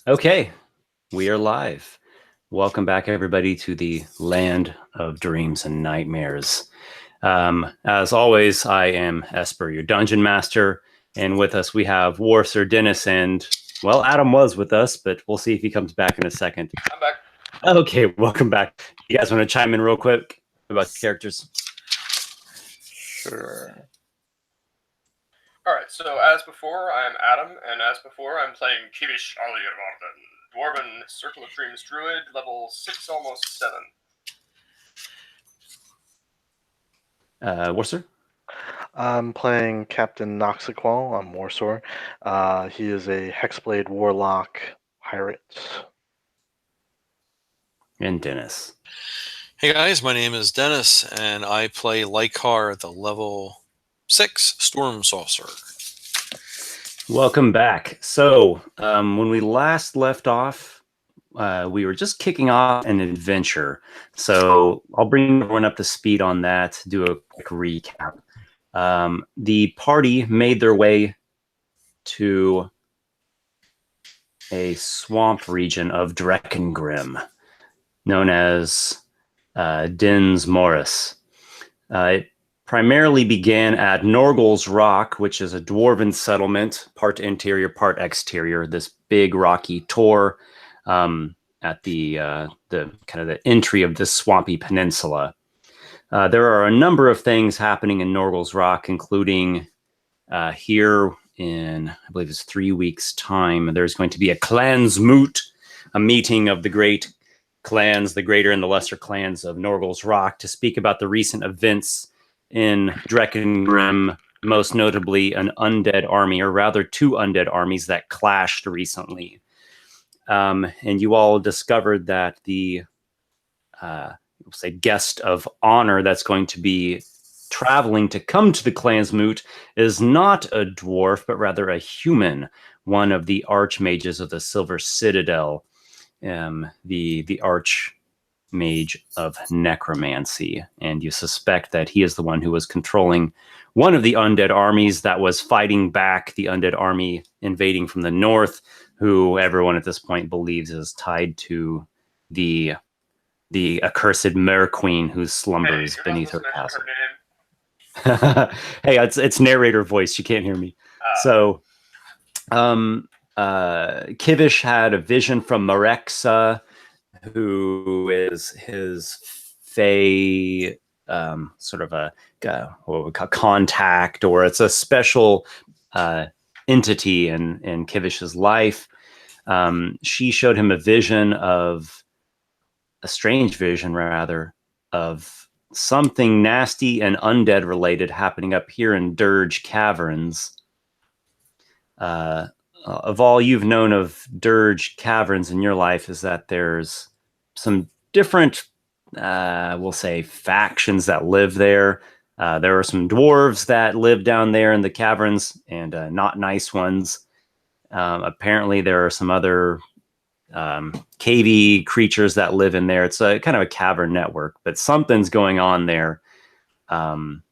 Okay, we are live. Welcome back, everybody, to the land of dreams and nightmares. As always, I am Esper, your dungeon master, and with us we have Warsor, Dennis, and, well, Adam was with us, but we'll see if he comes back in a second. I'm back. Okay, welcome back. You guys want to chime in real quick about the characters? Sure. Alright, so as before, I am Adam, and as before, I'm playing Kivish Dwarven Circle of Dreams Druid, level 6, almost 7. Warsor? I'm playing Captain Noxiqual on Warsor. He is a hexblade warlock pirate. And Dennis. Hey guys, my name is Dennis, and I play Lykarr, the level 6 Storm Sorcerer. Welcome back. So, when we last left off, we were just kicking off an adventure. So, I'll bring everyone up to speed on that, do a quick recap. The party made their way to a swamp region of Dreckengrim, known as Dins Morris. It primarily began at Norgal's Rock, which is a dwarven settlement, part interior, part exterior. This big rocky tor at the kind of the entry of this swampy peninsula. There are a number of things happening in Norgal's Rock, including here in, I believe it's 3 weeks' time, there's going to be a clans moot, a meeting of the great clans, the greater and the lesser clans of Norgal's Rock, to speak about the recent events in Dreckengrim, most notably an undead army, or rather two undead armies that clashed recently. And you all discovered that the say guest of honor that's going to be traveling to come to the Clans Moot is not a dwarf, but rather a human, one of the archmages of the Silver Citadel, the archmage of necromancy. And you suspect that he is the one who was controlling one of the undead armies that was fighting back the undead army invading from the north, who everyone at this point believes is tied to the accursed Mer Queen who slumbers beneath her castle. Hey, it's narrator voice. You can't hear me. So, Kivish had a vision from Marexa, who is his fey, sort of a what we call contact, or it's a special entity in Kivish's life. She showed him a strange vision, rather, of something nasty and undead related happening up here in Dirge Caverns. Of all you've known of Dirge Caverns in your life is that there's some different, we'll say, factions that live there. There are some dwarves that live down there in the caverns, and not nice ones. Apparently there are some other cavey creatures that live in there. It's a kind of a cavern network, but something's going on there. You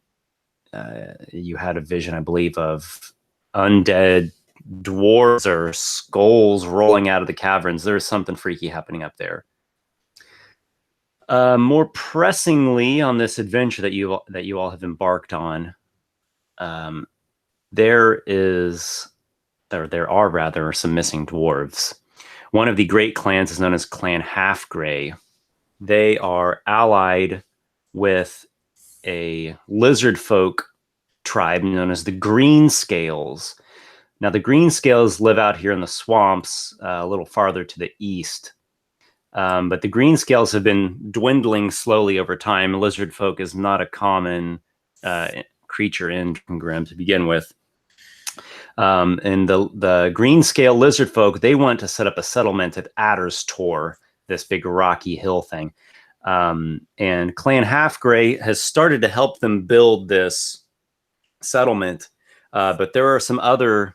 had a vision, I believe, of undead dwarves or skulls rolling out of the caverns. There's something freaky happening up there. More pressingly, on this adventure that you all have embarked on, there are rather some missing dwarves. One of the great clans is known as Clan Halfgrey. They are allied with a lizard folk tribe known as the Greenscales. Now, the Greenscales live out here in the swamps, a little farther to the east. But the Greenscales have been dwindling slowly over time. Lizard folk is not a common creature in Dreckengrim to begin with. And the Greenscale lizard folk, they want to set up a settlement at Adder's Tor, this big rocky hill thing. And Clan Halfgrey has started to help them build this settlement. But there are some other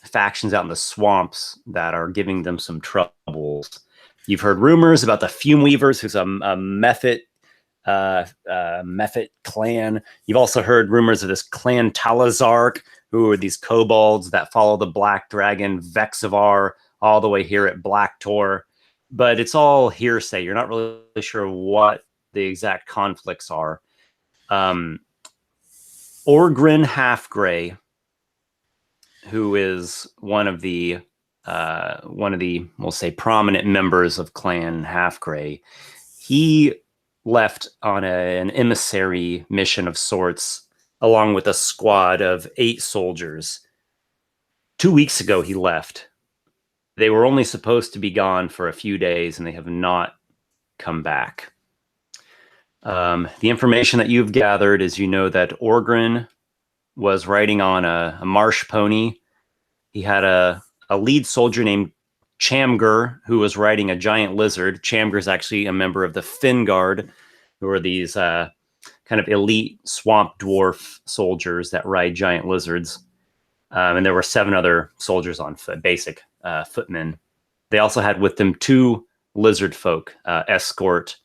factions out in the swamps that are giving them some troubles. You've heard rumors about the Fume Weavers, who's a Mephit clan. You've also heard rumors of this Clan Talazark, who are these kobolds that follow the black dragon Vexivar all the way here at Black Tor, but it's all hearsay. You're not really sure what the exact conflicts are. Orgrin Halfgrey, who is one of the we'll say prominent members of Clan Halfgrey, he left on an emissary mission of sorts along with a squad of 8 soldiers. 2 weeks ago he left. They were only supposed to be gone for a few days, and they have not come back. The information that you've gathered is you know that Orgrin was riding on a marsh pony. He had a lead soldier named Chamgur, who was riding a giant lizard. Chamgur is actually a member of the Fingard, who are these kind of elite swamp dwarf soldiers that ride giant lizards. And there were 7 other soldiers on foot, basic footmen. They also had with them 2 lizard folk escort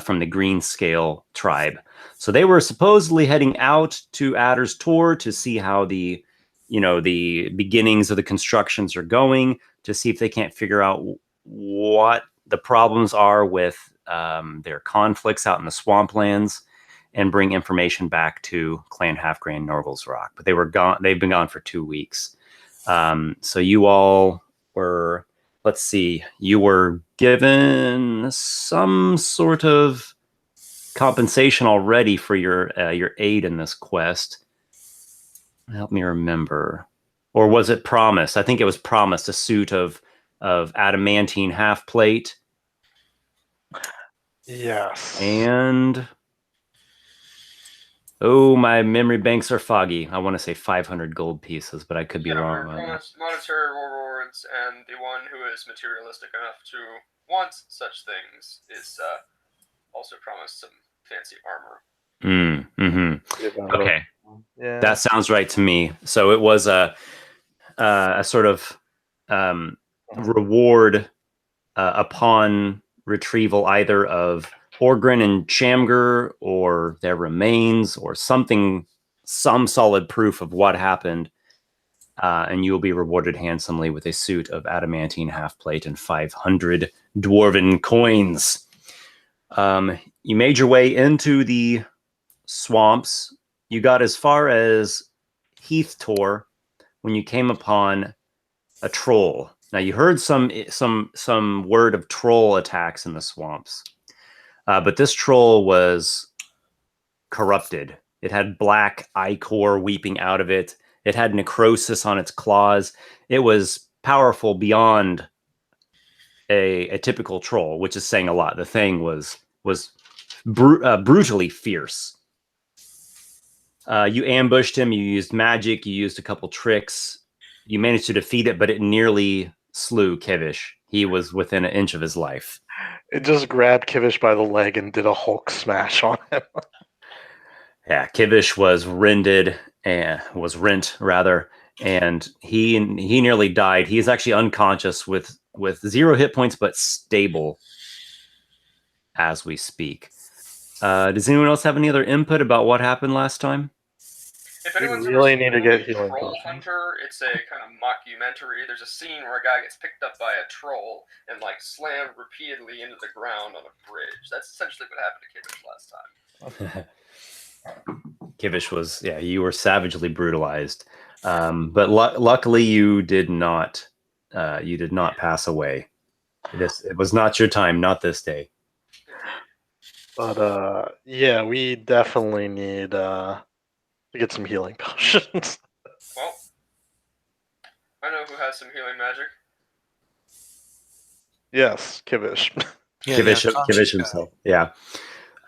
from the Green Scale tribe. So they were supposedly heading out to Adder's Tor to see how the beginnings of the constructions are going, to see if they can't figure out what the problems are with their conflicts out in the swamplands, and bring information back to Clan Halfgrey and Norgle's Rock. But they were gone. They've been gone for 2 weeks. So you all were, let's see, you were given some sort of compensation already for your aid in this quest. Help me remember. Or was it promised? I think it was promised a suit of adamantine half plate. Yes. And oh, my memory banks are foggy. I want to say 500 gold pieces, but I could be wrong. Monetary rewards, and the one who is materialistic enough to want such things is also promised some fancy armor. Okay. Yeah. That sounds right to me. So it was a sort of reward upon retrieval either of Orgrin and Chamgur or their remains or something, some solid proof of what happened. And you will be rewarded handsomely with a suit of adamantine half plate and 500 dwarven coins. You made your way into the swamps. You got as far as Heath Tor when you came upon a troll. Now you heard some word of troll attacks in the swamps, but this troll was corrupted. It had black ichor weeping out of it. It had necrosis on its claws. It was powerful beyond a typical troll, which is saying a lot. The thing was brutally fierce. You ambushed him. You used magic. You used a couple tricks. You managed to defeat it, but it nearly slew Kivish. He was within an inch of his life. It just grabbed Kivish by the leg and did a Hulk smash on him. Yeah, Kivish was rent rather, and he nearly died. He is actually unconscious with 0 hit points, but stable as we speak. Does anyone else have any other input about what happened last time? If We anyone's really ever need seen to the get healing Troll potions. Hunter, it's a kind of mockumentary. There's a scene where a guy gets picked up by a troll and slammed repeatedly into the ground on a bridge. That's essentially what happened to Kivish last time. Kivish was, you were savagely brutalized, but luckily you did not pass away. It was not your time, not this day. But yeah, we definitely need to get some healing potions. Well, I know who has some healing magic. Yes, Kivish. Yeah, Kivish himself. Yeah.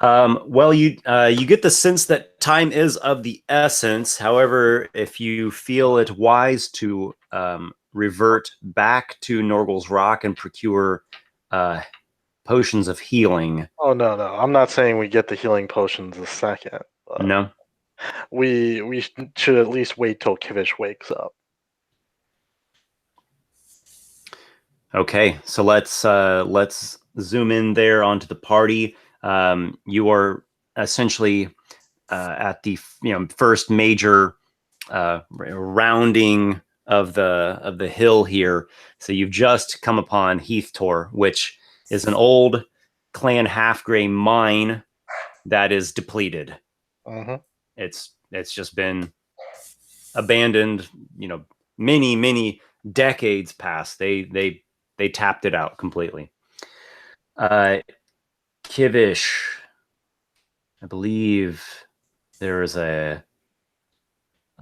Well, you get the sense that time is of the essence. However, if you feel it wise to revert back to Norgle's Rock and procure potions of healing. Oh no, I'm not saying we get the healing potions the second. No. We should at least wait till Kivish wakes up. Okay, so let's zoom in there onto the party. You are essentially at the first major rounding of the hill here. So you've just come upon Heathtor, which is an old clan half-gray mine that is depleted. It's just been abandoned, many decades past. They tapped it out completely. Kivish, I believe there is a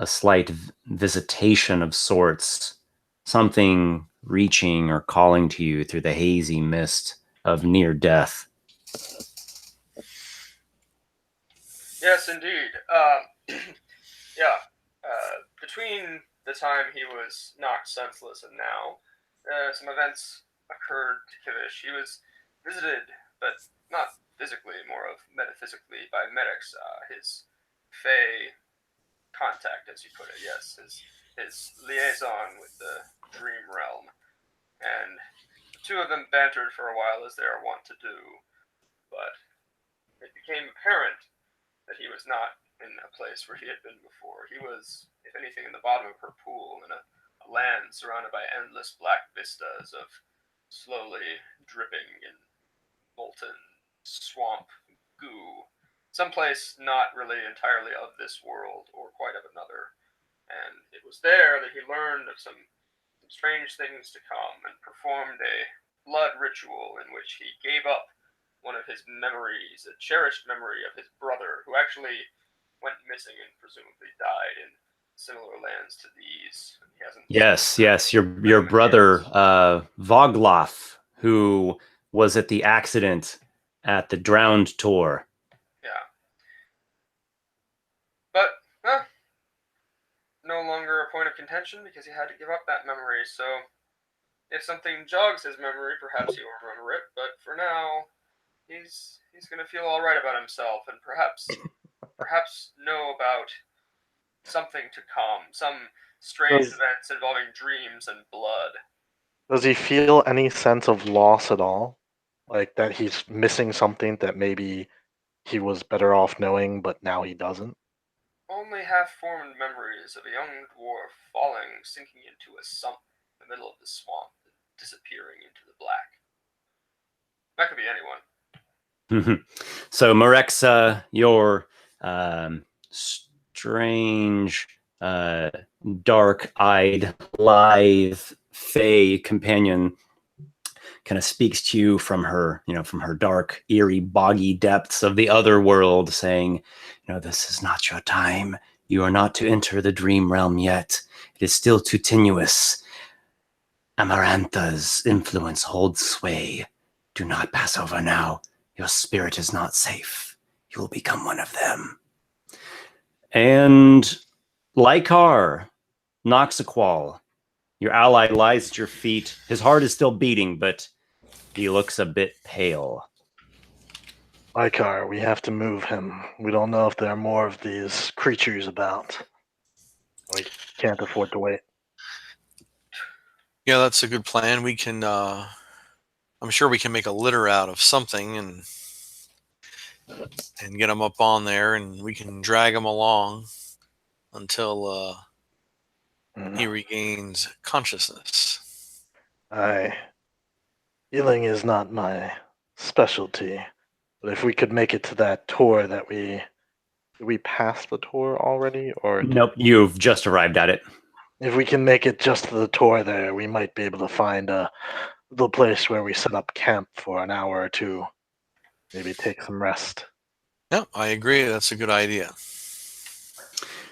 slight visitation of sorts, something reaching or calling to you through the hazy mist of near death. Yes, indeed. Yeah. Between the time he was knocked senseless and now, some events occurred to Kivish. He was visited, but not physically, more of metaphysically, by medics. His Fey contact, as you put it, yes, his liaison with the dream realm. And the two of them bantered for a while, as they are wont to do, but it became apparent that he was not in a place where he had been before. He was, if anything, in the bottom of her pool, in a land surrounded by endless black vistas of slowly dripping in molten swamp goo. Someplace not really entirely of this world, or quite of another. And it was there that he learned of some strange things to come, and performed a blood ritual in which he gave up one of his memories, a cherished memory of his brother, who actually went missing and presumably died in similar lands to these. He hasn't Yes, your brother Vogloff, who was at the accident at the Drowned Tour. Yeah. But no longer a point of contention because he had to give up that memory. So if something jogs his memory, perhaps he will remember it. But for now, he's going to feel all right about himself, and perhaps know about something to come, some strange events involving dreams and blood. Does he feel any sense of loss at all? Like that he's missing something that maybe he was better off knowing, but now he doesn't? Only half-formed memories of a young dwarf falling, sinking into a sump in the middle of the swamp, and disappearing into the black. That could be anyone. So Marexa, your strange, dark-eyed, lithe, fey companion kind of speaks to you from her dark, eerie, boggy depths of the other world, saying, this is not your time. You are not to enter the dream realm yet. It is still too tenuous. Amarantha's influence holds sway. Do not pass over now. Your spirit is not safe. You will become one of them. And Lykarr, Noxiqual, your ally, lies at your feet. His heart is still beating, but he looks a bit pale. Lykarr, we have to move him. We don't know if there are more of these creatures about. We can't afford to wait. Yeah, that's a good plan. We can, I'm sure we can make a litter out of something and get him up on there, and we can drag him along until he regains consciousness. Healing is not my specialty, but if we could make it to that tour that did we pass the tour already, or Nope, you've just arrived at it. If we can make it just to the tour there, we might be able to find the place where we set up camp for an hour or two. Maybe take some rest. Yeah, I agree. That's a good idea.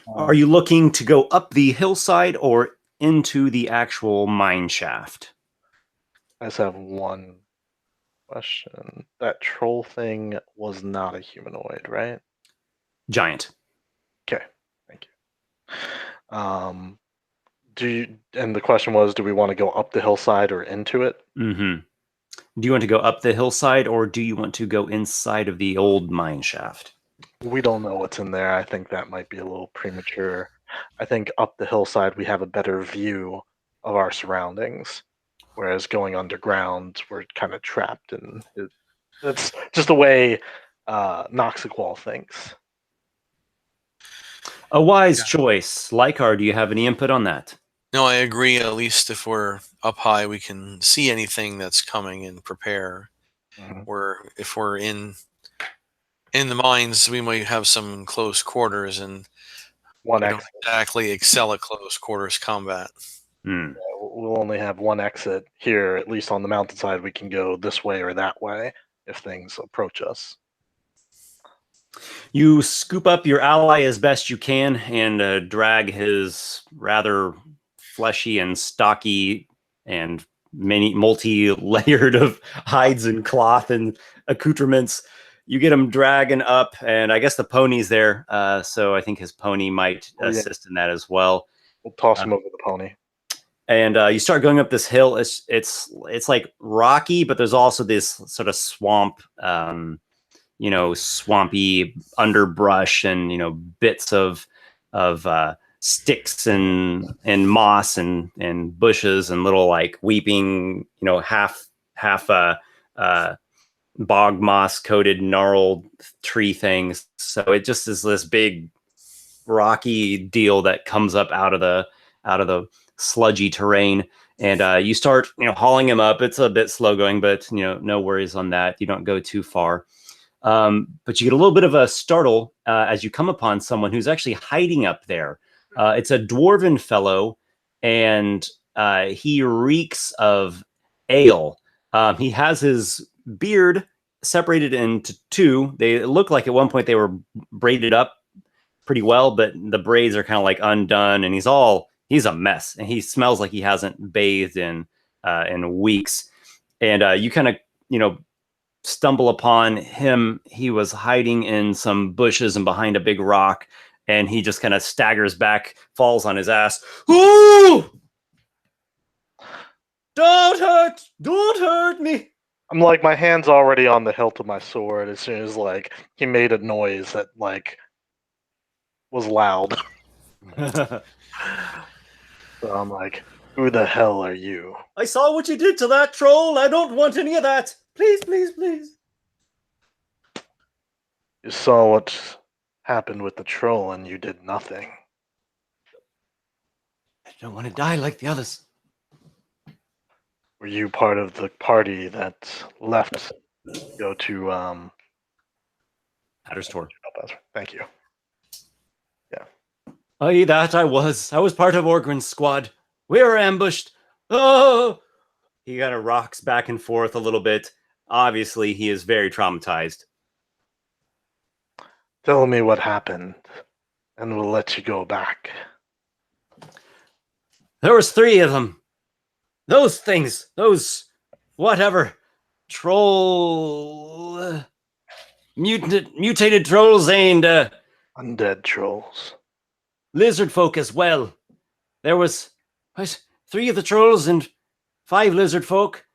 Are you looking to go up the hillside or into the actual mine shaft? I just have one question. That troll thing was not a humanoid, right? Giant. Okay, thank you. And the question was, do we want to go up the hillside or into it? Mm-hmm. Do you want to go up the hillside, or do you want to go inside of the old mine shaft? We don't know what's in there. I think that might be a little premature. I think up the hillside we have a better view of our surroundings, whereas going underground we're kind of trapped in it. That's just the way Noxiqual thinks. A wise choice. Lykarr, do you have any input on that? No, I agree. At least if we're up high, we can see anything that's coming and prepare. Where if we're in the mines, we might have some close quarters, and we don't exactly excel at close quarters combat. We'll only have one exit here, at least on the mountainside. We can go this way or that way if things approach us. You scoop up your ally as best you can and drag his rather fleshy and stocky and multi-layered of hides and cloth and accoutrements. You get him dragging up, and I guess the pony's there, so I think his pony might assist in that as well. We'll toss him over the pony. And you start going up this hill. It's like rocky, but there's also this sort of swamp, swampy underbrush and bits of sticks and moss and bushes and little like weeping, half bog moss coated gnarled tree things. So it just is this big rocky deal that comes up out of the sludgy terrain, and you start hauling him up. It's a bit slow going, but no worries on that. You don't go too far, but you get a little bit of a startle as you come upon someone who's actually hiding up there. It's a dwarven fellow, and he reeks of ale. He has his beard separated into two. They look like at one point they were braided up pretty well, but the braids are kind of like undone, and he's a mess, and he smells like he hasn't bathed in weeks. And you kind of stumble upon him. He was hiding in some bushes and behind a big rock, and he just kind of staggers back, falls on his ass. Ooh! Don't hurt me. I'm like, my hand's already on the hilt of my sword as soon as he made a noise that was loud. So I'm like, who the hell are you? I saw what you did to that troll. I don't want any of that. Please, please, please. You saw what happened with the troll and you did nothing. I don't want to die like the others. Were you part of the party that left to go to Adder's Tor? Thank you. Aye, that I was. I was part of Orgrin's squad. We were ambushed. Oh! He kind of rocks back and forth a little bit. Obviously, he is very traumatized. Tell me what happened, and we'll let you go back. There was 3 of them. Those things. Those... whatever. Mutated trolls and... undead trolls. Lizard folk as well. There was 3 of the trolls and 5 lizard folk.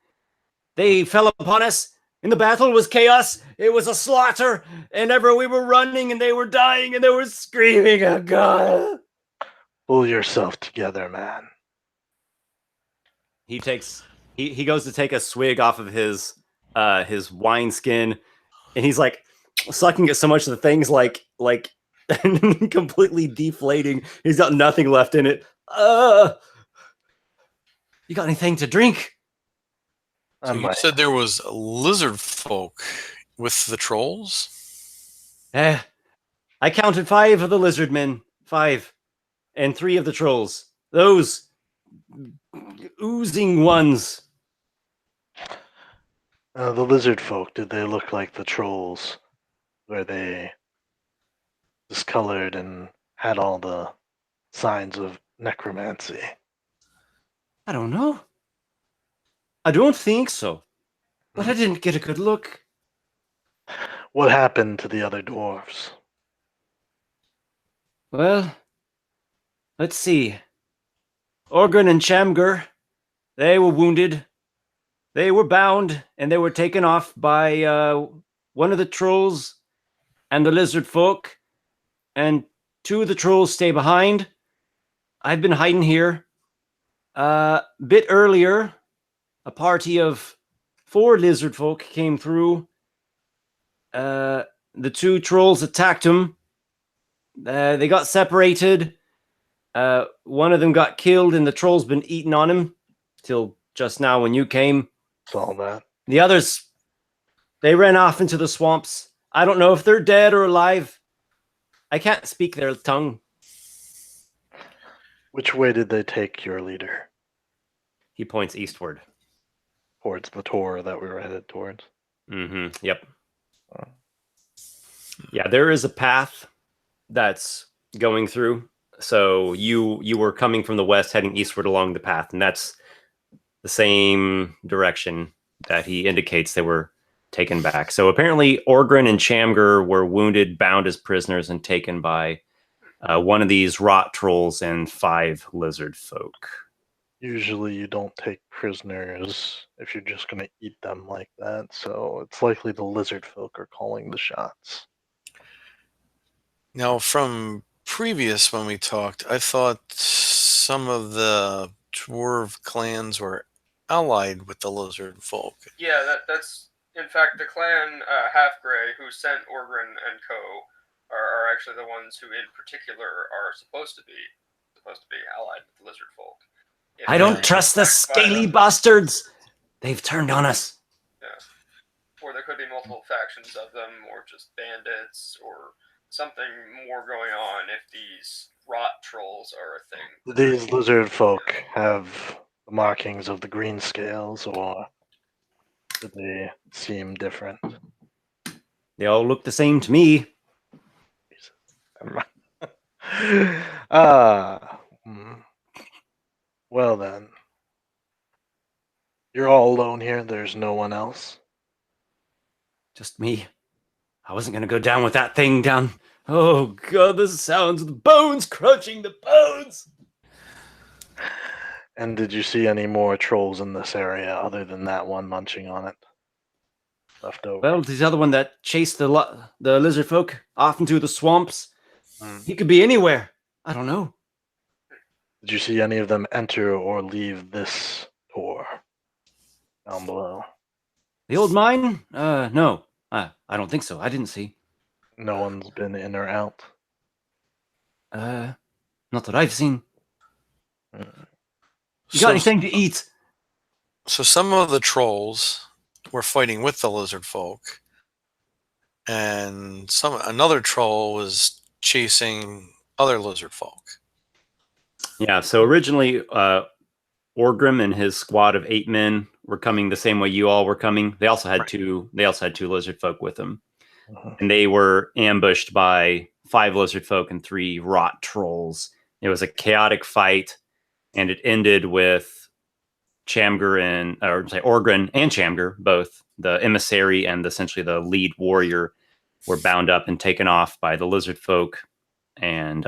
They fell upon us. In the battle was chaos. It was a slaughter. And ever we were running and they were dying and they were screaming. Oh, God. Pull yourself together, man. He goes to take a swig off of his wineskin, and he's like sucking at so much of the things like completely deflating. He's got nothing left in it. You got anything to drink? So you said there was lizard folk with the trolls? I counted 5 of the Lizardmen. 5. And 3 of the trolls. Those oozing ones. The lizard folk, did they look like the trolls? Were they discolored and had all the signs of necromancy? I don't know. I don't think so. But I didn't get a good look. What happened to the other dwarves? Well, let's see. Orgrin and Shamgur, they were wounded. They were bound, and they were taken off by one of the trolls and the lizard folk. And 2 of the trolls stay behind. I've been hiding here. Bit earlier, a party of 4 lizard folk came through. The 2 trolls attacked them. They got separated. One of them got killed and the troll's been eating on him till just now when you came. Saw that. The others, they ran off into the swamps. I don't know if they're dead or alive. I can't speak their tongue. Which way did they take your leader? He points eastward. Towards the tor that we were headed towards. Mm-hmm. Yep. Yeah, there is a path that's going through. So you were coming from the west, heading eastward along the path, and that's the same direction that he indicates they were taken back. So apparently Orgrin and Chamgar were wounded, bound as prisoners, and taken by one of these rot trolls and 5 lizard folk. Usually you don't take prisoners if you're just going to eat them like that, so it's likely the lizard folk are calling the shots. Now, from previous when we talked, I thought some of the dwarf clans were allied with the lizard folk. Yeah, that's in fact the clan Half Grey who sent Orgrin and Co. are actually the ones who, in particular, are supposed to be allied with the lizard folk. I don't trust the scaly bastards. They've turned on us. Yeah. Or there could be multiple factions of them, or just bandits, or something more going on if these rot trolls are a thing. These lizard folk have the markings of the green scales, or do they seem different? They all look the same to me. Well then. You're all alone here, there's no one else? Just me. I wasn't going to go down with that thing down. Oh, God, the sounds of the bones crunching the bones. And did you see any more trolls in this area other than that one munching on it? Left over. Well, the other one that chased the lizard folk off into the swamps. He could be anywhere. I don't know. Did you see any of them enter or leave this tor down below? The old mine? No. I don't think so. I didn't see. No one's been in or out? Not that I've seen. You So- got anything to eat? So some of the trolls were fighting with the lizard folk, and another troll was chasing other lizard folk. Yeah, so originally Orgrim and his squad of 8 men were coming the same way you all were coming. They also had two lizard folk with them. And they were ambushed by 5 lizard folk and 3 rot trolls. It was a chaotic fight, and it ended with Orgrin and Chamgar, both the emissary and essentially the lead warrior, were bound up and taken off by the lizard folk and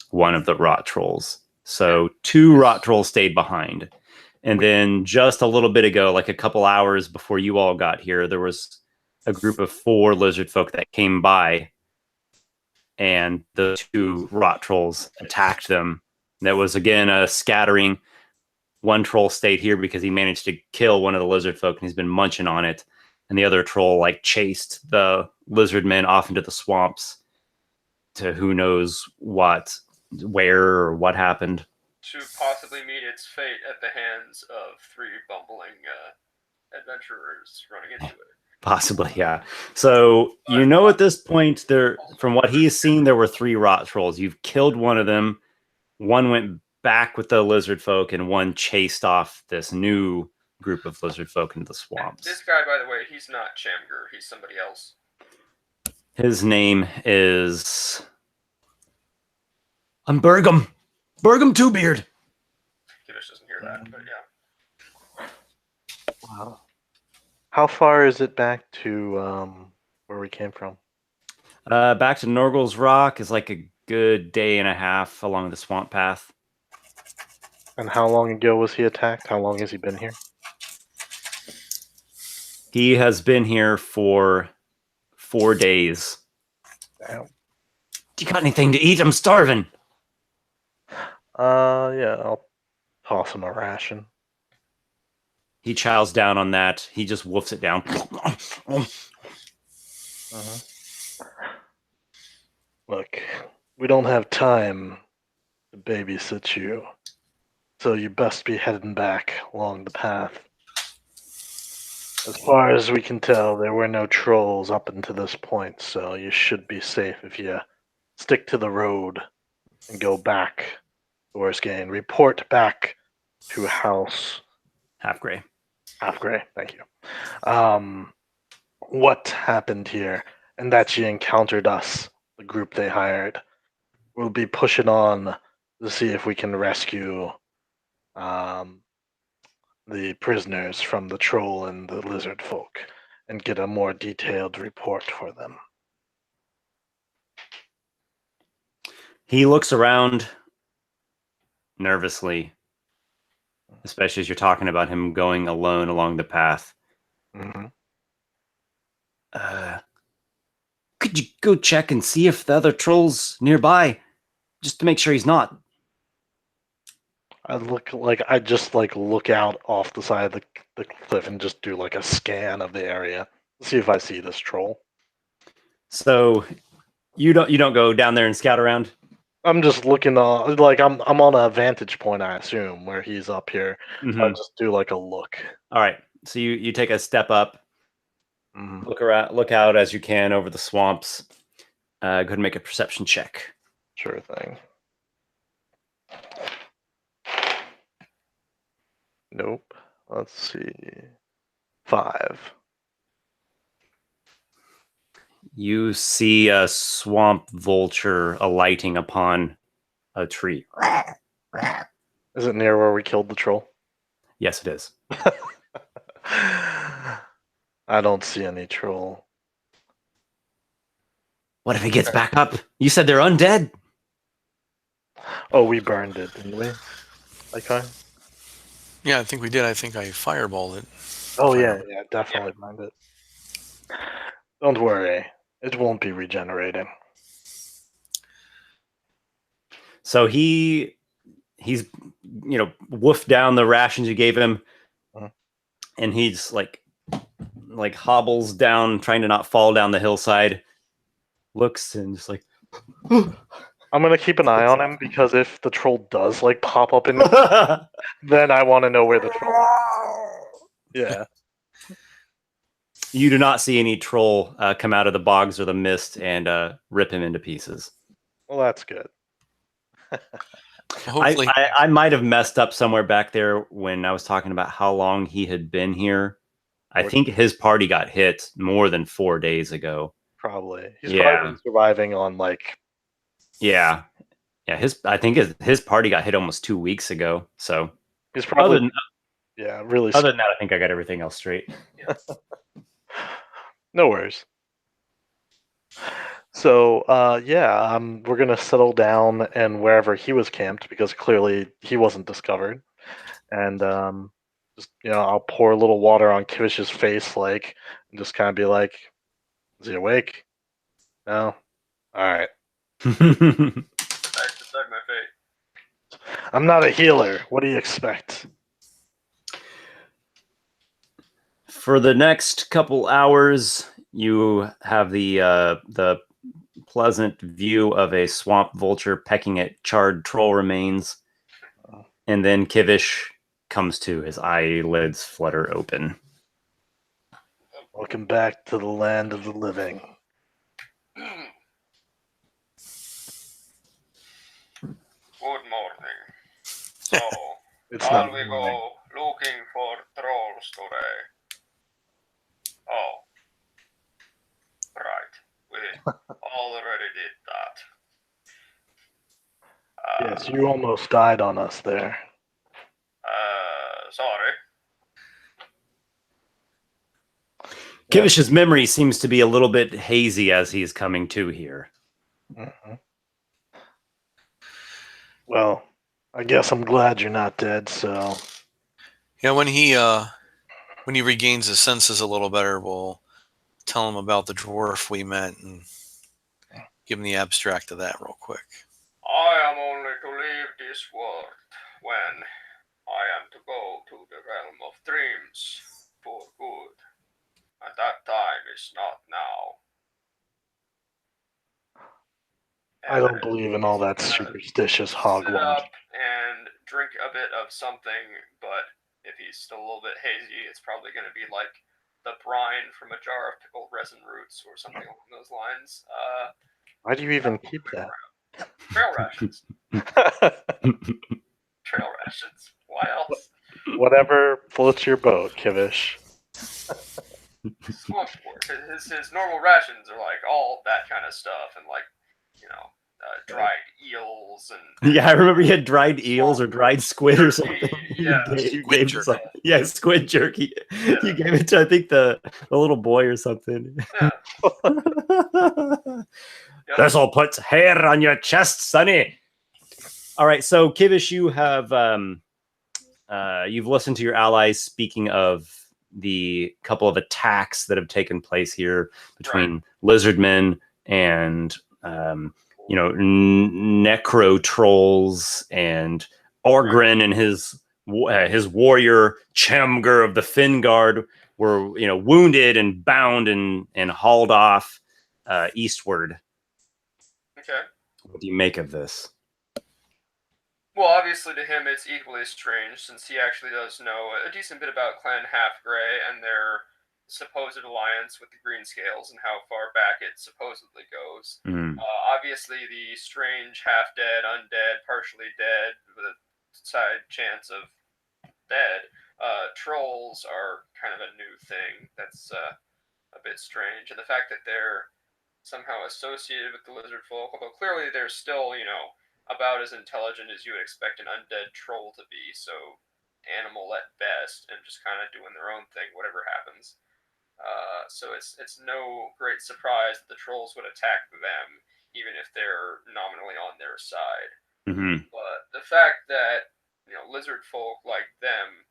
one of the rot trolls. So 2 rot trolls stayed behind. And then just a little bit ago, like a couple hours before you all got here, there was a group of 4 lizard folk that came by, and the 2 rot trolls attacked them. That was, again, a scattering. One troll stayed here because he managed to kill one of the lizard folk, and he's been munching on it. And the other troll chased the lizardmen off into the swamps to who knows where or what happened. To possibly meet its fate at the hands of 3 bumbling adventurers running into it. Possibly, yeah. So at this point, from what he's seen, there were 3 rot trolls. You've killed one of them. One went back with the lizard folk, and one chased off this new group of lizard folk into the swamps. This guy, by the way, he's not Chamgar. He's somebody else. His name is Bergum Twobeard. Kivish doesn't hear that, but yeah. Wow. How far is it back to where we came from? Back to Norgal's Rock is like a good day and a half along the swamp path. And how long ago was he attacked? How long has he been here? He has been here for 4 days. Damn. You got anything to eat? I'm starving. Yeah, I'll toss him a ration. He chows down on that. He just woofs it down. Look, we don't have time to babysit you. So you best be heading back along the path. As far as we can tell, there were no trolls up until this point, so you should be safe if you stick to the road and go back towards Gain. Report back to House Half gray. Half Gray. Thank you. What happened here, and that you encountered us, the group they hired. We'll be pushing on to see if we can rescue the prisoners from the troll and the lizard folk and get a more detailed report for them. He looks around nervously, especially as you're talking about him going alone along the path. Mm-hmm. Could you go check and see if the other troll's nearby, just to make sure he's not? I just look out off the side of the cliff and just do like a scan of the area, see if I see this troll. So you don't go down there and scout around? I'm just looking like I'm on a vantage point, I assume, where he's up here. Mm-hmm. So I just do like a look. All right. So you take a step up, Mm-hmm. look out as you can over the swamps. Go ahead and make a perception check. Sure thing. Nope. Let's see. 5. You see a swamp vulture alighting upon a tree. Is it near where we killed the troll? Yes, it is. I don't see any troll. What if he gets back up? You said they're undead. Oh, we burned it, didn't we? Okay. Yeah, I think we did. I think I fireballed it. Oh yeah, definitely burned it. Don't worry, it won't be regenerating. So he's woofed down the rations you gave him, and he's like hobbles down, trying to not fall down the hillside. Looks and just like. I'm gonna keep an eye on him because if the troll does pop up in, then I want to know where the troll is. Yeah. You do not see any troll come out of the bogs or the mist and rip him into pieces. Well, that's good. Hopefully, I might have messed up somewhere back there when I was talking about how long he had been here. I think his party got hit more than 4 days ago. Probably. He's probably surviving on Yeah. I think his party got hit almost 2 weeks ago. So he's probably really. Other than that, I think I got everything else straight. No worries. So we're gonna settle down and wherever he was camped because clearly he wasn't discovered, and I'll pour a little water on Kivish's face, and just kind of be like, "Is he awake? No. All right." My fate. I'm not a healer. What do you expect? For the next couple hours, you have the pleasant view of a swamp vulture pecking at charred troll remains, and then Kivish comes to, his eyelids flutter open. Welcome back to the land of the living. Good morning. So, It's shall not we morning. go looking for trolls today? Oh. Right. We already did that. Yes, you almost died on us there. Sorry. Kivish's memory seems to be a little bit hazy as he's coming to here. Mm-hmm. Well, I guess I'm glad you're not dead, so... Yeah, when he regains his senses a little better, we'll tell him about the dwarf we met and give him the abstract of that real quick. I am only to leave this world when I am to go to the realm of dreams for good. And that time is not I don't believe in all that superstitious sit hogwash. up and drink a bit of something, but if he's still a little bit hazy, it's probably going to be like the brine from a jar of pickled resin roots or something along those lines. Why do you even keep that? Trail rations. Trail rations. Why else? Whatever floats your boat, Kivish. Swamp work. His normal rations are like all that kind of stuff, and like, you know, dried eels and Yeah, I remember you had dried eels or dried squid or something. Yeah, you squid gave jerky. some, yeah, squid jerky. Yeah. You gave it to, I think, the little boy or something. Yeah. This'll put hair on your chest, sonny. All right, so Kivish, you have you've listened to your allies speaking of the couple of attacks that have taken place here between Lizardmen and necro trolls, and Orgrin and his warrior Chemger of the Finguard were wounded and bound and hauled off eastward. Okay. What do you make of this? Well, obviously to him it's equally strange, since he actually does know a decent bit about Clan Half-Grey and their supposed alliance with the Greenscales and how far back it supposedly goes. Obviously the strange half-dead, undead, partially dead, with a side chance of dead, trolls are kind of a new thing that's a bit strange. And the fact that they're somehow associated with the lizard folk, although clearly they're still, about as intelligent as you would expect an undead troll to be, so animal at best, and just kind of doing their own thing, whatever happens. So it's no great surprise that the trolls would attack them, even if they're nominally on their side. But the fact that lizard folk like them,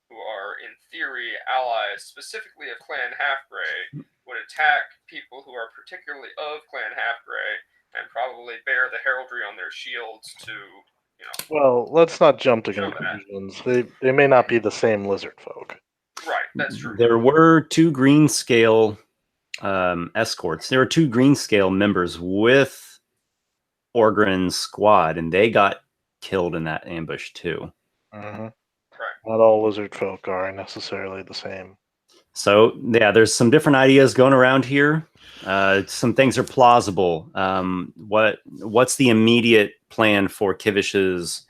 who are in theory allies specifically of Clan Half-Grey, would attack people who are particularly of Clan Half-Grey and probably bear the heraldry on their shields to, Well, let's not jump to show conclusions. They may not be the same lizard folk. Right, that's true. There were 2 Greenscale escorts. There were 2 Greenscale members with Orgrin's squad, and they got killed in that ambush too. Right. Not all lizard folk are necessarily the same. So yeah, there's some different ideas going around here. Some things are plausible. What's the immediate plan for Kivish's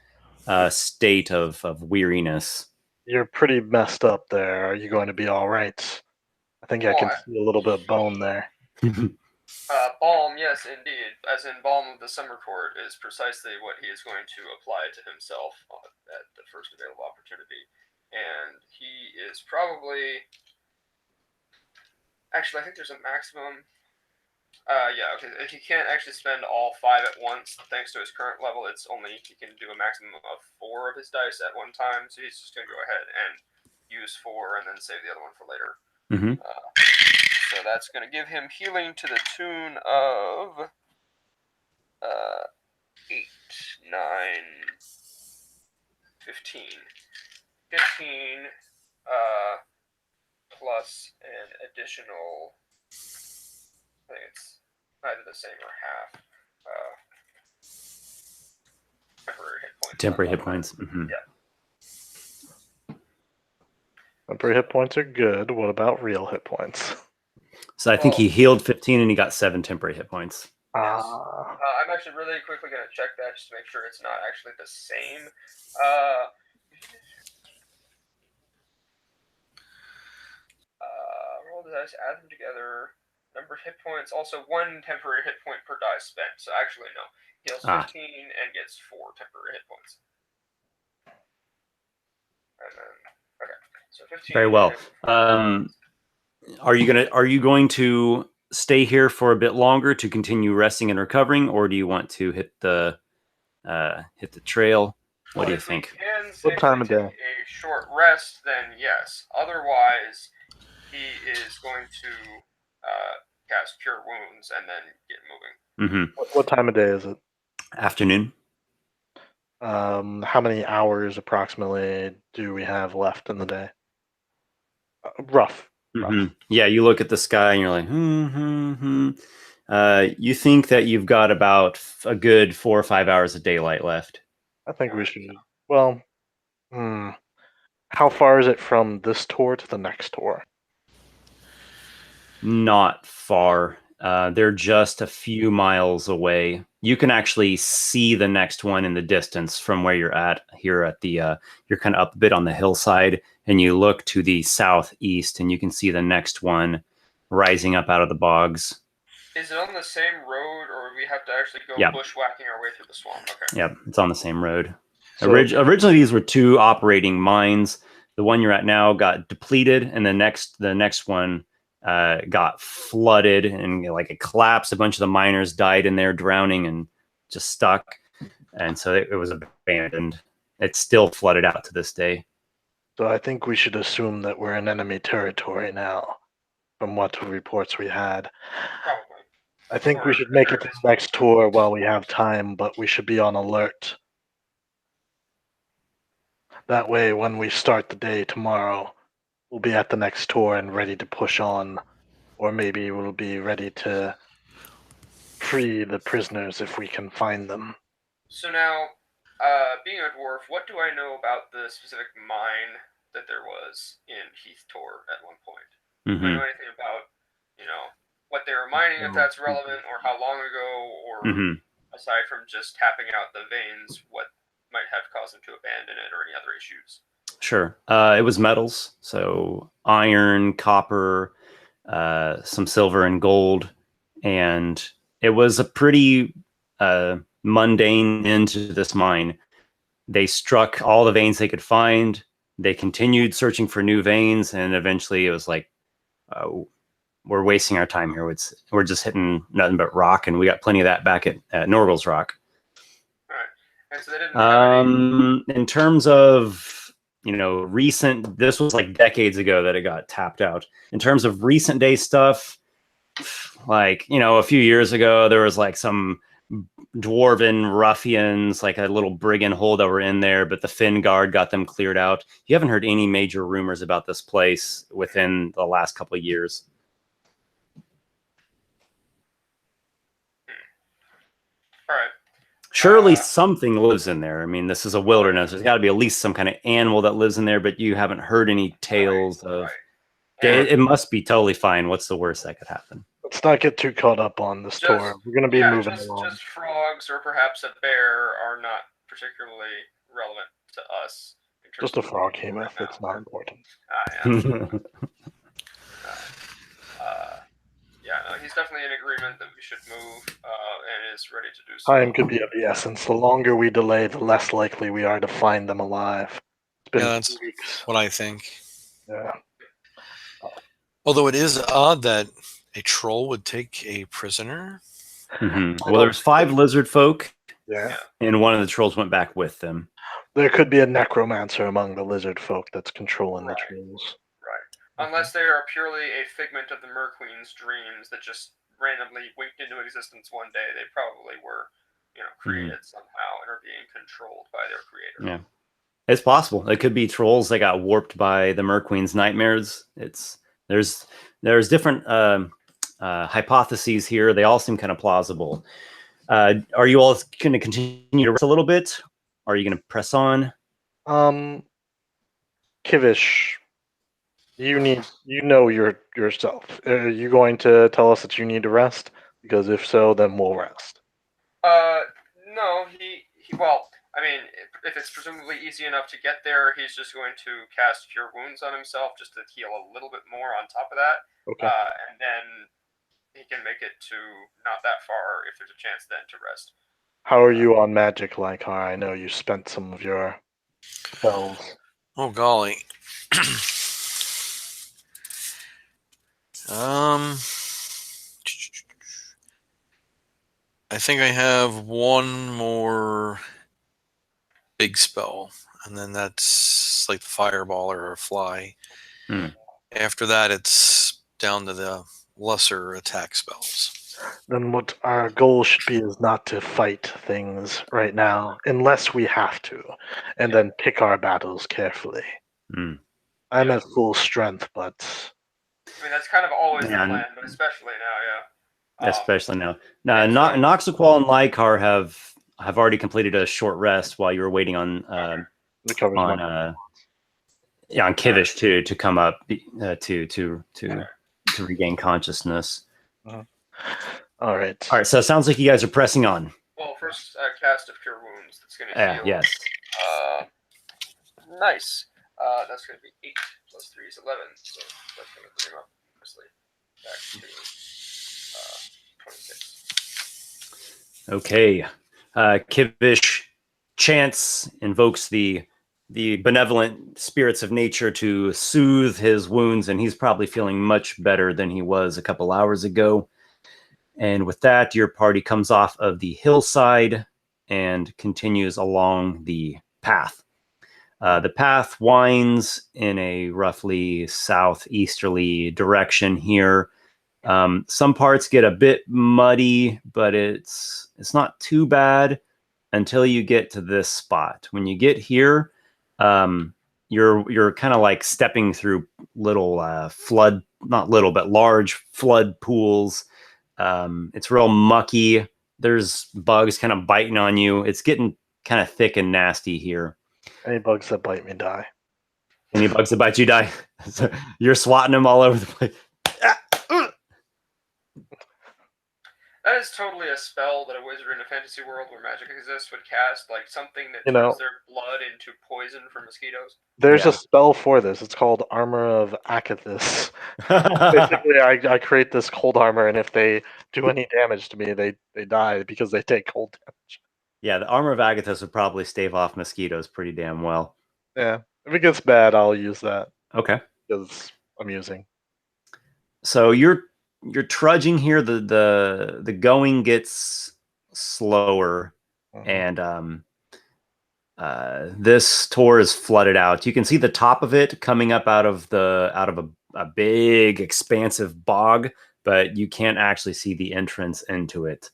state of weariness? You're pretty messed up there. Are you going to be all right? I think I can see a little bit of bone there. Balm, yes, indeed. As in Balm of the Summer Court is precisely what he is going to apply to himself at the first available opportunity. And he is probably... Actually, I think there's a maximum... yeah, okay. He can't actually spend all 5 at once, thanks to his current level. It's only... He can do a maximum of 4 of his dice at one time, so he's just going to go ahead and use 4 and then save the other one for later. So that's going to give him healing to the tune of 8, 9, 15. 15 plus an additional, I think it's either the same or half, temporary hit points. Temporary hit points. Yeah. Temporary hit points are good. What about real hit points? So I think he healed 15 and he got 7 temporary hit points. Yes. I'm actually really quickly going to check that just to make sure it's not actually the same. Roll the dice, add them together. Number of hit points, also 1 temporary hit point per die spent. So actually, no. Heals 15 and gets 4 temporary hit points. And then, okay. So 15. Very well. Are you going to stay here for a bit longer to continue resting and recovering, or do you want to hit the trail? What do you think? What time of day? A short rest, then yes. Otherwise, he is going to cast Cure Wounds and then get moving. What time of day is it? Afternoon. How many hours approximately do we have left in the day? Rough. Yeah, you look at the sky and you're like, You think that you've got about a good 4 or 5 hours of daylight left. I think we should. Well, how far is it from this tour to the next tour? Not far. They're just a few miles away. You can actually see the next one in the distance from where you're at here at the you're kind of up a bit on the hillside, and you look to the southeast and you can see the next one rising up out of the bogs. Is it on the same road, or do we have to actually go bushwhacking our way through the swamp? Okay. Yep, it's on the same road. So, Originally, these were two operating mines. The one you're at now got depleted, and the next one got flooded and like it collapsed. A bunch of the miners died in there, drowning and just stuck, and so it was abandoned. It's still flooded out to this day. So I think we should assume that we're in enemy territory now, from what reports we had. Probably. I think we should make it to the next tour while we have time, but we should be on alert. That way, when we start the day tomorrow, we'll be at the next tour and ready to push on, or maybe we'll be ready to free the prisoners if we can find them. So now, being a dwarf, what do I know about the specific mine that there was in Heath Tor at one point? Do I know anything about, what they were mining, if that's relevant, or how long ago, or aside from just tapping out the veins, what might have caused them to abandon it, or any other issues? Sure. It was metals, so iron, copper, some silver and gold, and it was a pretty mundane end to this mine. They struck all the veins they could find. They continued searching for new veins, and eventually it was like, we're wasting our time here. We're just hitting nothing but rock, and we got plenty of that back at Norgal's Rock. All right. And so they didn't have any... In terms of recent, this was like decades ago that it got tapped out. In terms of recent day stuff, like, a few years ago, there was like some dwarven ruffians, like a little brigand hole that were in there, but the Finn Guard got them cleared out. You haven't heard any major rumors about this place within the last couple of years. All right. Surely something lives in there. I mean, this is a wilderness. There's got to be at least some kind of animal that lives in there, but you haven't heard any tales of... It must be totally fine. What's the worst that could happen? Let's not get too caught up on this tour. We're going to be moving along. Just frogs or perhaps a bear are not particularly relevant to us. Just a frog came in. It's not important. He's definitely in agreement that we should move and is ready to do so. Time could be of the essence. The longer we delay, the less likely we are to find them alive. It's been that's weeks. What I think. Yeah. Although it is odd that a troll would take a prisoner. Well, there's 5 lizard folk. Yeah. And one of the trolls went back with them. There could be a necromancer among the lizard folk that's controlling the trolls. Right. Unless they are purely a figment of the Merqueen's dreams that just randomly winked into existence one day, they probably were, created somehow and are being controlled by their creator. Yeah. It's possible. It could be trolls that got warped by the Merqueen's nightmares. There's different hypotheses here. They all seem kind of plausible. Are you all going to continue to rest a little bit? Are you going to press on? Kivish, you know yourself. Are you going to tell us that you need to rest? Because if so, then we'll rest. No, well, I mean, if it's presumably easy enough to get there, he's just going to cast Cure Wounds on himself just to heal a little bit more on top of that. Okay. And then he can make it to not that far if there's a chance then to rest. How are you on magic, Lykarr? I know you spent some of your spells. Oh, golly. I think I have one more big spell, and then that's like the fireball or a fly. After that, it's down to the lesser attack spells. Then what our goal should be is not to fight things right now, unless we have to, and then pick our battles carefully. I'm at full strength, but... I mean, that's kind of always the plan, but especially now, especially now. Now, Noxiqual and Lykarr have already completed a short rest while you were waiting on Kivish to come up to regain consciousness. All right. So it sounds like you guys are pressing on. Well, first cast of Cure Wounds. That's going to heal. Yes. Nice. That's going to be 8 plus 3 is 11. So that's going to bring him up nicely back to 26. Okay. Kivish chants, invokes the benevolent spirits of nature to soothe his wounds, and he's probably feeling much better than he was a couple hours ago. And with that, your party comes off of the hillside and continues along the path. The path winds in a roughly southeasterly direction here. Some parts get a bit muddy, but it's not too bad until you get to this spot. When you get here, you're kind of like stepping through little large flood pools. It's real mucky. There's bugs kind of biting on you. It's getting kind of thick and nasty here. Any bugs that bite me die. Any bugs that bite you die. So you're swatting them all over the place. That is totally a spell that a wizard in a fantasy world where magic exists would cast, like something that turns their blood into poison for mosquitoes. There's a spell for this. It's called Armor of Akathis. Basically, I create this cold armor, and if they do any damage to me, they die because they take cold damage. Yeah, the Armor of Agathis would probably stave off mosquitoes pretty damn well. Yeah, if it gets bad, I'll use that. Okay. Because it's amusing. So you're trudging here. The going gets slower, and this tour is flooded out. You can see the top of it coming up out of a big expansive bog, but you can't actually see the entrance into it.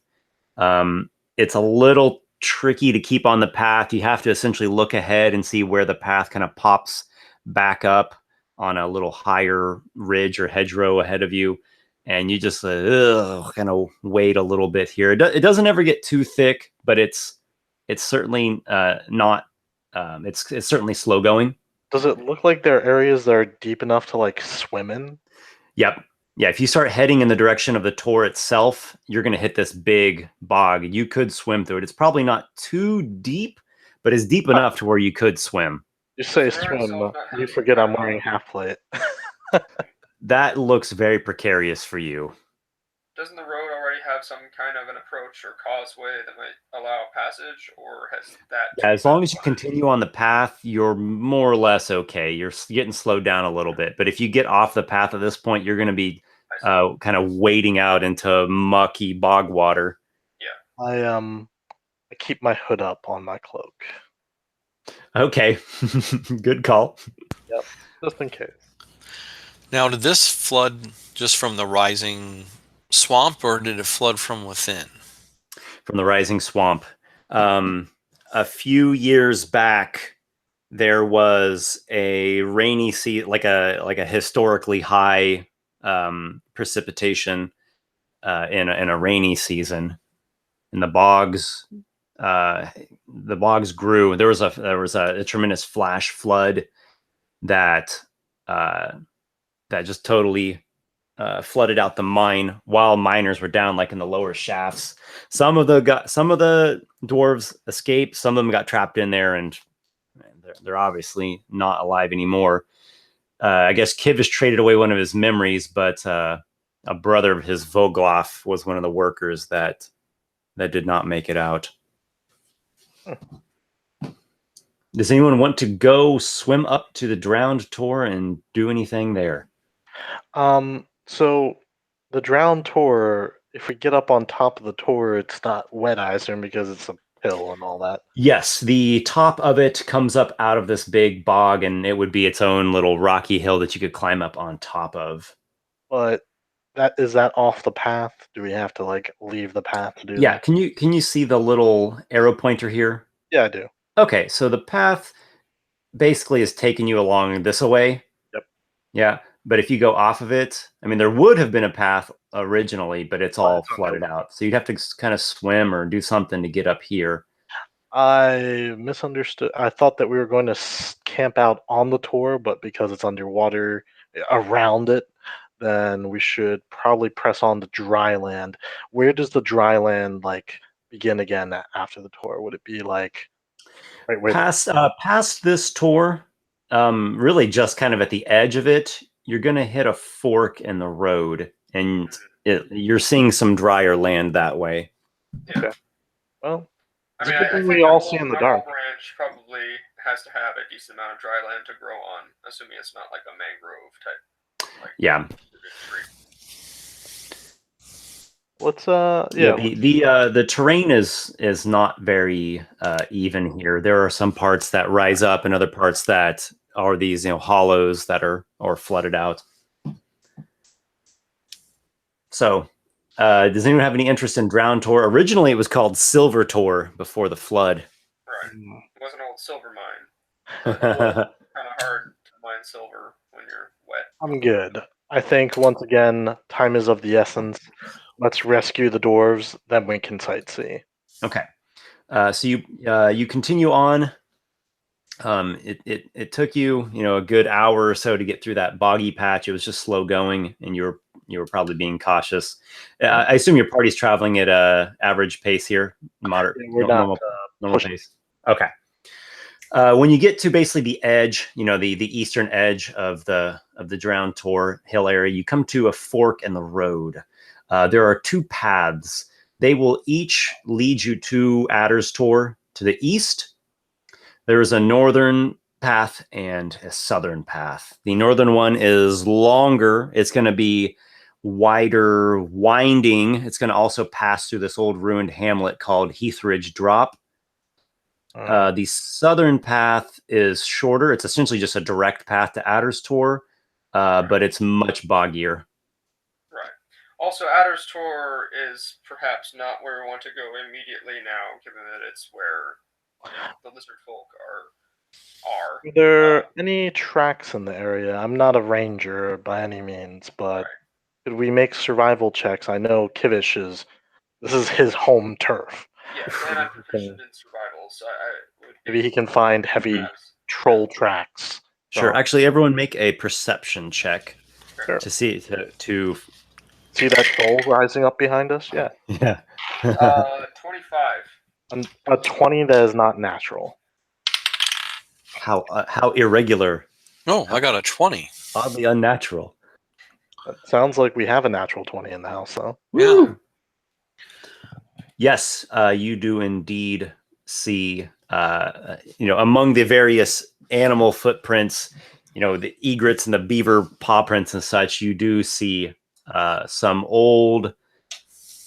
It's a little tricky to keep on the path. You have to essentially look ahead and see where the path kind of pops back up on a little higher ridge or hedgerow ahead of you. And you just kind of wait a little bit here. It doesn't ever get too thick, but it's certainly not. It's certainly slow going. Does it look like there are areas that are deep enough to like swim in? Yep. Yeah. If you start heading in the direction of the tor itself, you're going to hit this big bog. You could swim through it. It's probably not too deep, but it's deep enough to where you could swim. You say swim, you forget I'm wearing half plate. That looks very precarious for you. Doesn't the road already have some kind of an approach or causeway that might allow passage, or has that? Yeah, as long as you continue on the path, you're more or less okay. You're getting slowed down a little bit, but if you get off the path at this point, you're going to be kind of wading out into mucky bog water. Yeah. I keep my hood up on my cloak. Okay, good call. Yep, just in case. Now, did this flood just from the rising swamp, or did it flood from within? From the rising swamp. A few years back, there was a rainy season, like a historically high precipitation in a rainy season, and the bogs grew. There was a tremendous flash flood that just totally flooded out the mine while miners were down, like in the lower shafts. Some of the dwarves escaped. Some of them got trapped in there, and they're obviously not alive anymore. I guess Kivish traded away one of his memories, but a brother of his, Vogloff, was one of the workers that did not make it out. Does anyone want to go swim up to the drowned tor and do anything there? So the drowned tor, if we get up on top of the tor, it's not wet, I assume, because it's a hill and all that. Yes, the top of it comes up out of this big bog, and it would be its own little rocky hill that you could climb up on top of. But is that off the path? Do we have to like leave the path to do that? Yeah, can you see the little arrow pointer here? Yeah, I do. Okay, so the path basically is taking you along this way. Yep. Yeah, but if you go off of it, I mean, there would have been a path originally, but it's all flooded out. So you'd have to kind of swim or do something to get up here. I misunderstood. I thought that we were going to camp out on the tour, but because it's underwater around it, then we should probably press on to dry land. Where does the dry land like begin again after the tour? Would it be like right where past this tour, really just kind of at the edge of it, you're going to hit a fork in the road, and you're seeing some drier land that way. Yeah. Okay. Well, I it's mean, a good I thing think we that all whole see in the Knuckle dark. branch probably has to have a decent amount of dry land to grow on, assuming it's not like a mangrove type. Like, Yeah. Tree. Let's the terrain is not very even here. There are some parts that rise up and other parts that are these hollows that are flooded out. So does anyone have any interest in Drown Tor? Originally it was called Silver Tor before the flood. Right. It was an old silver mine. Kind of hard to mine silver when you're wet. I'm good. I think once again, time is of the essence. Let's rescue the dwarves, then we can sightsee. Okay. So you continue on. It took you a good hour or so to get through that boggy patch. It was just slow going, and you were probably being cautious. I assume your party's traveling at a average pace here, moderate, normal pace. Okay. When you get to basically the edge, the eastern edge of the Drowned Tor hill area, you come to a fork in the road. There are two paths. They will each lead you to Adder's Tor to the east. There is a northern path and a southern path. The northern one is longer. It's going to be wider, winding. It's going to also pass through this old ruined hamlet called Heathridge Drop. The southern path is shorter. It's essentially just a direct path to Adder's Tor, but it's much boggier. Right. Also, Adder's Tor is perhaps not where we want to go immediately now, given that it's where the lizard folk are. Are there any tracks in the area? I'm not a ranger by any means, but could we make survival checks? I know Kivish this is his home turf. Yeah, and I'm proficient in survival, so maybe he can find heavy troll tracks. Sure. Actually, everyone make a perception check to see to see that troll rising up behind us. Yeah. Yeah. 25. A 20 that is not natural. How irregular. No, I got a 20. Oddly unnatural. It sounds like we have a natural 20 in the house, though. Yeah. Yes, you do indeed see, among the various animal footprints, the egrets and the beaver paw prints and such, you do see some old,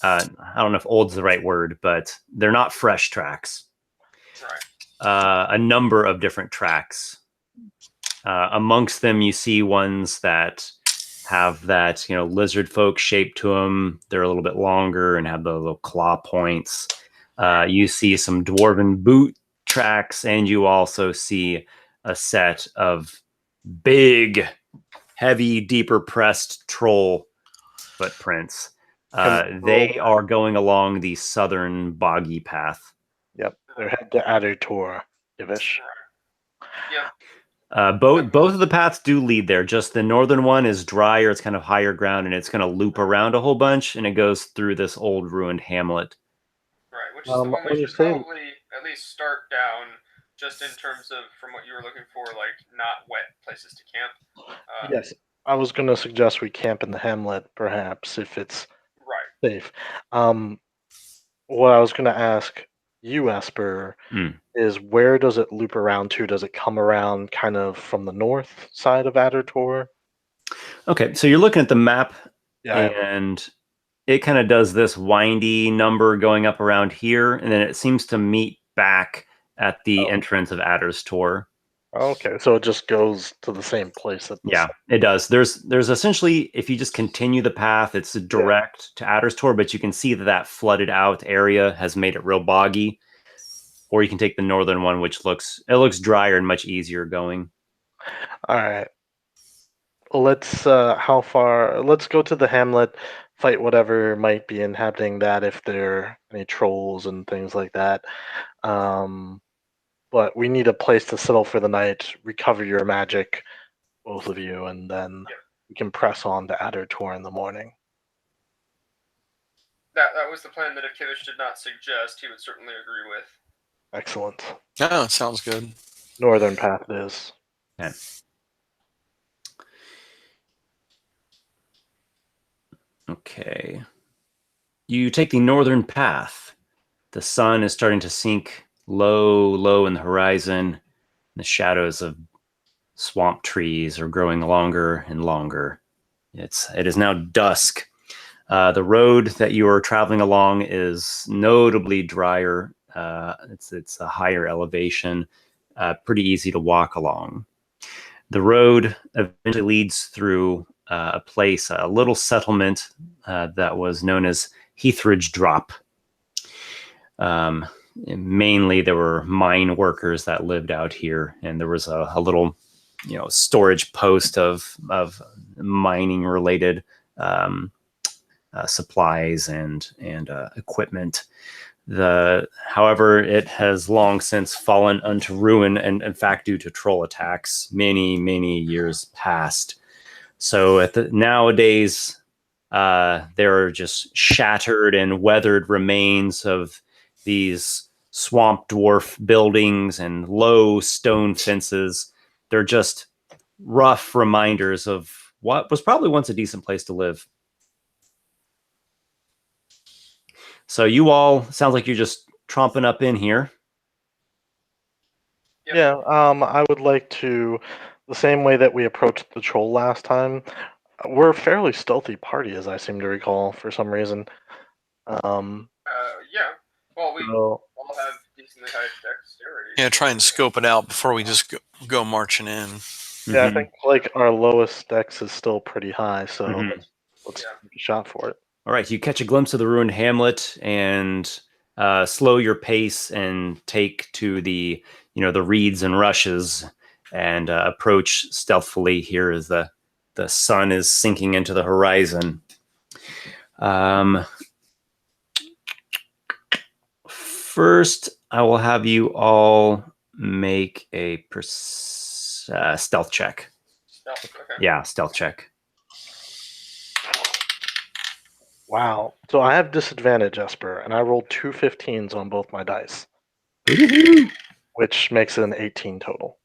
I don't know if old's the right word, but they're not fresh tracks. Right. A number of different tracks. Amongst them, you see ones that have that lizard folk shape to them. They're a little bit longer and have the little claw points. You see some dwarven boot tracks, and you also see a set of big, heavy, deeper pressed troll footprints. They are going along the southern boggy path. Yep, they're headed to Adder Tor, Kivish. Yeah. Both of the paths do lead there. Just the northern one is drier. It's kind of higher ground, and it's going to loop around a whole bunch, and it goes through this old ruined hamlet. Right, which is the one we should probably at least start down, just in terms of, from what you were looking for, like not wet places to camp. Yes, I was going to suggest we camp in the hamlet, perhaps, if it's safe. What I was going to ask you, Esper, is where does it loop around to? Does it come around kind of from the north side of Adder Tor? Okay, so you're looking at the map, and it kind of does this windy number going up around here, and then it seems to meet back at the entrance of Adder's Tor. Okay, so it just goes to the same place. Yeah, it does. There's essentially, if you just continue the path, it's direct to Adder's Tor, but you can see that flooded out area has made it real boggy. Or you can take the northern one, which looks drier and much easier going. All right. let's how far? Let's go to the hamlet, fight whatever might be inhabiting that, if there are any trolls and things like that. But we need a place to settle for the night, recover your magic, both of you, and then we can press on to Addertor in the morning. That was the plan that if Kivish did not suggest, he would certainly agree with. Excellent. Oh, sounds good. Northern path it is. Okay. Okay. You take the northern path. The sun is starting to sink low in the horizon. The shadows of swamp trees are growing longer and longer. It is now dusk. The road that you are traveling along is notably drier. It's a higher elevation, pretty easy to walk along. The road eventually leads through a little settlement that was known as Heathridge Drop. Mainly, there were mine workers that lived out here, and there was a little, storage post of mining related supplies and equipment. However, it has long since fallen unto ruin, and in fact, due to troll attacks, many years past. So nowadays, there are just shattered and weathered remains of these swamp dwarf buildings and low stone fences. They're just rough reminders of what was probably once a decent place to live. So you all, sounds like you're just tromping up in here. Yep. Yeah, I would like to, the same way that we approached the troll last time, we're a fairly stealthy party, as I seem to recall, for some reason. Yeah. Well, we all have decently high dexterity. Yeah, try and scope it out before we just go marching in. Yeah, I think our lowest dex is still pretty high, so let's take a shot for it. All right, you catch a glimpse of the ruined hamlet and slow your pace and take to the reeds and rushes and approach stealthily here as the sun is sinking into the horizon. First, I will have you all make a stealth check. Stealth, okay. Yeah, stealth check. Wow. So I have disadvantage, Esper, and I rolled 2 15s on both my dice, which makes it an 18 total.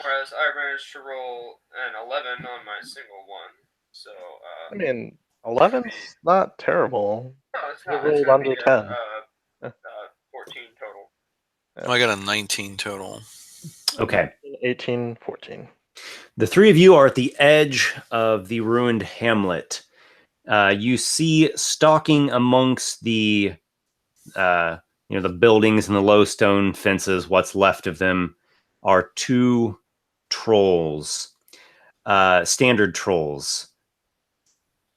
Whereas I managed to roll an 11 on my single one. So, I mean, 11's not terrible. No, it's I not. rolled It's gonna under be 10. 14 total. Yeah. I got a 19 total. Okay. 18, 14. The three of you are at the edge of the ruined hamlet. You see stalking amongst the buildings and the low stone fences, what's left of them, are two trolls, standard trolls.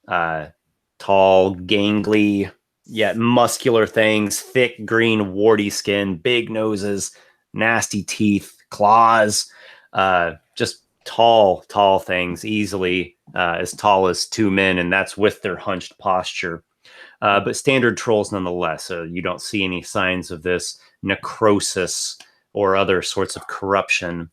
Tall, gangly, yet muscular things, thick, green, warty skin, big noses, nasty teeth, claws, just tall things, easily as tall as two men, and that's with their hunched posture. But standard trolls nonetheless. So you don't see any signs of this necrosis or other sorts of corruption.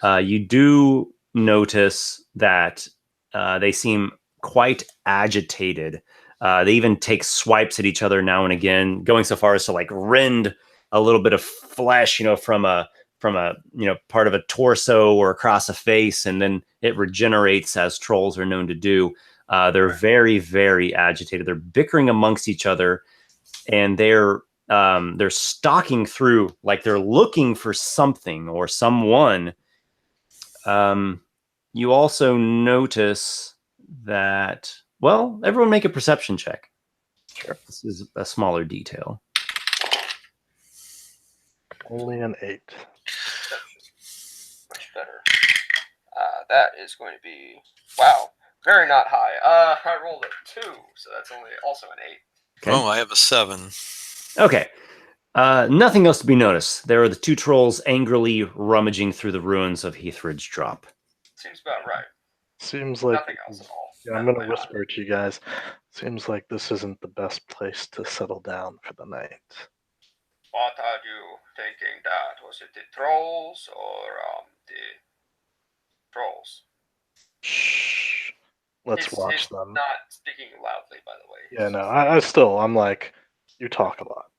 You do notice that they seem quite agitated. They even take swipes at each other now and again, going so far as to rend a little bit of flesh, from a part of a torso or across a face, and then it regenerates, as trolls are known to do. They're very, very agitated. They're bickering amongst each other, and they're stalking through, like they're looking for something or someone. You also notice that, well, everyone make a perception check. Sure. This is a smaller detail. Only an 8. Much better. That is going to be, wow, very not high. I rolled a 2, so that's also an 8. Okay. Oh, I have a 7. Okay. Nothing else to be noticed. There are the two trolls angrily rummaging through the ruins of Heathridge Drop. Seems about right. Seems like Nothing else at all. yeah, I'm Met gonna my whisper to you guys. Seems like this isn't the best place to settle down for the night. What are you thinking that? Was it the trolls or the trolls? Shh. Let's watch He's them. not speaking loudly, by the way. Yeah, no, I'm like, you talk a lot.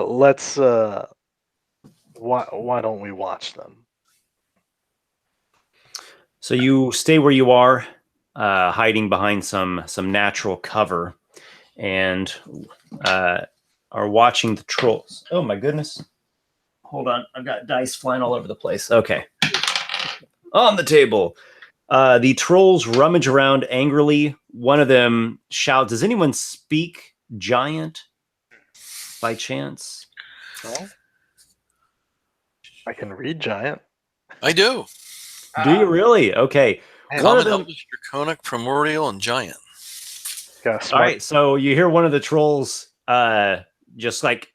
Let's why don't we watch them? So you stay where you are, hiding behind some natural cover, and are watching the trolls. Oh my goodness! Hold on, I've got dice flying all over the place. Okay, on the table. The trolls rummage around angrily. One of them shouts, "Does anyone speak giant by chance?" Well, I can read giant. I do. Do you really? Okay. Man, One of Common, them. Elvish, Draconic, Primordial, and Giant. got a All smart. right. So you hear one of the trolls just like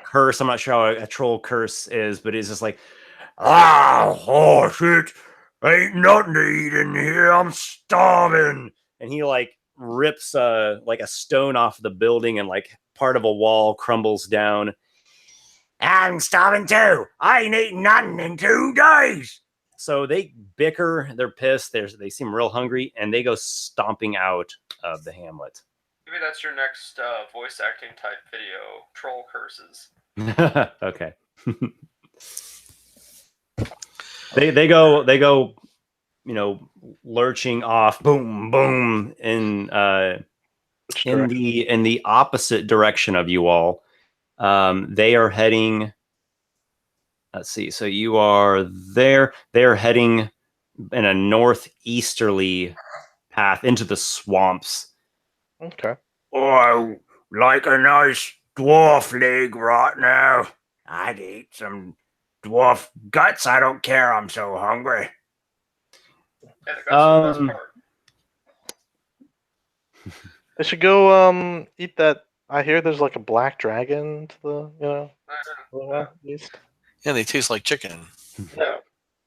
curse. I'm not sure how a troll curse is, but it's just like, oh shit. Ain't nothing to eat in here. I'm starving. And he like rips like a stone off the building, and like part of a wall crumbles down. I'm starving too. I ain't eaten nothing in 2 days. So they bicker, they're pissed, they seem real hungry, and they go stomping out of the hamlet. Maybe that's your next voice acting type video. Troll curses. Okay. they go, you know, lurching off, boom, boom, in the opposite direction of you all. They are heading. Let's see. So you are there. They're heading in a northeasterly path into the swamps. Okay. Oh, like a nice dwarf leg right now. I'd eat some dwarf guts. I don't care. I'm so hungry. Yeah, the guts are the best part. I should go eat that. I hear there's like a black dragon to the east. Yeah, they taste like chicken. Yeah.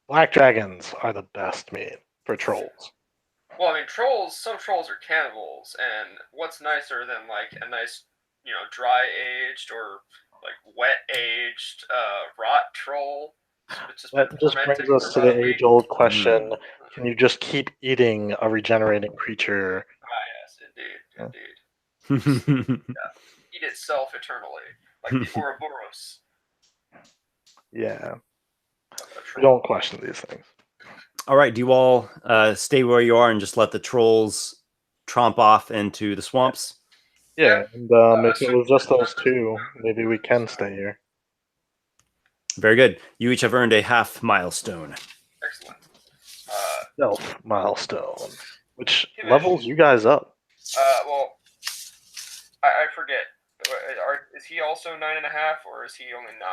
Black dragons are the best meat for trolls. Well, I mean, some trolls are cannibals, and what's nicer than like a nice, dry aged or like wet aged rot troll? That just brings us to the age-old question: can you just keep eating a regenerating creature? Ah, yes, indeed. Eat itself eternally, like the Ouroboros. Yeah, we don't question these things. All right, do you all stay where you are and just let the trolls tromp off into the swamps? Yeah, and if it was just those two, maybe we can stay here. Very good. You each have earned a half milestone. Excellent. Stealth milestone, which Kivish. levels you guys up. Well, I forget. Is he also 9.5, or is he only 9?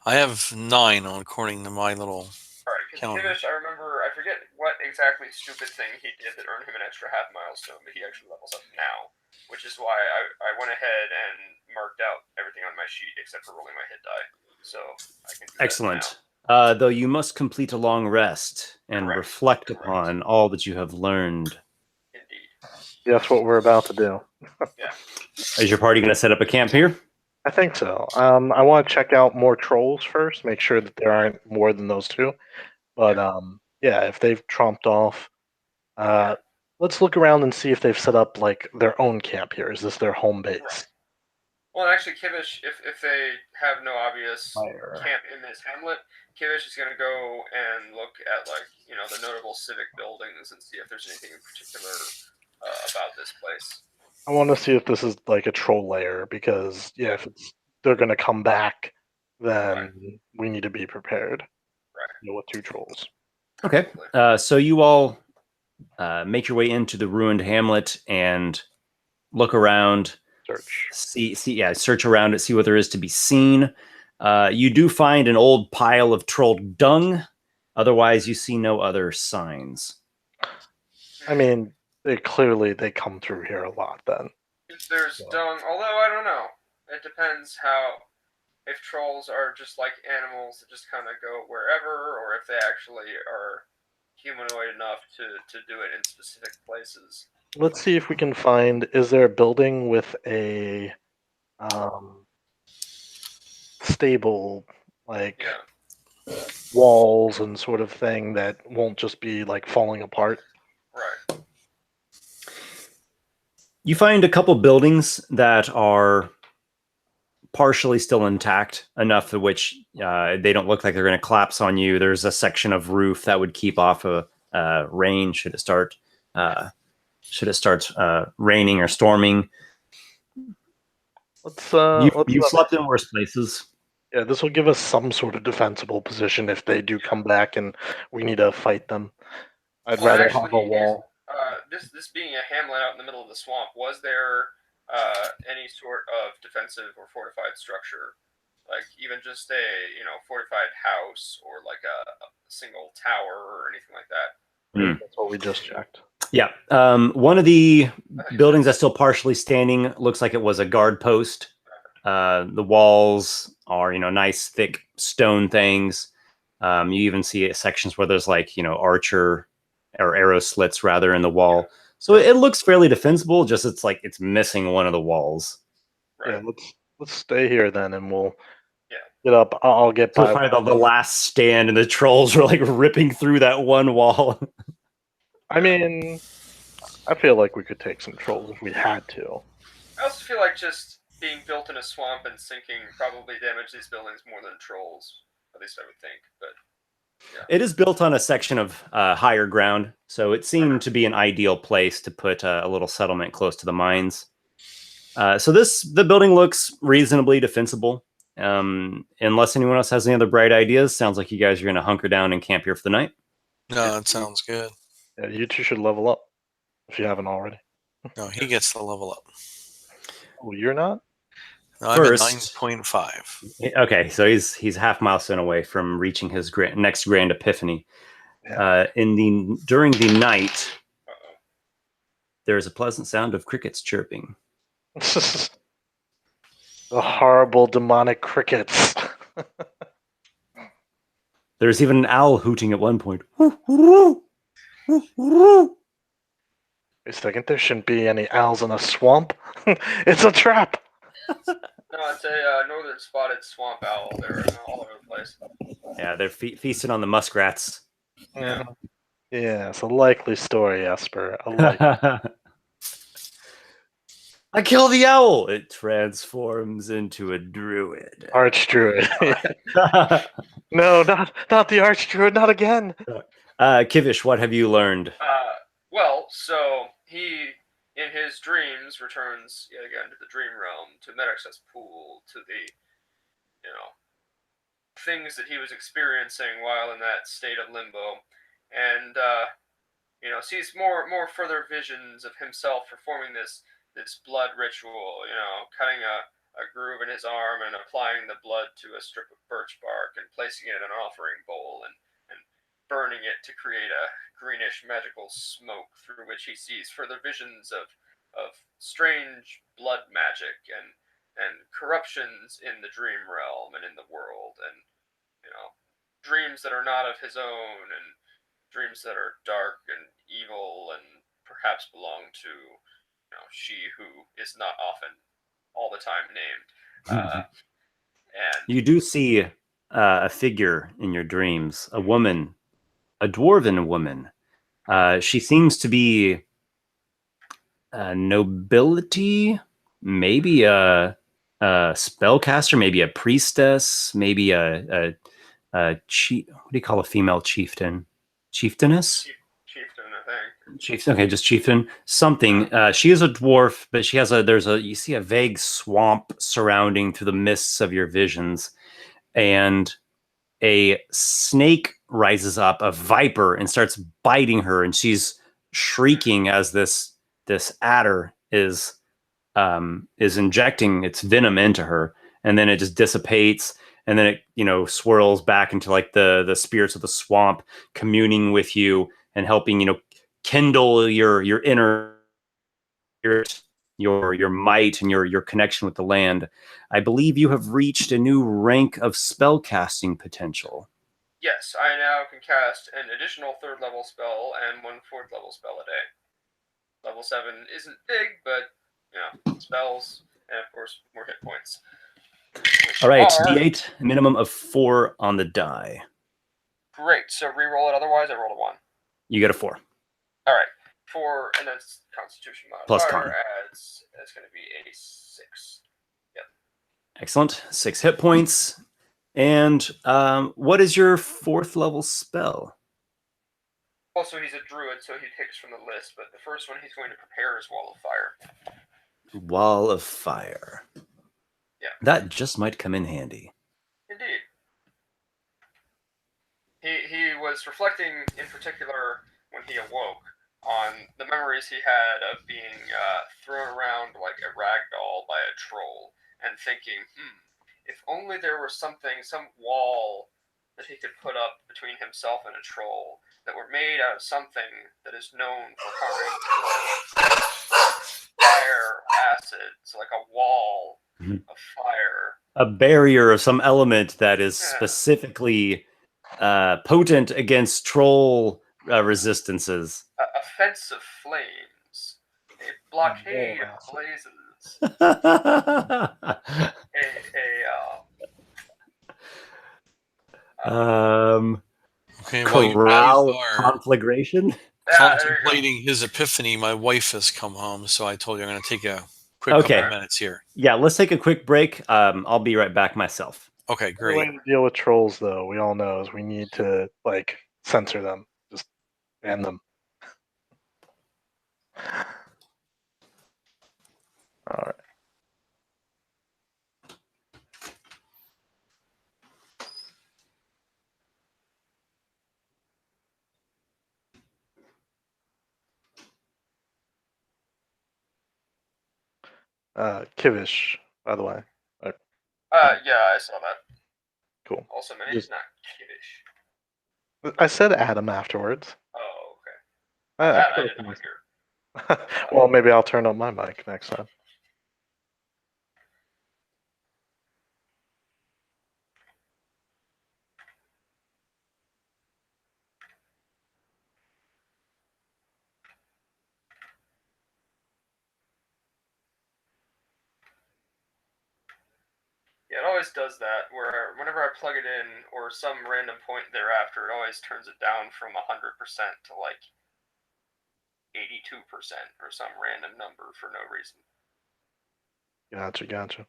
I have 9 according to my little Alright, because Kivish, I forget what exactly stupid thing he did that earned him an extra half milestone, but he actually levels up now, which is why I went ahead and marked out everything on my sheet except for rolling my hit die. So I can do Excellent. that now. Though you must complete a long rest and reflect upon all that you have learned. Indeed. That's what we're about to do. Yeah. Is your party going to set up a camp here? I think so. I want to check out more trolls first, make sure that there aren't more than those two. But yeah, if they've tromped off, let's look around and see if they've set up like their own camp here. Is this their home base? Right. Well, actually, Kivish, if they have no obvious camp in this hamlet, Kivish is going to go and look at the notable civic buildings and see if there's anything in particular about this place. I want to see if this is like a troll lair because if they're going to come back, then we need to be prepared. Right. With 2 trolls. Okay. So you all make your way into the ruined hamlet and look around. Search around it, see what there is to be seen. You do find an old pile of troll dung. Otherwise, you see no other signs. I mean, they come through here a lot then. There's dung, although I don't know. It depends how if trolls are just like animals that just kind of go wherever, or if they actually are humanoid enough to do it in specific places. Let's see if we can find. Is there a building with a stable, like walls and sort of thing that won't just be like falling apart? Right. You find a couple buildings that are partially still intact, enough of which they don't look like they're going to collapse on you. There's a section of roof that would keep off a rain should it start raining or storming. You've slept in worse places. Yeah, this will give us some sort of defensible position if they do come back and we need to fight them. I'd rather have a wall. This being a hamlet out in the middle of the swamp, was there any sort of defensive or fortified structure, like even just a fortified house or like a single tower or anything like that? That's what we just checked. Yeah, one of the buildings that's still partially standing looks like it was a guard post. The walls are nice thick stone things. You even see sections where there's like archer or arrow slits rather in the wall. So it looks fairly defensible, just it's missing one of the walls. Right. Yeah, let's stay here then, and we'll get up. I'll get by. So probably the last stand, and the trolls are like ripping through that one wall. I mean, I feel like we could take some trolls if we had to. I also feel like just being built in a swamp and sinking probably damage these buildings more than trolls. At least I would think, but. Yeah. It is built on a section of higher ground, so it seemed to be an ideal place to put a little settlement close to the mines. So the building looks reasonably defensible. Unless anyone else has any other bright ideas, sounds like you guys are going to hunker down and camp here for the night. No, it sounds good. Yeah, you two should level up if you haven't already. No, he gets the level up. Oh, you're not? No, I'm at 9.5. Okay, so he's half milestone away from reaching his next grand epiphany. Yeah. During the night, there is a pleasant sound of crickets chirping. The horrible demonic crickets. There's even an owl hooting at one point. Wait a second, there shouldn't be any owls in a swamp. It's a trap. No, it's a northern spotted swamp owl. They're all over the place. Yeah, they're feasting on the muskrats. Yeah, it's a likely story, Esper. A likely. I kill the owl. It transforms into a druid. Archdruid. No, not the Archdruid. Not again. Kivish, what have you learned? Well, so he, in his dreams, returns yet again to the dream realm, to Medex's pool, to the, things that he was experiencing while in that state of limbo, and sees more further visions of himself performing this blood ritual, cutting a groove in his arm and applying the blood to a strip of birch bark and placing it in an offering bowl and burning it to create a greenish magical smoke through which he sees further visions of strange blood magic and corruptions in the dream realm and in the world, and dreams that are not of his own, and dreams that are dark and evil and perhaps belong to she who is not often all the time named. And you do see a figure in your dreams, a woman, a dwarven woman. She seems to be a nobility, maybe a spellcaster, maybe a priestess, maybe a chief. What do you call a female chieftain? Chieftainess? Chieftain, I think. Chieftain, okay, just chieftain. Something. She is a dwarf, but she has you see a vague swamp surrounding through the mists of your visions, and a snake rises up, a viper, and starts biting her, and she's shrieking as this adder is injecting its venom into her, and then it just dissipates, and then it swirls back into like the spirits of the swamp communing with you and helping kindle your inner spirit your might and your connection with the land, I believe you have reached a new rank of spellcasting potential. Yes, I now can cast an additional 3rd level spell and 1 4th level spell a day. Level 7 isn't big, but spells and of course more hit points. All right, D8, minimum of 4 on the die. Great. So re-roll it. Otherwise, I rolled a 1. You get a 4. All right. 4, and then Constitution modifier Plus con. adds. It's going to be a 6. Yep. Excellent. 6 hit points. And what is your 4th level spell? Also, he's a druid, so he takes from the list. But the first one he's going to prepare is Wall of Fire. Wall of Fire. Yeah. That just might come in handy. Indeed. He was reflecting, in particular, when he awoke, on the memories he had of being thrown around like a rag doll by a troll, and thinking, if only there were some wall that he could put up between himself and a troll that were made out of something that is known for harming trolls. Fire, acid, so like a wall of fire. A barrier of some element that is specifically potent against troll resistances. A fence of flames. A blockade of blazes. Corral conflagration. Contemplating his epiphany, my wife has come home, so I told you I'm going to take a quick couple of minutes here. Yeah, let's take a quick break. I'll be right back myself. Okay, great. The way to deal with trolls, though, we all know, is we need to censor them, just ban them. All right. Kivish, by the way. Yeah, I saw that. Cool. Also, my name's not Kivish. I said Adam afterwards. Oh, okay. I did not hear. Well, maybe I'll turn on my mic next time. Yeah, it always does that, where whenever I plug it in, or some random point thereafter, it always turns it down from 100% to 82% or some random number for no reason. Gotcha.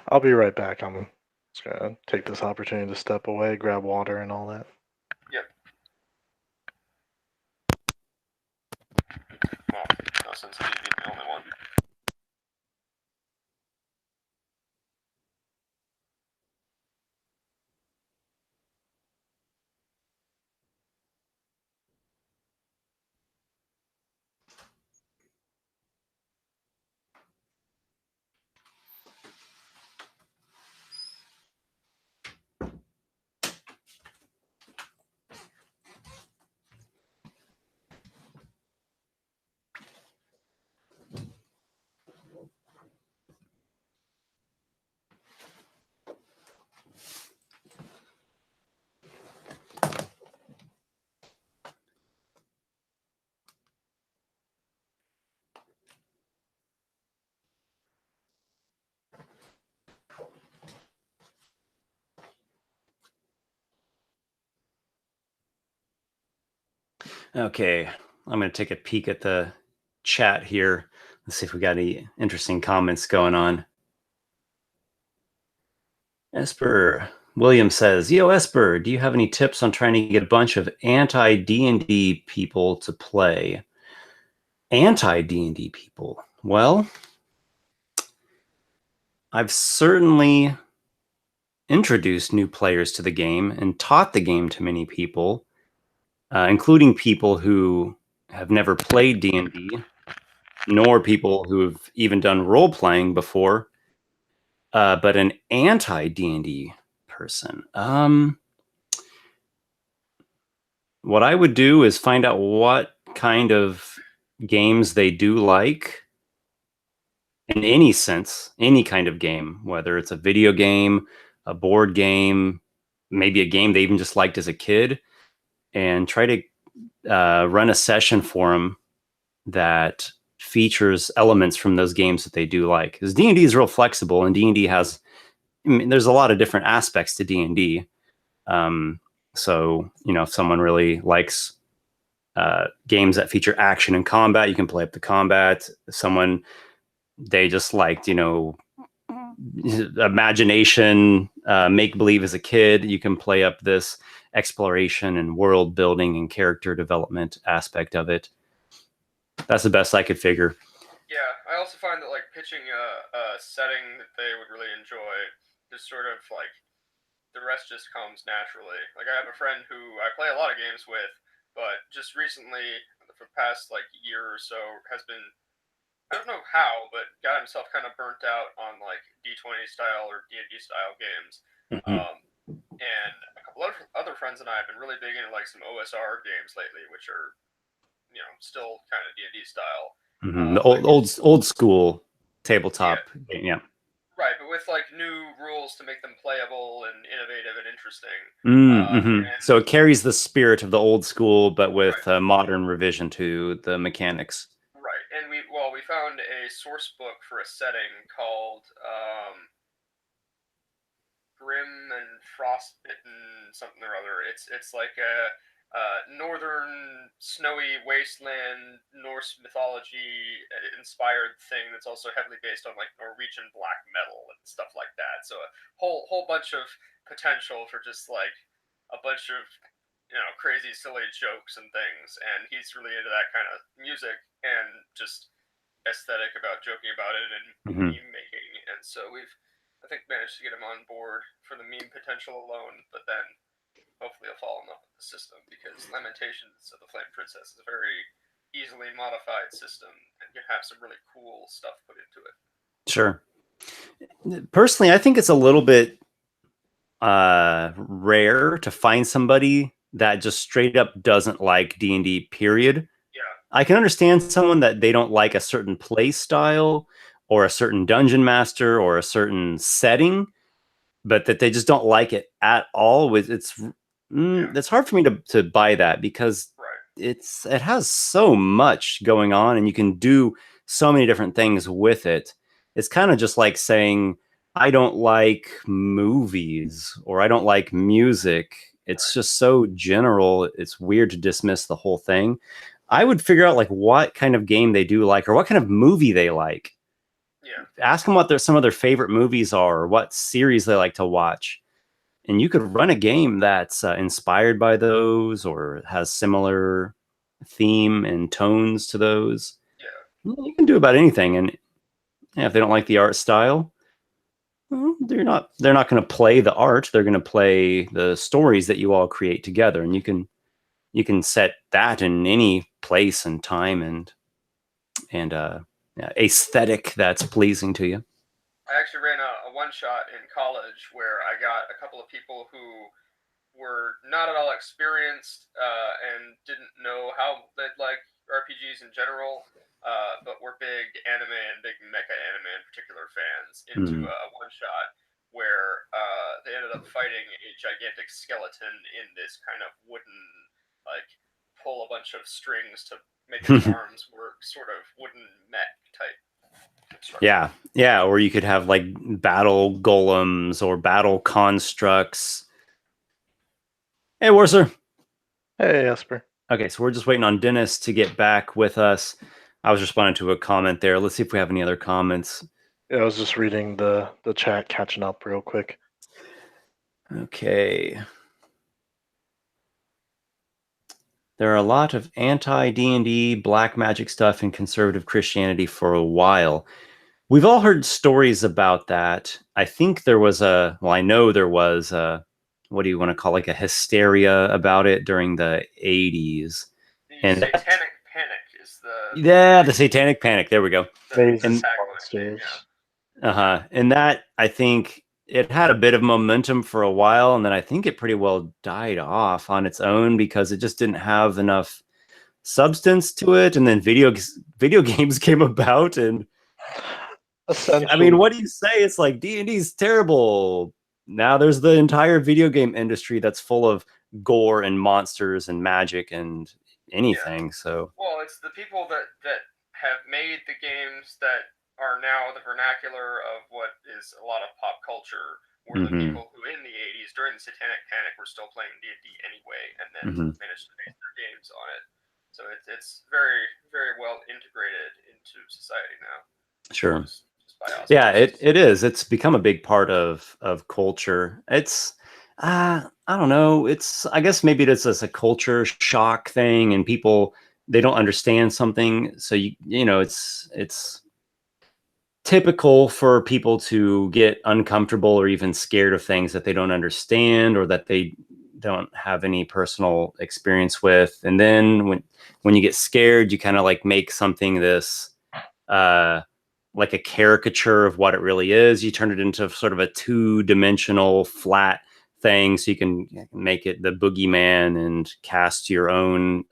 I'll be right back. I'm just gonna take this opportunity to step away, grab water and all that. Yep. Well, no sense of me being the only one. Okay, I'm going to take a peek at the chat here. Let's see if we got any interesting comments going on. Esper William says, "Yo, Esper, do you have any tips on trying to get a bunch of anti-D&D people to play?" Anti-D&D people? Well, I've certainly introduced new players to the game and taught the game to many people, including people who have never played D&D, nor people who have even done role-playing before. But an anti-D&D person, what I would do is find out what kind of games they do like, in any sense, any kind of game, whether it's a video game, a board game, maybe a game they even just liked as a kid, and try to run a session for them that features elements from those games that they do like. Because D&D is real flexible, and D&D has, I mean, there's a lot of different aspects to D&D. So, if someone really likes games that feature action and combat, you can play up the combat. Someone, they just liked, imagination, make believe as a kid, you can play up this exploration and world building and character development aspect of it. That's the best I could figure. Yeah, I also find that like pitching a setting that they would really enjoy is sort of like the rest just comes naturally. Like I have a friend who I play a lot of games with, but just recently, for the past like year or so, has been, I don't know how, but got himself kind of burnt out on like D20 style or D&D style games. And a couple of other friends and I have been really big into like some OSR games lately, which are, still kind of D&D style. The old school tabletop. Yeah. Right, but with like new rules to make them playable and innovative and interesting. And so it carries the spirit of the old school, but with a modern revision to the mechanics. Right, and we found a source book for a setting called Grim and Frostbitten something or other. It's like a northern snowy wasteland Norse mythology inspired thing that's also heavily based on like Norwegian black metal and stuff like that. So a whole bunch of potential for just like a bunch of crazy silly jokes and things. And he's really into that kind of music and just aesthetic about joking about it and meme making. And so we've, I think, managed to get him on board for the meme potential alone, but then hopefully he'll fall in love with the system, because Lamentations of the Flame Princess is a very easily modified system and can have some really cool stuff put into it. Sure. Personally, I think it's a little bit rare to find somebody that just straight up doesn't like D&D, period. Yeah. I can understand someone that they don't like a certain play style or a certain dungeon master or a certain setting, but that they just don't like it at all. It's hard for me to buy that, because it has so much going on and you can do so many different things with it. It's kind of just like saying, I don't like movies or I don't like music. It's just so general. It's weird to dismiss the whole thing. I would figure out like what kind of game they do like, or what kind of movie they like. Yeah. Ask them what some of their favorite movies are, or what series they like to watch. And you could run a game that's inspired by those or has similar theme and tones to those. Yeah. You can do about anything. And if they don't like the art style, well, they're not going to play the art. They're going to play the stories that you all create together. And you can set that in any place and time and aesthetic that's pleasing to you. I actually ran a one-shot in college where I got a couple of people who were not at all experienced and didn't know how they'd like RPGs in general, but were big anime and big mecha anime in particular fans, into a one-shot where they ended up fighting a gigantic skeleton in this kind of wooden, like, pull a bunch of strings to make its arms work, sort of wooden mech type. Yeah, or you could have like battle golems or battle constructs. Hey, Warsor. Hey, Esper. Okay, so we're just waiting on Dennis to get back with us. I was responding to a comment there. Let's see if we have any other comments. Yeah, I was just reading the chat, catching up real quick. Okay. There are a lot of anti-D&D, black magic stuff, and conservative Christianity for a while. We've all heard stories about that. I think there was I know there was what do you want to call, like a hysteria about it during the 80s. The Satanic Panic is the... Yeah, the Satanic Panic. There we go. And that, I think it had a bit of momentum for a while, and then I think it pretty well died off on its own because it just didn't have enough substance to it. And then video games came about, and Essentially, I mean, what do you say? It's like D&D's terrible. Now there's the entire video game industry that's full of gore and monsters and magic and anything. So Well, it's the people that have made the games that are now the vernacular of what is a lot of pop culture. Were the people who in the 80s during the Satanic Panic were still playing D&D anyway, and then managed to base their games on it. So it's very, very well integrated into society now. Sure. Just by Yeah, osmosis. it is. It's become a big part of culture. It's I don't know. It's I guess maybe it's just a culture shock thing, and people they don't understand something. So you know it's typical for people to get uncomfortable or even scared of things that they don't understand or that they don't have any personal experience with. And then when you get scared, you kind of like make something this like a caricature of what it really is. You turn it into sort of a two-dimensional flat thing, so you can make it the boogeyman and cast your own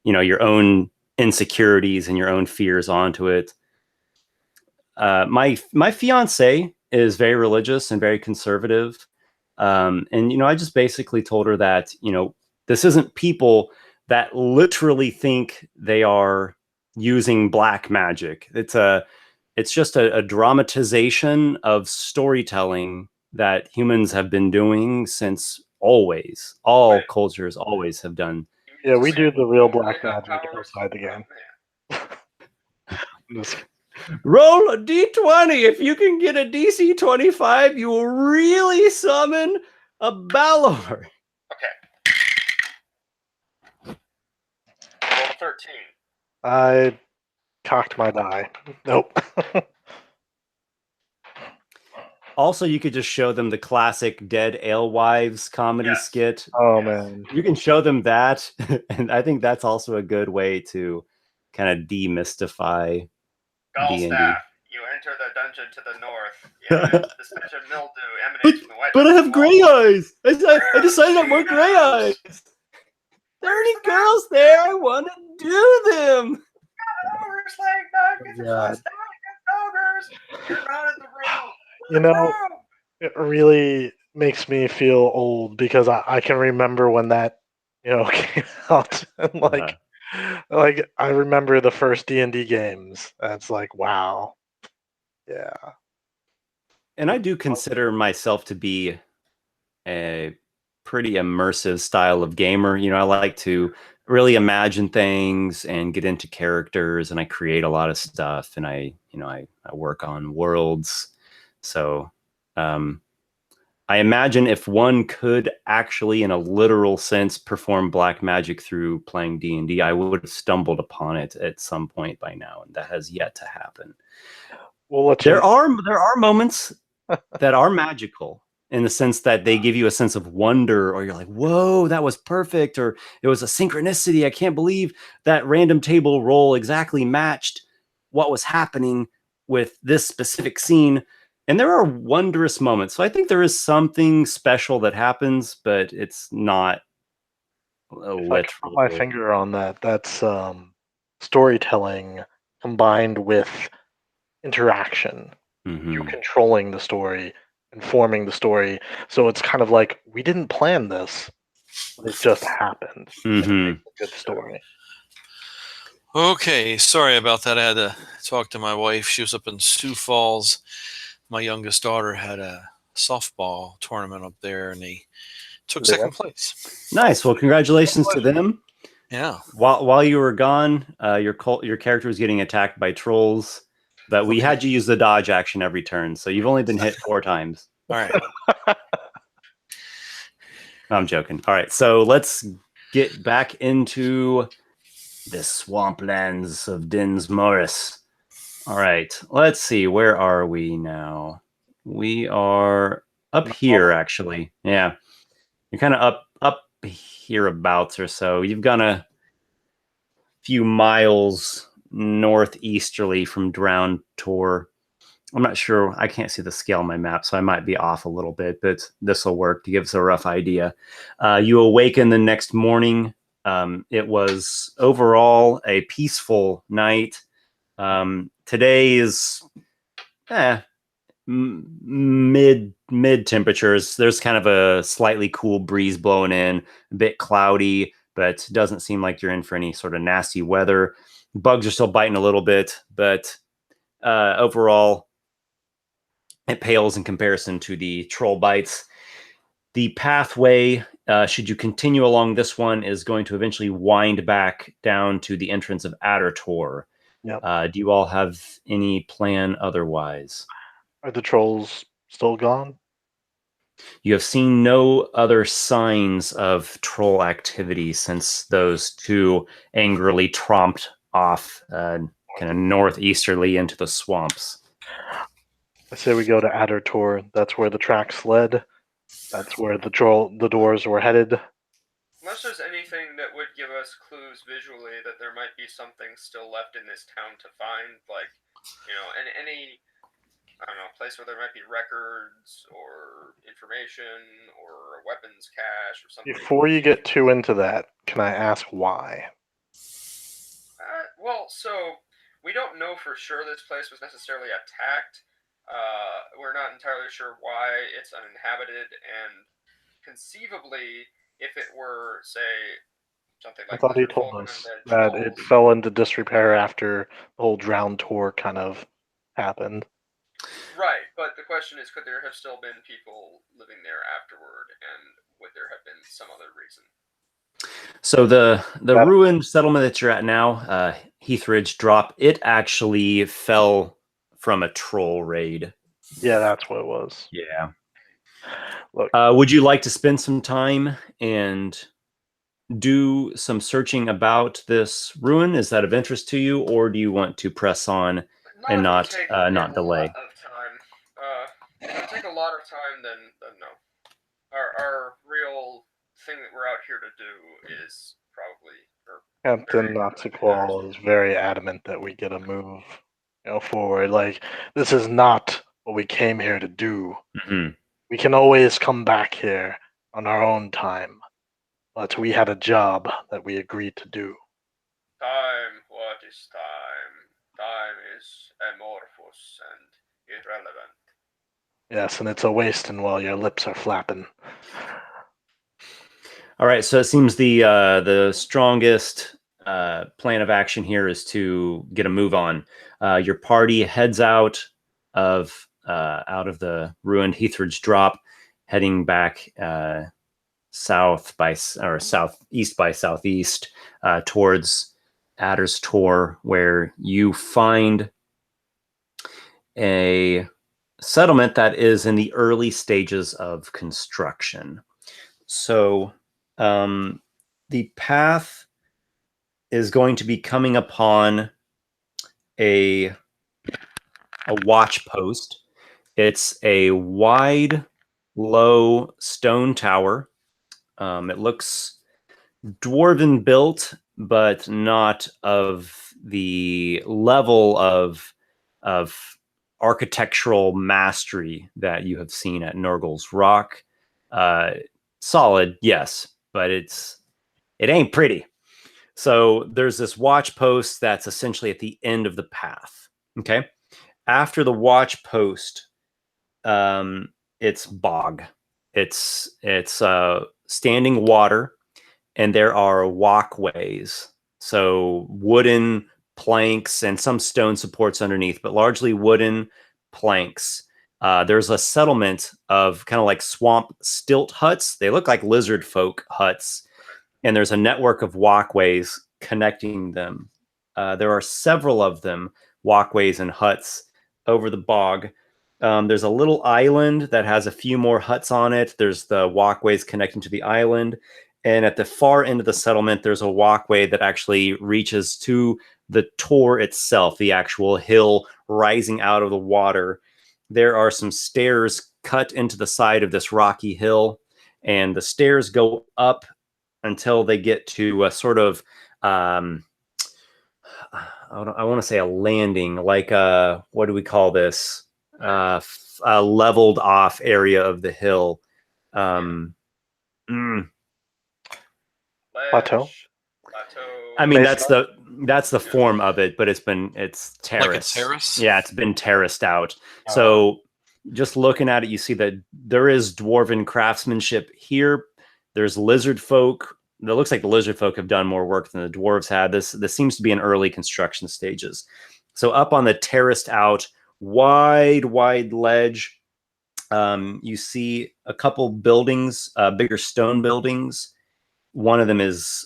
your own insecurities and your own fears onto it. My fiance is very religious and very conservative, and I just basically told her that this isn't people that literally think they are using black magic. It's just a dramatization of storytelling that humans have been doing since always. All cultures always have done. Yeah, we do the real black magic outside the game. Roll a d20. If you can get a DC 25, you will really summon a Balor. Okay. Roll 13. I cocked my die. Nope. Also, you could just show them the classic Dead Alewives comedy skit. Oh, man. You can show them that. And I think that's also a good way to kind of demystify D&D. Gallstaff, you enter the dungeon to the north. The stench of mildew emanates from the white. But I have gray eyes. I decided I want gray eyes. There are any girls there? I want to do them. Ogres like nuggets and ogres. You're not in the room. It really makes me feel old because I can remember when that came out and like I remember the first D&D games. That's like wow. Yeah. And I do consider myself to be a pretty immersive style of gamer. I like to really imagine things and get into characters, and I create a lot of stuff, and I work on worlds. So I imagine if one could actually, in a literal sense, perform black magic through playing D&D, I would have stumbled upon it at some point by now, and that has yet to happen. Well, there are moments that are magical in the sense that they give you a sense of wonder, or you're like, whoa, that was perfect, or it was a synchronicity. I can't believe that random table roll exactly matched what was happening with this specific scene. And there are wondrous moments. So I think there is something special that happens, but it's not if I can put my finger on that, that's storytelling combined with interaction. You controlling the story, informing the story. So it's kind of like we didn't plan this, but it just happened. It makes a good story. Okay, sorry about that. I had to talk to my wife. She was up in Sioux Falls. My youngest daughter had a softball tournament up there, and they took second place. Nice. Well, congratulations to them. Yeah. While you were gone, your character was getting attacked by trolls, but we had you use the dodge action every turn, so you've only been hit 4 times. All right. No, I'm joking. All right, so let's get back into the swamplands of Dins Morris. All right, let's see. Where are we now? We are up here, actually. Yeah, you're kind of up hereabouts or so. You've gone a few miles northeasterly from Drowned Tor. I'm not sure. I can't see the scale on my map, so I might be off a little bit, but this will work to give us a rough idea. You awaken the next morning. It was overall a peaceful night. Today is mid temperatures. There's kind of a slightly cool breeze blowing in, a bit cloudy, but doesn't seem like you're in for any sort of nasty weather. Bugs are still biting a little bit, but overall, it pales in comparison to the troll bites. The pathway, should you continue along this one, is going to eventually wind back down to the entrance of Addertor. Yep. Do you all have any plan otherwise? Are the trolls still gone? You have seen no other signs of troll activity since those two angrily tromped off kind of northeasterly into the swamps. I say we go to Addertor. That's where the tracks led. That's where the dwarves were headed. Unless there's anything that would give us clues visually that there might be something still left in this town to find, like, any, I don't know, place where there might be records or information or a weapons cache or something. Before you get too into that, can I ask why? Well, so we don't know for sure this place was necessarily attacked. We're not entirely sure why it's uninhabited, and conceivably, if it were, say, something like I thought he lizard told folk us and that trolls, it fell into disrepair after the whole drowned tour kind of happened. right, but the question is, could there have still been people living there afterward, and would there have been some other reason? So the ruined settlement that you're at now, Heathridge Drop, it actually fell from a troll raid. Yeah, that's what it was. Yeah. Look, would you like to spend some time and do some searching about this ruin? Is that of interest to you, or do you want to press on and not delay? A lot of time. If it would take a lot of time, then no. Our real thing that we're out here to do is probably. Captain Noxiqual is very adamant that we get a move, forward. Like, this is not what we came here to do. Mm-hmm. We can always come back here on our own time, but we had a job that we agreed to do. Time? What is time? Time is amorphous and irrelevant. Yes, and it's a wasting while your lips are flapping. All right, so it seems the strongest plan of action here is to get a move on. Your party heads out of the ruined Heathridge Drop, heading back southeast by southeast towards Addertor, where you find a settlement that is in the early stages of construction. So the path is going to be coming upon a watch post. It's a wide, low stone tower. It looks dwarven built, but not of the level of architectural mastery that you have seen at Nurgle's Rock. Solid, yes, but it ain't pretty. So there's this watch post that's essentially at the end of the path. Okay. After the watch post, it's bog. It's standing water, and there are walkways. So wooden planks and some stone supports underneath, but largely wooden planks. There's a settlement of kind of like swamp stilt huts. They look like lizard folk huts. And there's a network of walkways connecting them. There are several of them, walkways and huts over the bog. There's a little island that has a few more huts on it. There's the walkways connecting to the island. And at the far end of the settlement, there's a walkway that actually reaches to the tor itself, the actual hill rising out of the water. There are some stairs cut into the side of this rocky hill, and the stairs go up until they get to a sort of, I want to say a landing, like what do we call this? A leveled off area of the hill. Plateau? I mean, that's the That's the form of it, but it's terraced. Like a terrace? Yeah, it's been terraced out. So just looking at it, you see that there is dwarven craftsmanship here. There's lizard folk. It looks like the lizard folk have done more work than the dwarves had. This seems to be in early construction stages. So up on the terraced out, wide ledge, you see a couple buildings, bigger stone buildings. One of them is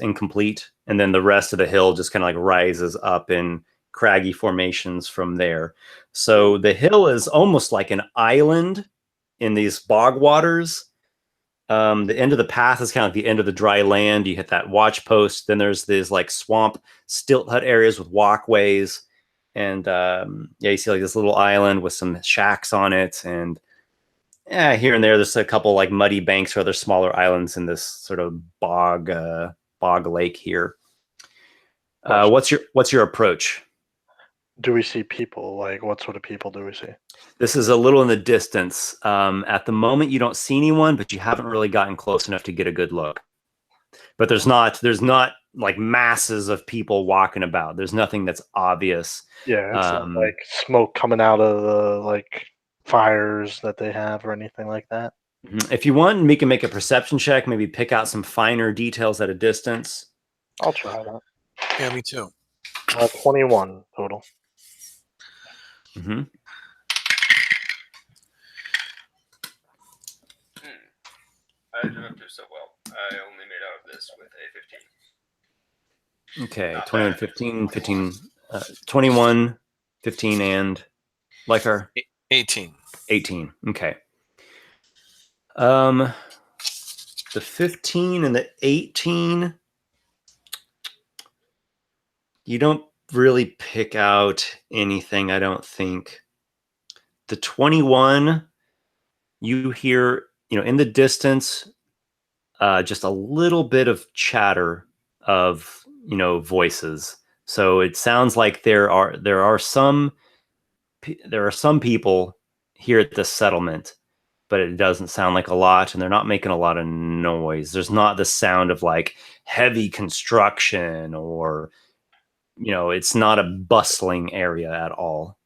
incomplete, and then the rest of the hill just kind of like rises up in craggy formations from there. So the hill is almost like an island in these bog waters. The end of the path is kind of like the end of the dry land. You hit that watch post. Then there's these like swamp stilt hut areas with walkways, and you see like this little island with some shacks on it, and here and there's a couple like muddy banks or other smaller islands in this sort of bog lake here. What's your approach? Do we see people? Like, what sort of people do we see? This is a little in the distance. At the moment, you don't see anyone, but you haven't really gotten close enough to get a good look. But there's not like masses of people walking about. There's nothing that's obvious. Yeah, it's not like smoke coming out of the like fires that they have or anything like that. If you want, we can make a perception check, maybe pick out some finer details at a distance. I'll try that. Yeah, me too. 21 total. Mm-hmm. I did not do so well. I only made out of this with a 15. Okay, Not 21, bad. 15, 15, 21, 15, and Lykarr? 18. 18. Okay. The 15 and the 18, you don't really pick out anything, I don't think. The 21, you hear, in the distance, just a little bit of chatter of, voices. So it sounds like there are some people here at the settlement, but it doesn't sound like a lot, and they're not making a lot of noise. There's not the sound of like heavy construction or, it's not a bustling area at all.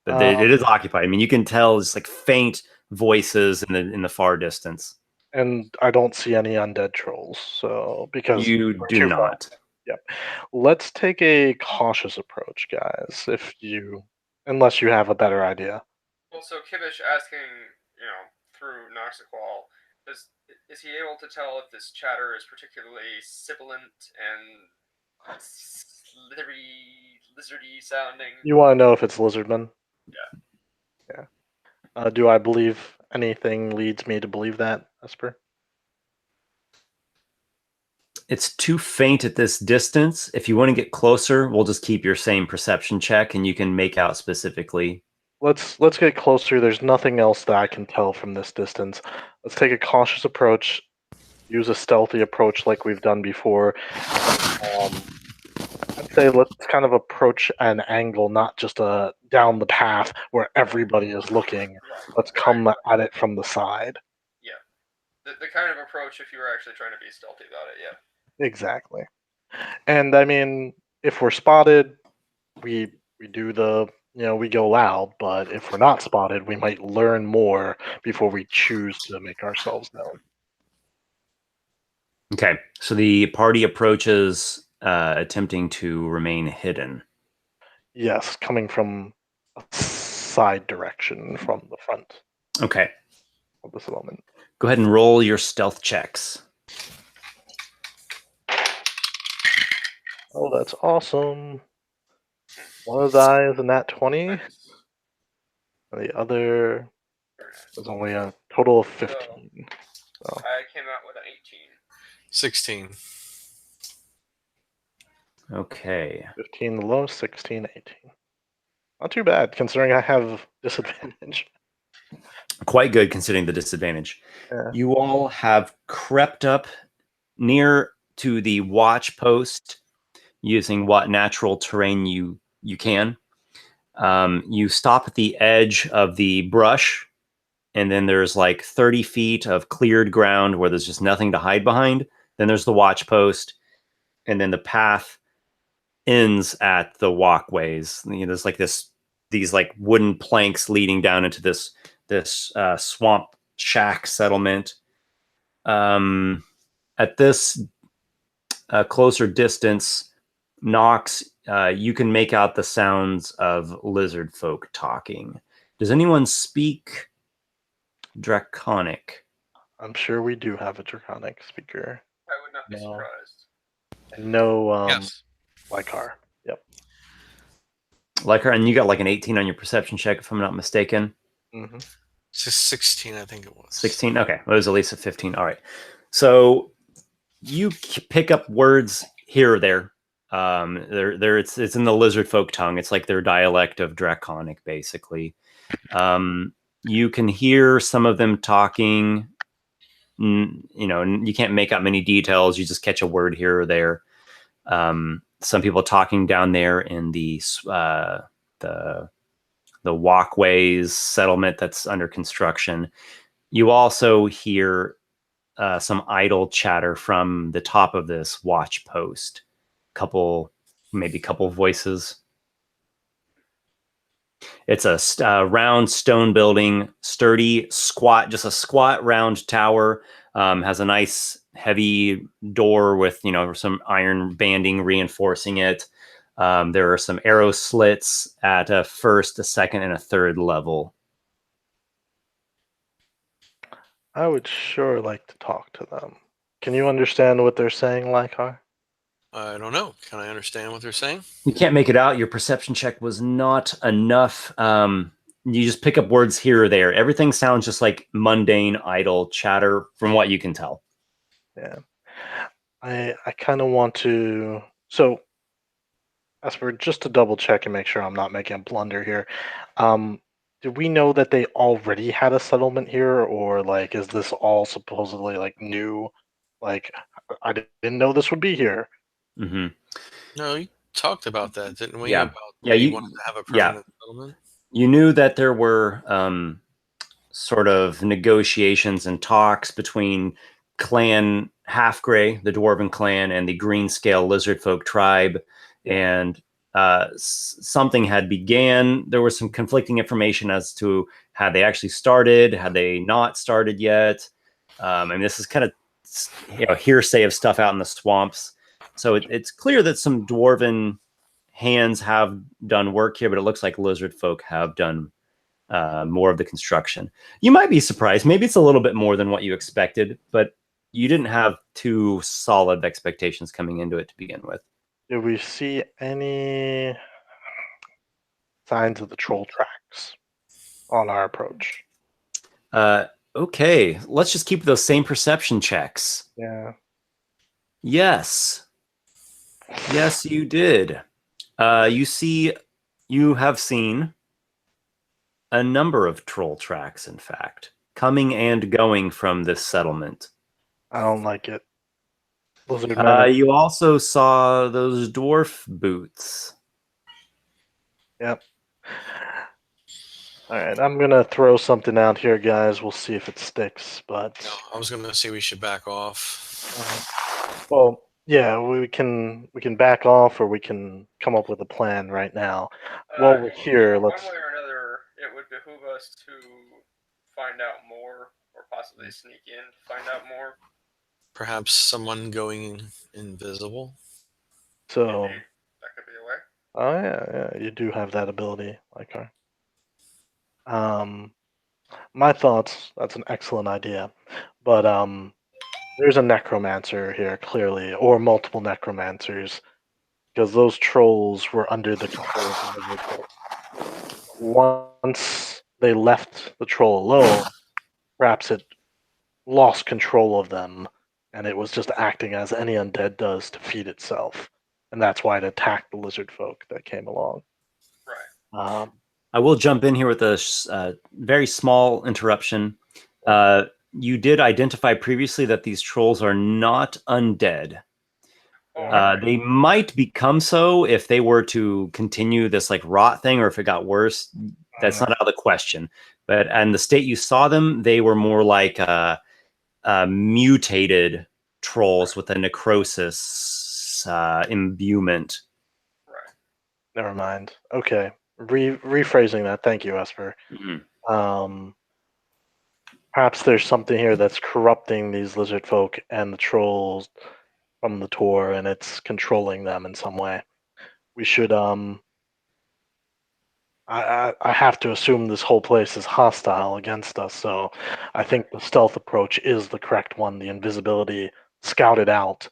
But it is occupied. I mean, you can tell it's like faint voices in the far distance. And I don't see any undead trolls, so because You do not. Yep. Let's take a cautious approach, guys. Unless you have a better idea. Well, so Kivish asking, through Noxiqual, is he able to tell if this chatter is particularly sibilant and lizardy sounding? You want to know if it's lizardmen? Yeah. Yeah. Do I believe anything leads me to believe that, Esper? It's too faint at this distance. If you want to get closer, we'll just keep your same perception check, and you can make out specifically. Let's get closer. There's nothing else that I can tell from this distance. Let's take a cautious approach. Use a stealthy approach like we've done before. I'd say let's kind of approach an angle, not just down the path where everybody is looking. Let's come at it from the side. Yeah. The kind of approach if you were actually trying to be stealthy about it, yeah. Exactly. And I mean, if we're spotted, we do we go loud, but if we're not spotted, we might learn more before we choose to make ourselves known. Okay, so the party approaches, attempting to remain hidden. Yes, coming from a side direction from the front. Okay. Of the settlement. Go ahead and roll your stealth checks. Oh, that's awesome. One of the die is a nat 20. And the other is only a total of 15. So. I came out with an 18. 16. Okay. 15 the lowest, 16, 18. Not too bad, considering I have disadvantage. Quite good considering the disadvantage. Yeah. You all have crept up near to the watch post using what natural terrain you can. You stop at the edge of the brush, and then there's like 30 feet of cleared ground where there's just nothing to hide behind. Then there's the watch post, and then the path ends at the walkways. There's like these like wooden planks leading down into this swamp shack settlement. At this closer distance, Nox, you can make out the sounds of lizard folk talking. Does anyone speak Draconic? I'm sure we do have a Draconic speaker. I would not be surprised. And no Yes. Lykarr. Yep. Lykarr, and you got like an 18 on your perception check, if I'm not mistaken. Mm-hmm. 16, I think it was. 16? Okay. Well, it was at least a 15. All right. So you pick up words here or there. It's in the lizard folk tongue. It's like their dialect of Draconic, basically. You can hear some of them talking. You can't make out many details. You just catch a word here or there. Some people talking down there in the walkways settlement that's under construction. You also hear some idle chatter from the top of this watch post. Maybe couple voices. It's a round stone building, sturdy, squat, just a squat round tower. Has a nice heavy door with some iron banding reinforcing it. There are some arrow slits at a first, a second, and a third level. I would sure like to talk to them. Can you understand what they're saying, Lykarr? I don't know. Can I understand what they're saying? You can't make it out. Your perception check was not enough. You just pick up words here or there. Everything sounds just like mundane, idle chatter from what you can tell. Yeah. I kind of want to... So, Esper, just to double check and make sure I'm not making a blunder here, do we know that they already had a settlement here, or like is this all supposedly like new? Like, I didn't know this would be here. Mm-hmm. No, you talked about that, didn't we? Yeah. About You wanted to have a yeah. permanent settlement. You knew that there were sort of negotiations and talks between clan Halfgrey, the Dwarven clan, and the Greenscale Lizard Folk tribe, and something had began. There was some conflicting information as to had they actually started, had they not started yet. And this is kind of hearsay of stuff out in the swamps. So it's clear that some Dwarven hands have done work here, but it looks like lizard folk have done more of the construction. You might be surprised. Maybe it's a little bit more than what you expected, but you didn't have too solid expectations coming into it to begin with. Did we see any signs of the troll tracks on our approach? Okay, let's just keep those same perception checks. Yeah. Yes, you did. You have seen a number of troll tracks, in fact, coming and going from this settlement. I don't like it. Lizardmen. You also saw those dwarf boots. Yep. All right, I'm gonna throw something out here, guys. We'll see if it sticks. But No, I was going to say we should back off. well, yeah, we can back off, or we can come up with a plan right now. While we're here, let's. One way or another, it would behoove us to find out more, or possibly sneak in to find out more. Perhaps someone going invisible. So. Indeed. That could be a way. Oh yeah, you do have that ability, Lykarr. My thoughts. That's an excellent idea, but there's a necromancer here clearly, or multiple necromancers, because those trolls were under the control of the lizard folk. Once they left the troll alone, perhaps it lost control of them, and it was just acting as any undead does to feed itself, and that's why it attacked the lizard folk that came along. Right. I will jump in here with a very small interruption. You did identify previously that these trolls are not undead. They might become so if they were to continue this like rot thing, or if it got worse. That's not out of the question. But in the state you saw them, they were more like mutated trolls with a necrosis imbuement. Never mind. Okay. Rephrasing that. Thank you, Esper. Mhm. Perhaps there's something here that's corrupting these lizard folk and the trolls from the tour, and it's controlling them in some way. We should I have to assume this whole place is hostile against us, so I think the stealth approach is the correct one. The invisibility, scout it out,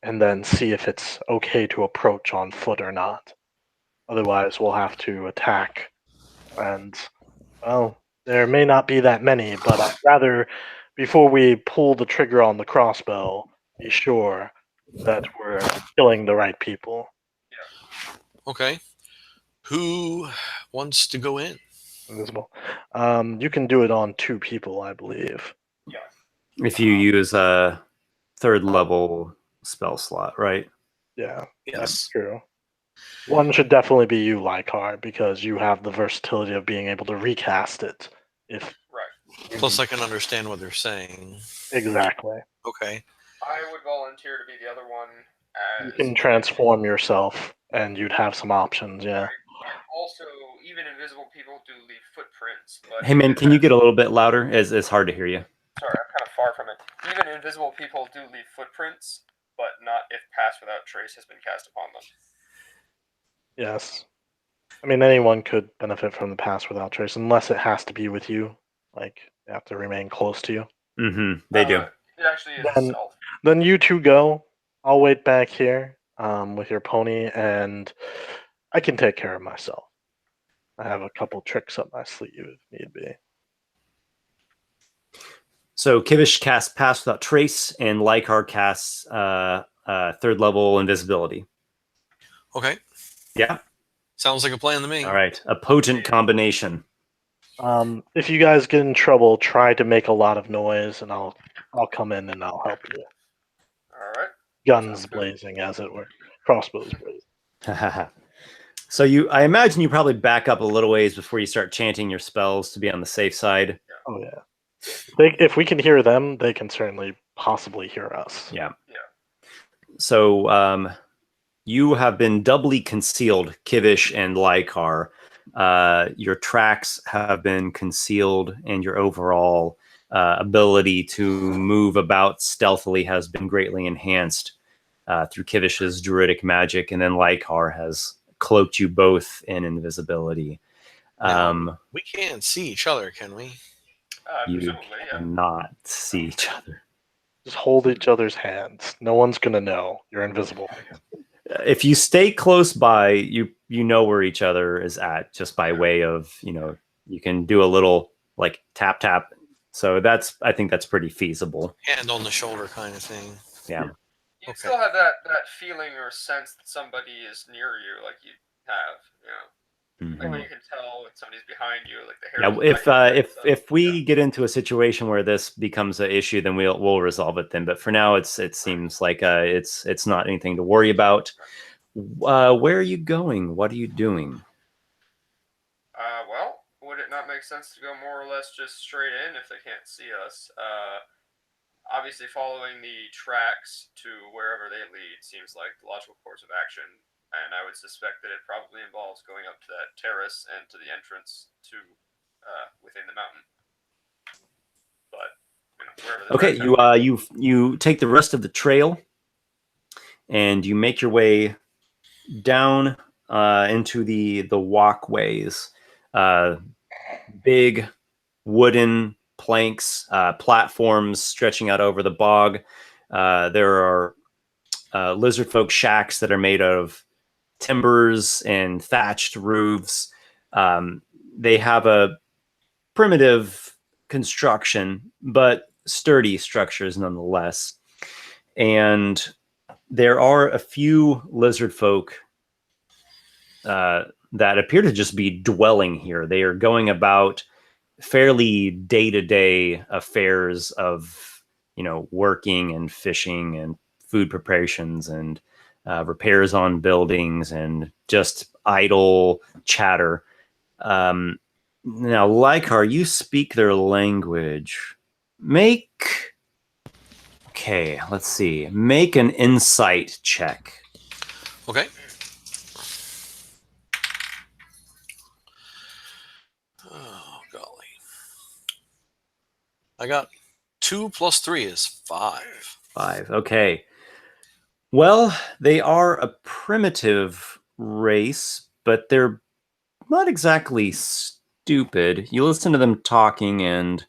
and then see if it's okay to approach on foot or not. Otherwise, we'll have to attack, and well, there may not be that many, but I'd rather, before we pull the trigger on the crossbow, be sure that we're killing the right people. Okay. Who wants to go in? Invisible. You can do it on 2 people, I believe. If you use a 3rd level spell slot, right? Yeah, that's Yes. true. One should definitely be you, Lykarr, because you have the versatility of being able to recast it. If Right. Plus, I can understand what they're saying. exactly, Okay. I would volunteer to be the other one. you As can transform yourself, and you'd have some options. Yeah. Right. And also, even invisible people do leave footprints. But Hey man, can you get a little bit louder? It's hard to hear you. Sorry, I'm kind of far from it. Even invisible people do leave footprints, but not if Pass Without Trace has been cast upon them. Yes. I mean, anyone could benefit from the pass without trace, unless it has to be with you. Like, they have to remain close to you. They do. It actually is Then- itself. Then you two go. I'll wait back here with your pony, and I can take care of myself. I have a couple tricks up my sleeve if need be. So Kivish casts Pass Without Trace, and Lykarr casts 3rd level invisibility. Okay. Yeah. Sounds like a plan to me. All right. A potent combination. If you guys get in trouble, try to make a lot of noise, and I'll come in and I'll help you. All right. Guns Sounds good. blazing, as it were, crossbows blazing. So I imagine you probably back up a little ways before you start chanting your spells to be on the safe side. Oh yeah. If we can hear them, they can certainly possibly hear us. Yeah. Yeah. So you have been doubly concealed, Kivish and Lykarr. Your tracks have been concealed, and your overall ability to move about stealthily has been greatly enhanced through Kivish's druidic magic, and then Lykarr has cloaked you both in invisibility. We can't see each other, can we? You Presumably, yeah. cannot see each other. Just hold each other's hands. No one's gonna know you're invisible. If you stay close by, you know where each other is at just by way of, you can do a little like tap tap. So I think that's pretty feasible. Hand on the shoulder kind of thing. Yeah. You Okay. still have that feeling or sense that somebody is near you, like you have, Like when you can tell when somebody's behind you, like the hair. Yeah, if we get into a situation where this becomes an issue, then we'll resolve it then. But for now, it seems like it's not anything to worry about. Where are you going? What are you doing? Well, would it not make sense to go more or less just straight in if they can't see us? Obviously, following the tracks to wherever they lead seems like the logical course of action. And I would suspect that it probably involves going up to that terrace and to the entrance to within the mountain. But wherever. Okay, you take the rest of the trail, and you make your way down into the walkways. Big wooden planks, platforms stretching out over the bog. There are lizard folk shacks that are made of timbers and thatched roofs. They have a primitive construction, but sturdy structures nonetheless. And there are a few lizard folk that appear to just be dwelling here. They are going about fairly day-to-day affairs of, working and fishing and food preparations and repairs on buildings and just idle chatter. Now, Lykarr, you speak their language. Let's see. Make an insight check. Okay. I got 2 plus 3 is 5. 5. Okay. Well, they are a primitive race, but they're not exactly stupid. You listen to them talking, and,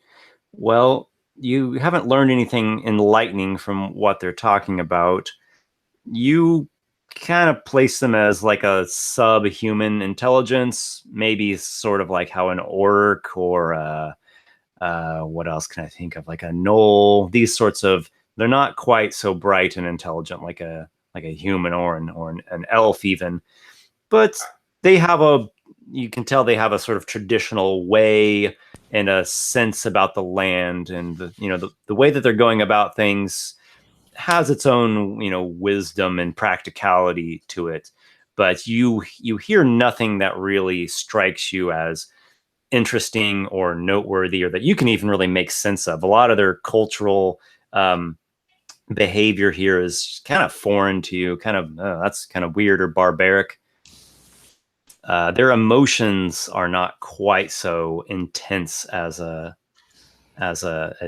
well, you haven't learned anything enlightening from what they're talking about. You kind of place them as like a subhuman intelligence, maybe sort of like how an orc or what else can I think of? Like a gnoll. These sorts of, they're not quite so bright and intelligent like a human or an elf even, but they have you can tell they have a sort of traditional way and a sense about the land, and the way that they're going about things has its own wisdom and practicality to it. But you hear nothing that really strikes you as interesting or noteworthy, or that you can even really make sense of. A lot of their cultural behavior here is kind of foreign to you, kind of that's kind of weird or barbaric. Their emotions are not quite so intense as a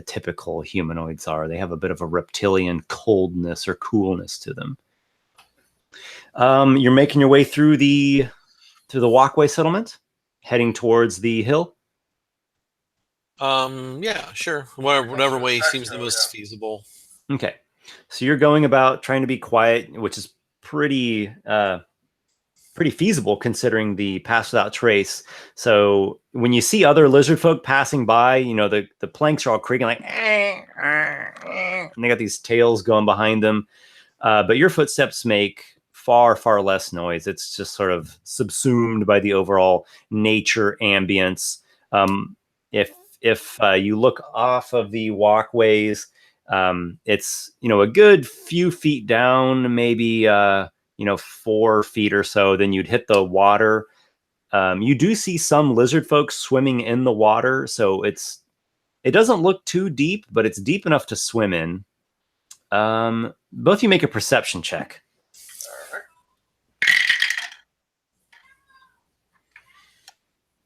typical humanoids are. They have a bit of a reptilian coldness or coolness to them. You're making your way through the walkway settlement, heading towards the hill. Yeah, sure. Whatever way seems the most feasible. Okay. So you're going about trying to be quiet, which is pretty feasible considering the pass without trace. So when you see other lizard folk passing by, the planks are all creaking like, and they got these tails going behind them. But your footsteps make far, far less noise. It's just sort of subsumed by the overall nature ambience. If you look off of the walkways, it's a good few feet down, maybe 4 feet or so. Then you'd hit the water. You do see some lizard folks swimming in the water, so it doesn't look too deep, but it's deep enough to swim in. Both of you make a perception check.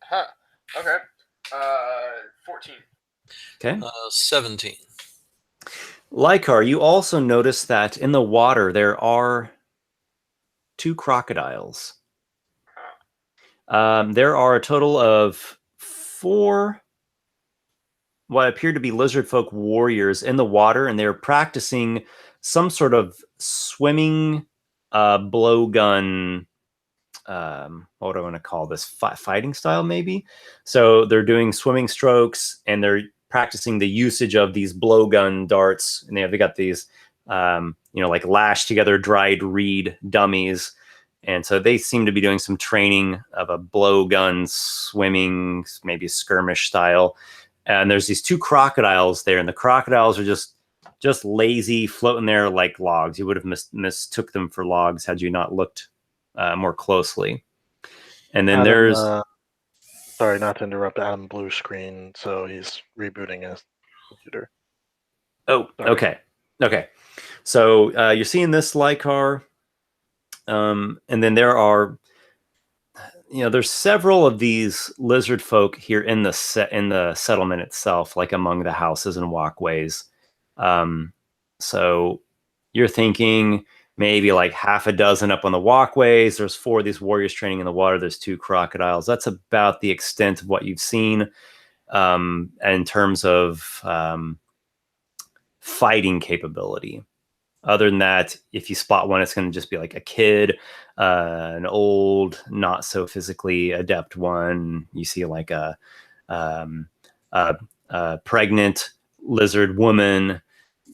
Huh. Okay. 14. Okay. 17. Lykarr, you also notice that in the water there are 2 crocodiles. There are a total of 4 what appear to be lizard folk warriors in the water, and they're practicing some sort of swimming blowgun. What do I want to call this? Fighting style, maybe. So they're doing swimming strokes, and they're practicing the usage of these blowgun darts, and they got these, like lashed together dried reed dummies, and so they seem to be doing some training of a blowgun swimming, maybe skirmish style. And there's these 2 crocodiles there, and the crocodiles are just lazy, floating there like logs. You would have mistook them for logs had you not looked more closely. And then there's sorry, not to interrupt. Adam blue screen, so he's rebooting his computer. Oh, sorry. Okay. So you're seeing this Lykarr, and then there are, there's several of these lizard folk here in the settlement itself, like among the houses and walkways. So you're thinking maybe like half a dozen up on the walkways. There's 4 of these warriors training in the water. There's 2 crocodiles. That's about the extent of what you've seen in terms of fighting capability. Other than that, if you spot one, it's going to just be like a kid, an old, not so physically adept one. You see like a pregnant lizard woman.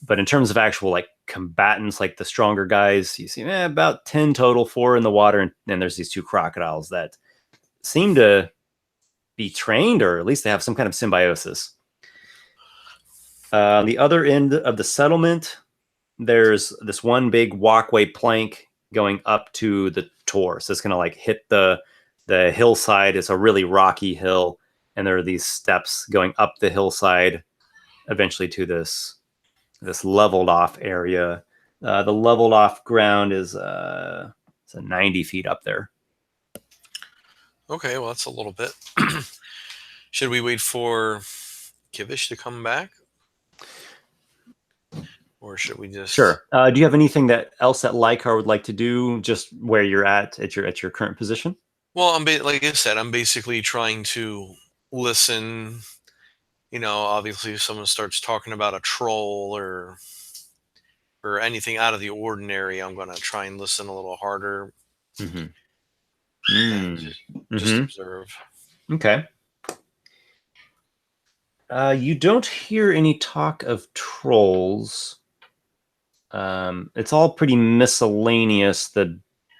But in terms of actual like combatants, like the stronger guys, you see about 10 total, 4 in the water, and then there's these 2 crocodiles that seem to be trained, or at least they have some kind of symbiosis. The other end of the settlement, there's this one big walkway plank going up to the tor. So it's going to like hit the hillside. It's a really rocky hill, and there are these steps going up the hillside, eventually to this leveled off area. The leveled off ground is it's 90 feet up there. Okay, well, that's a little bit. Should we wait for Kivish to come back? or should we just? Sure. Do you have anything else that Lykarr would like to do, just where you're at your current position? Well, like I said, I'm basically trying to listen. Obviously, if someone starts talking about a troll or anything out of the ordinary, I'm going to try and listen a little harder and just observe. Okay. You don't hear any talk of trolls. It's all pretty miscellaneous, the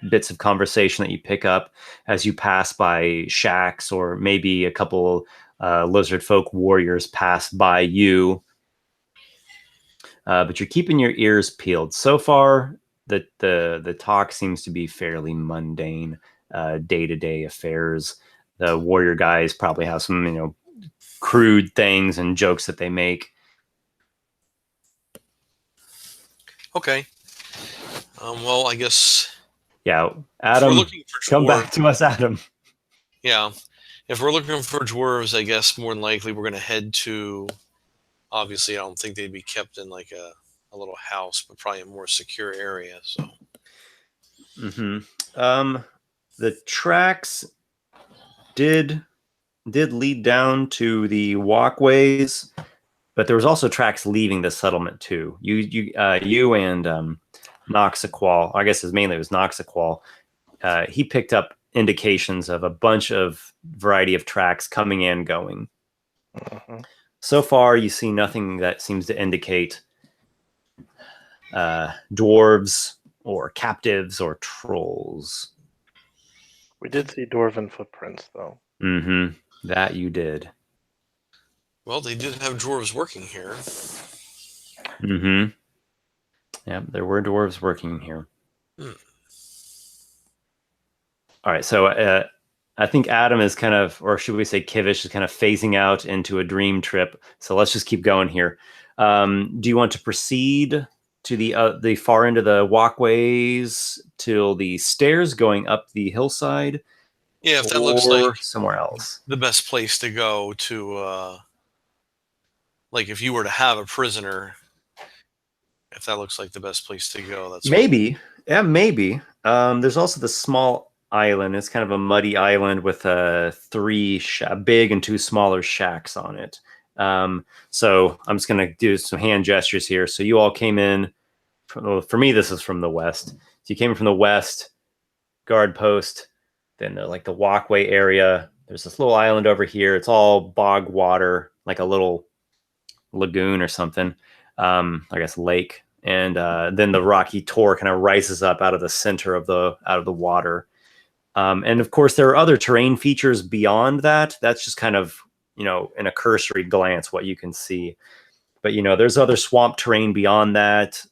bits of conversation that you pick up as you pass by shacks, or maybe a couple lizard folk warriors pass by you. But you're keeping your ears peeled. So far, the talk seems to be fairly mundane, day-to-day affairs. The warrior guys probably have some, crude things and jokes that they make. Okay. Well, I guess. Yeah, Adam, we're looking for come back to us, Adam. Yeah, if we're looking for dwarves, I guess more than likely we're going to head to. Obviously, I don't think they'd be kept in like a little house, but probably a more secure area. So. The tracks did lead down to the walkways, but there was also tracks leaving the settlement too. You and Noxiqual, I guess it was Noxiqual. He picked up indications of a bunch of variety of tracks coming and going. So far, you see nothing that seems to indicate dwarves or captives or trolls. We did see dwarven footprints, though. That you did. Well, they did have dwarves working here. Yeah, there were dwarves working here. All right, so I think Adam is kind of, or should we say Kivish is kind of phasing out into a dream trip. So let's just keep going here. Do you want to proceed to the far end of the walkways till the stairs going up the hillside? Yeah, if that looks like somewhere else, the best place to go to, like if you were to have a prisoner, if that looks like the best place to go, that's maybe. Yeah, maybe. There's also the small island. It's kind of a muddy island with three big and two smaller shacks on it. So I'm just going to do some hand gestures here. So you all came in. For me, this is from the west. So you came in from the west, guard post, then like the walkway area. There's this little island over here. It's all bog water, like a little lagoon or something. I guess lake. And then the rocky tor kind of rises up out of the center of the water. And of course, there are other terrain features beyond that. That's just kind of, in a cursory glance, what you can see. But, there's other swamp terrain beyond that.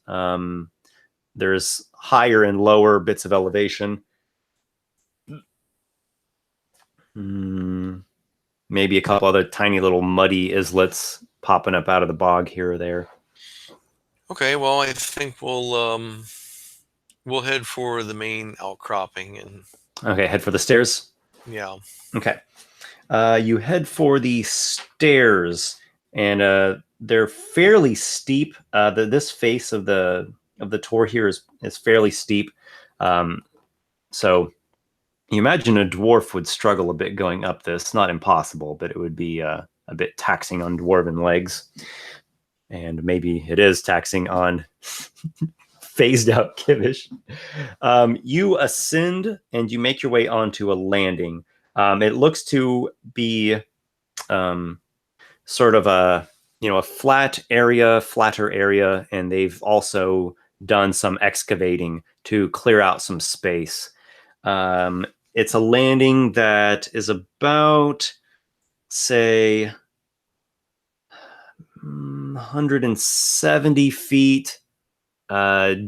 There's higher and lower bits of elevation. Maybe a couple other tiny little muddy islets popping up out of the bog here or there. Okay, well, I think we'll head for the main outcropping and. Okay, head for the stairs. Yeah. Okay. You head for the stairs, and they're fairly steep. This face of the tor here is fairly steep. So you imagine a dwarf would struggle a bit going up this. Not impossible, but it would be a bit taxing on dwarven legs. And maybe it is taxing on phased out Kivish. You ascend and you make your way onto a landing. It looks to be sort of a flatter area, and they've also done some excavating to clear out some space. It's a landing that is about, say, 170 feet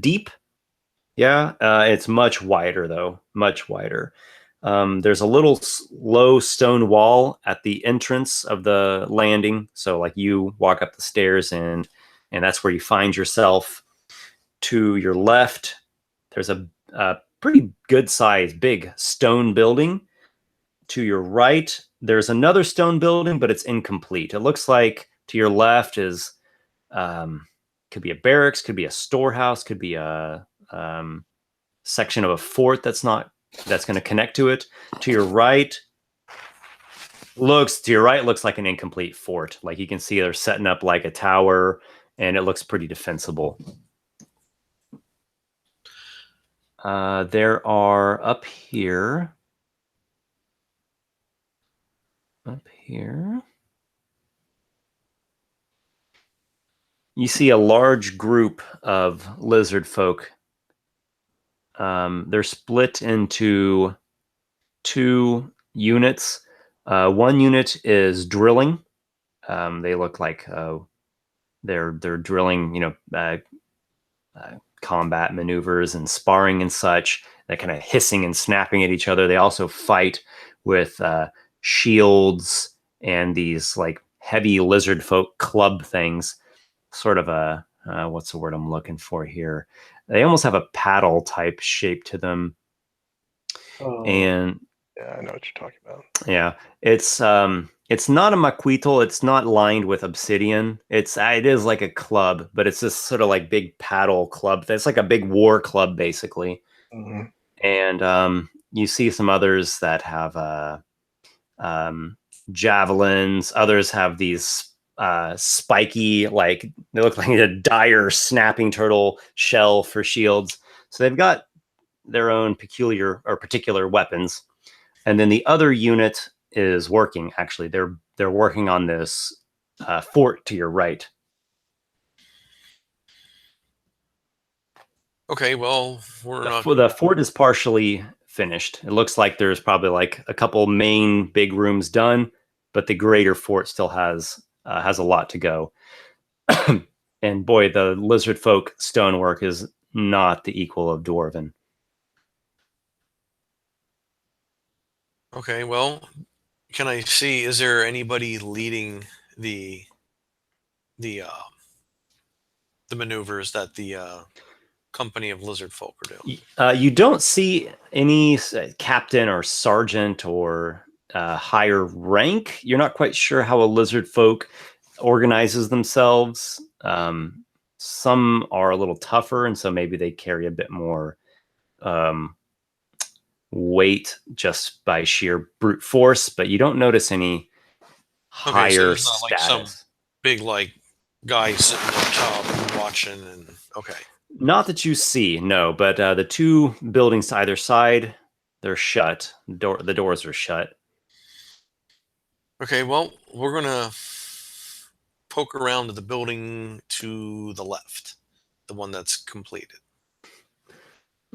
deep. Yeah, it's much wider, though. Much wider. There's a little low stone wall at the entrance of the landing. So, like, you walk up the stairs, and that's where you find yourself. To your left, there's a pretty good-sized, big stone building. To your right, there's another stone building, but it's incomplete. It looks like to your left is Could be a barracks, could be a storehouse, could be a section of a fort that's going to connect to it. To your right looks like an incomplete fort. Like you can see they're setting up like a tower, and it looks pretty defensible. There are up here. You see a large group of lizard folk. They're split into 2 units. One unit is drilling. They look like they're drilling, combat maneuvers and sparring and such. They're kind of hissing and snapping at each other. They also fight with shields and these like heavy lizard folk club things. Sort of a what's the word I'm looking for here? They almost have a paddle type shape to them. And yeah, I know what you're talking about. Yeah, it's not a maquitl. It's not lined with obsidian. It is like a club, but it's this sort of like big paddle club. It's like a big war club, basically. Mm-hmm. And you see some others that have javelins. Others have these spiky, like they look like a dire snapping turtle shell for shields. So they've got their own particular weapons. And then the other unit is working. Actually, they're working on this fort to your right. Okay, well, The fort is partially finished. It looks like there's probably like a couple main big rooms done, but the greater fort still has a lot to go. And boy, the lizard folk stonework is not the equal of dwarven. Okay, well, can I see? Is there anybody leading the maneuvers that the company of lizard folk are doing? You don't see any captain or sergeant or higher rank. You're not quite sure how a lizard folk organizes themselves. Some are a little tougher, and so maybe they carry a bit more weight just by sheer brute force. But you don't notice any higher so status. Like some big like guy sitting up top and watching, and okay. Not that you see, no. But the 2 buildings to either side, they're shut. The doors are shut. Okay, well, we're gonna poke around to the building to the left, the one that's completed.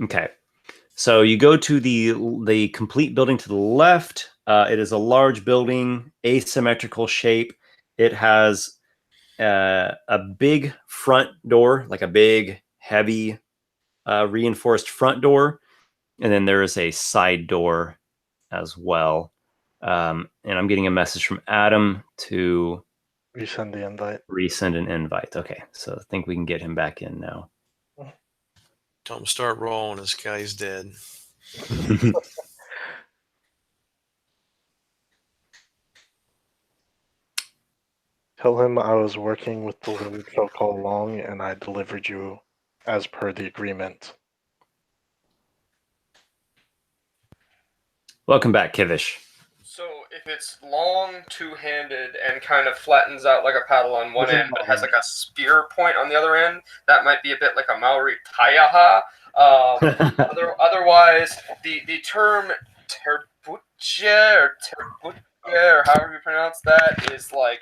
Okay, so you go to the complete building to the left. It is a large building, asymmetrical shape. It has a big front door, like a big, heavy, reinforced front door, and then there is a side door as well. And I'm getting a message from Adam to Resend the invite. Resend an invite. Okay, so I think we can get him back in now. Tell him to start rolling. This guy's dead. Tell him I was working with the lizard folk all along, and I delivered you as per the agreement. Welcome back, Kivish. So if it's long, two-handed, and kind of flattens out like a paddle on one end, but has like a spear point on the other end, that might be a bit like a Maori taiaha. Otherwise, the term terbuche or however you pronounce that is like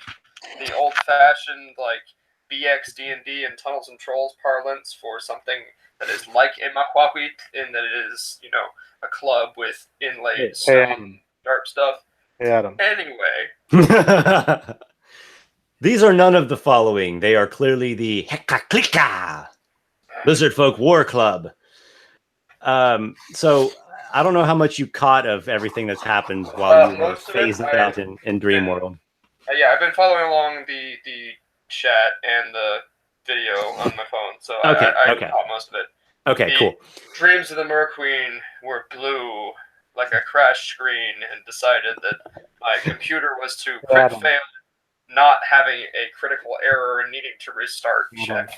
the old-fashioned like BX D&D and Tunnels and Trolls parlance for something that is like a maquaquit in that it is, a club with inlaid stone sharp stuff. Hey, Adam. Anyway. These are none of the following. They are clearly the Hekaklika Lizard Folk War Club. So I don't know how much you caught of everything that's happened while you were phasing out in Dream World. Yeah, I've been following along the chat and the video on my phone, so I caught most of it. Okay, cool. Dreams of the Merqueen were blue, like a crash screen, and decided that my computer was to crit fail, not having a critical error and needing to restart check.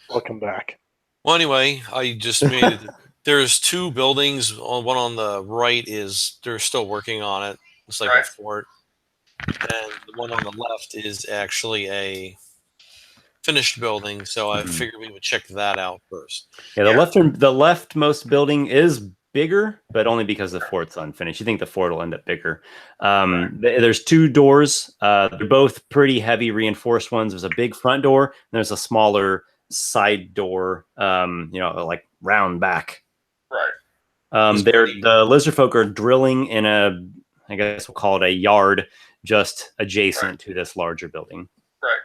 Welcome back. Well, anyway, I just made it. There's 2 buildings. One on the right they're still working on it. It's like a Right. fort. And the one on the left is actually a finished building. So I figured we would check that out first. Yeah, the leftmost building is bigger, but only because the fort's unfinished. You think the fort will end up bigger. There's 2 doors. They're both pretty heavy reinforced ones. There's a big front door, and there's a smaller side door, like round back. Right. The lizard folk are drilling in I guess we'll call it a yard just adjacent to this larger building. Right.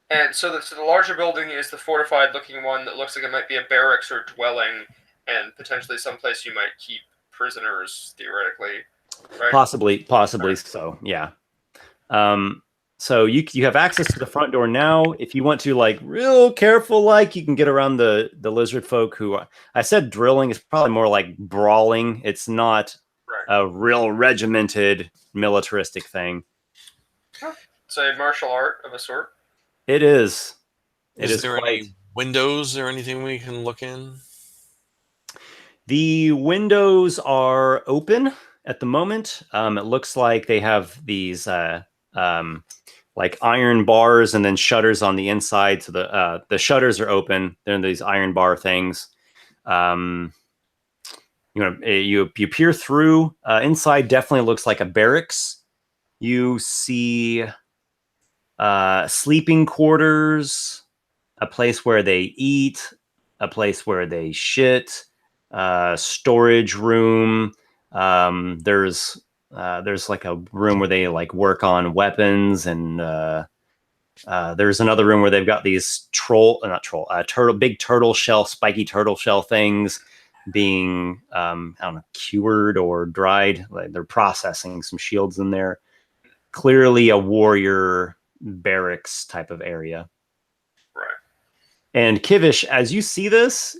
And so the larger building is the fortified-looking one that looks like it might be a barracks or dwelling, and potentially someplace you might keep prisoners, theoretically. Right? Possibly so. Yeah. So you have access to the front door now. If you want to, like, real careful, like, you can get around the lizard folk who I said drilling is probably more like brawling. It's not a real regimented militaristic thing. It's a martial art of a sort. It is. Is there any windows or anything we can look in? The windows are open at the moment. It looks like they have these like iron bars and then shutters on the inside. So the shutters are open. They're these iron bar things. You peer through. Inside definitely looks like a barracks. You see sleeping quarters, a place where they eat, a place where they shit, storage room. There's like a room where they like work on weapons, and there's another room where they've got these big turtle shell, spiky turtle shell things being I don't know, cured or dried. Like they're processing some shields in there. Clearly a warrior barracks type of area. Right. And Kivish, as you see this,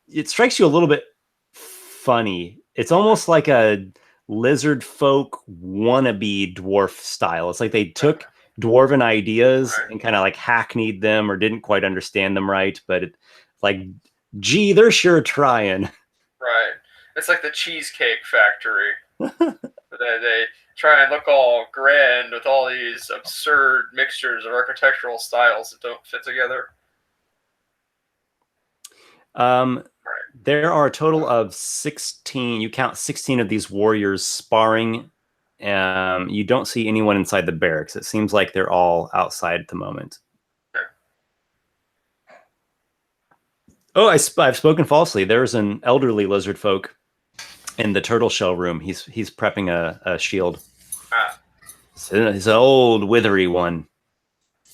it strikes you a little bit funny. It's almost like a lizard folk wannabe dwarf style. It's like they took dwarven ideas and kind of like hackneyed them or didn't quite understand them right, but gee, they're sure trying. Right. It's like the Cheesecake Factory. They try and look all grand with all these absurd mixtures of architectural styles that don't fit together. There are a total of 16. You count 16 of these warriors sparring. You don't see anyone inside the barracks. It seems like they're all outside at the moment. Okay. Oh, I've spoken falsely. There's an elderly lizard folk in the turtle shell room. He's prepping a shield. He's an old withery one.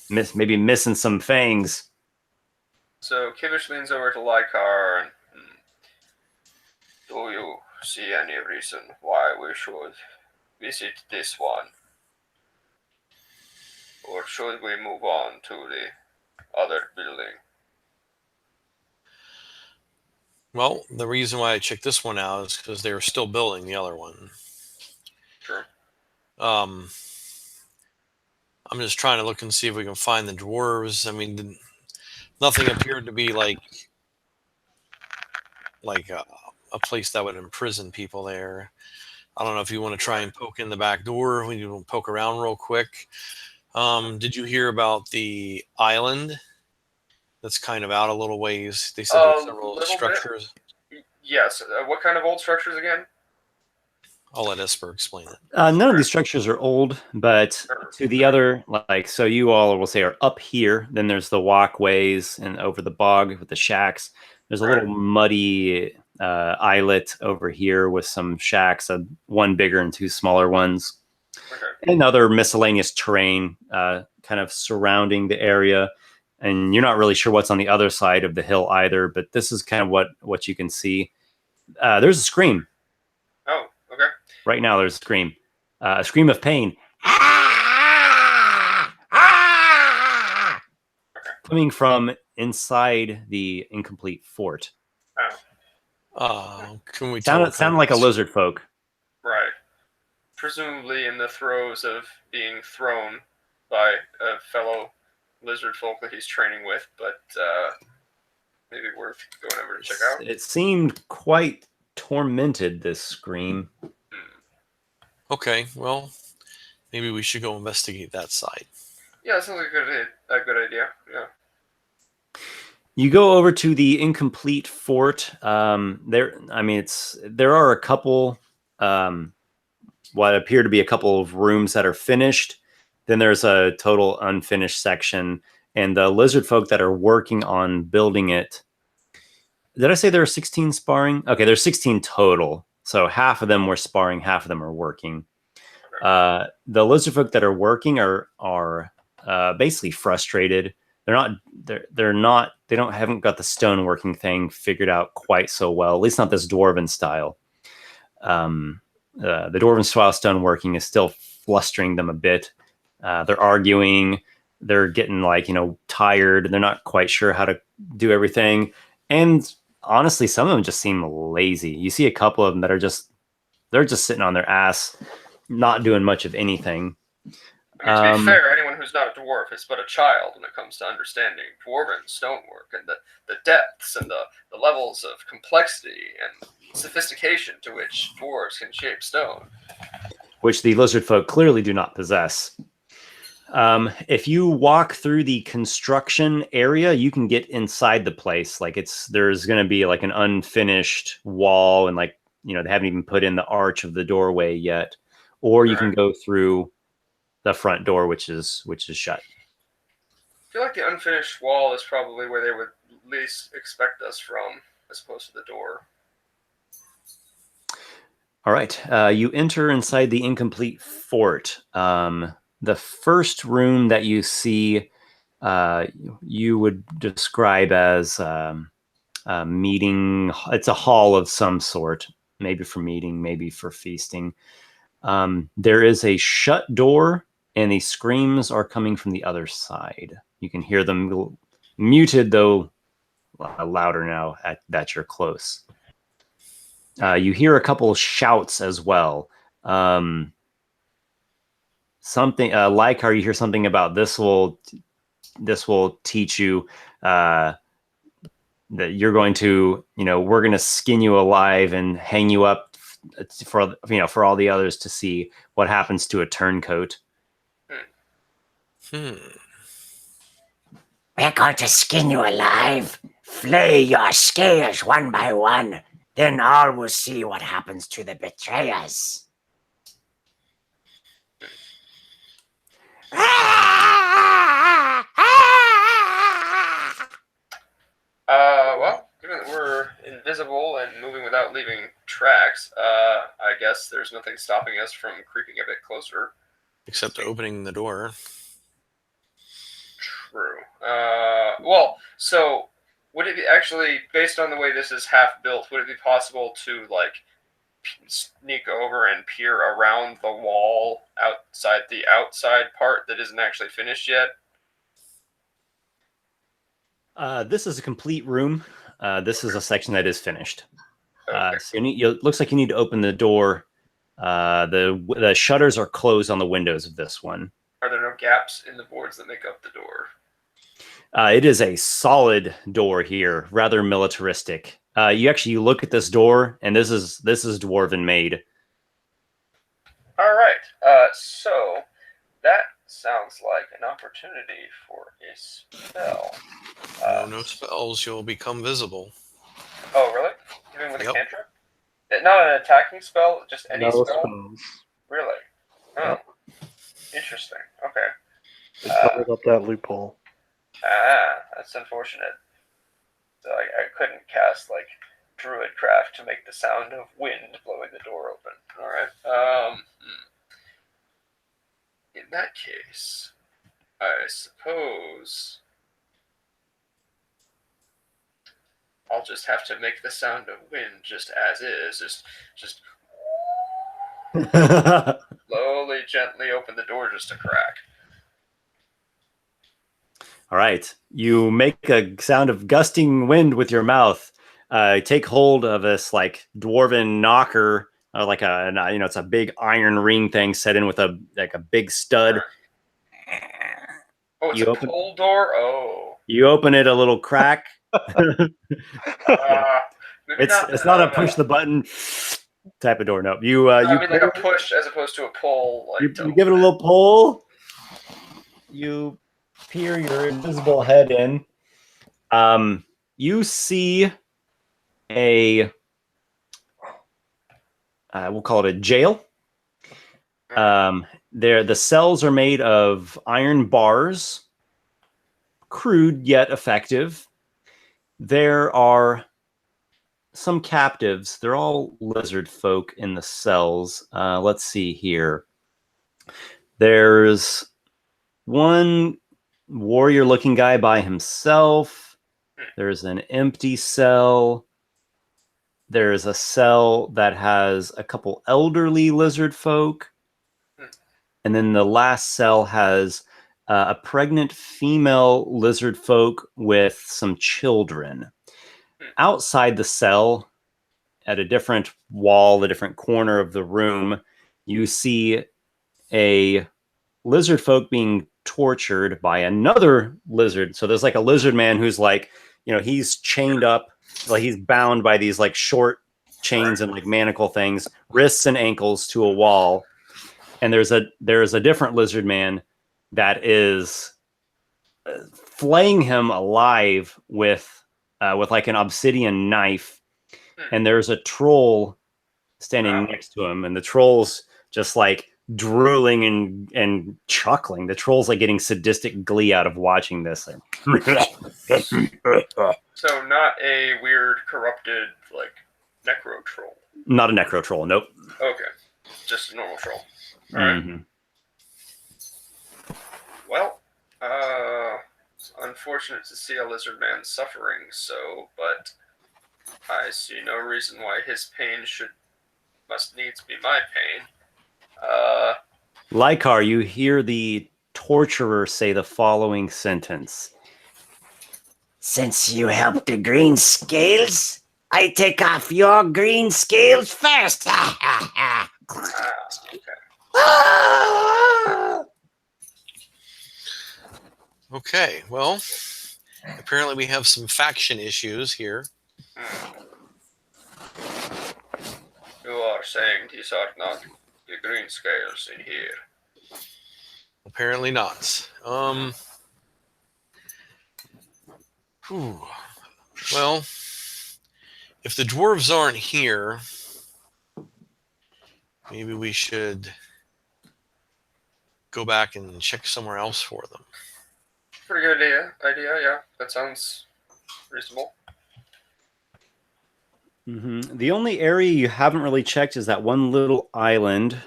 Maybe missing some fangs. So Kivish leans over to Lykarr and do you see any reason why we should visit this one? Or should we move on to the other building? Well, the reason why I checked this one out is because they were still building the other one. Sure. I'm just trying to look and see if we can find the dwarves. I mean, nothing appeared to be like a place that would imprison people there. I don't know if you want to try and poke in the back door. We can poke around real quick. Did you hear about the island that's kind of out a little ways? They said there's several structures. Bit. Yes. What kind of old structures again? I'll let Esper explain it. None of these structures are old, but to the other, so you all will say are up here. Then there's the walkways and over the bog with the shacks. There's a little muddy islet over here with some shacks, one bigger and 2 smaller ones. Okay. And other miscellaneous terrain kind of surrounding the area. And you're not really sure what's on the other side of the hill either, but this is kind of what you can see. There's a scream. Oh, okay. Right now there's a scream of pain. Coming from inside the incomplete fort. Can we sound like a lizard folk? Right. Presumably in the throes of being thrown by a fellow lizard folk that he's training with, but maybe worth going over to check out. It seemed quite tormented, this scream. Okay, well, maybe we should go investigate that side. Yeah, that sounds like a good idea. Yeah. You go over to the incomplete fort. There are a couple, what appear to be a couple of rooms that are finished. Then there's a total unfinished section, and the lizard folk that are working on building it. Did I say there are 16 sparring? Okay, there's 16 total. So half of them were sparring, half of them are working. The lizard folk that are working are basically frustrated. They haven't got the stone working thing figured out quite so well, at least not this dwarven style. The dwarven style stone working is still flustering them a bit. They're arguing, they're getting tired, they're not quite sure how to do everything. And honestly, some of them just seem lazy. You see a couple of them that are just sitting on their ass, not doing much of anything. I mean, to be fair, anyone who's not a dwarf is but a child when it comes to understanding dwarven stonework and the depths and the levels of complexity and sophistication to which dwarves can shape stone. Which the lizard folk clearly do not possess. If you walk through the construction area, you can get inside the place. There's going to be like an unfinished wall, and they haven't even put in the arch of the doorway yet. Or you can go through the front door, which is shut. I feel like the unfinished wall is probably where they would least expect us from, as opposed to the door. All right. You enter inside the incomplete fort. The first room that you see, you would describe as a meeting. It's a hall of some sort, maybe for meeting, maybe for feasting. There is a shut door, and the screams are coming from the other side. You can hear them muted, though louder now that you're close. You hear a couple of shouts as well. Something Lykarr, you hear something about this will teach you that you're going to, we're going to skin you alive and hang you up for all the others to see what happens to a turncoat. We're going to skin you alive, flay your scales one by one, then all will see what happens to the betrayers. Well, given that we're invisible and moving without leaving tracks, I guess there's nothing stopping us from creeping a bit closer. Except opening the door. True. Well, so would it be actually, based on the way this is half built, would it be possible to sneak over and peer around the wall outside the outside part that isn't actually finished yet? This is a complete room. This is a section that is finished. Okay. So looks like you need to open the door. The shutters are closed on the windows of this one. Are there no gaps in the boards that make up the door? It is a solid door here, rather militaristic. You look at this door, and this is dwarven made. All right. So that sounds like an opportunity for a spell. No spells, you'll become visible. Oh, really? Even with a cantrip? Not an attacking spell, just any spell? Spells. Really? Oh. Interesting. Okay. They covered up that loophole. That's unfortunate. So I couldn't cast Druidcraft to make the sound of wind blowing the door open. All right. In that case, I suppose I'll just have to make the sound of wind just as is. Just slowly, gently open the door just a crack. All right. You make a sound of gusting wind with your mouth. Take hold of this dwarven knocker, it's a big iron ring thing set in with a big stud. Oh, it's You a open- pull door? Oh. You open it a little crack. Maybe It's not a push the button type of door. No, you I mean, like a push as opposed to a pull. Like you give it a little pull. You peer your invisible head in. You see a we'll call it a jail. The cells are made of iron bars, crude yet effective. There are some captives. They're all lizard folk in the cells. Let's see here. There's one warrior-looking guy by himself. There's an empty cell. There's a cell that has a couple elderly lizard folk. And then the last cell has a pregnant female lizard folk with some children. Outside the cell, at a different wall, a different corner of the room, you see a lizard folk being tortured by another lizard. So there's like a lizard man who's like, he's chained up, like he's bound by these like short chains and like manacle things, wrists and ankles to a wall. And there's a different lizard man that is flaying him alive with like an obsidian knife. And there's a troll standing next to him, and the troll's just like drooling and chuckling. The troll's like getting sadistic glee out of watching this. So not a weird, corrupted, like, necro troll. Not a necro troll, nope. Okay. Just a normal troll. Alright. Mm-hmm. Well, it's unfortunate to see a lizard man suffering, but I see no reason why his pain must needs be my pain. Lykarr, you hear the torturer say the following sentence. Since you helped the green scales, I take off your green scales first. Okay. Okay, well, apparently we have some faction issues here. You are saying these are not the green scales in here. Apparently not. Well, if the dwarves aren't here, maybe we should go back and check somewhere else for them. Pretty good idea, yeah. That sounds reasonable. Mm-hmm. The only area you haven't really checked is that one little island.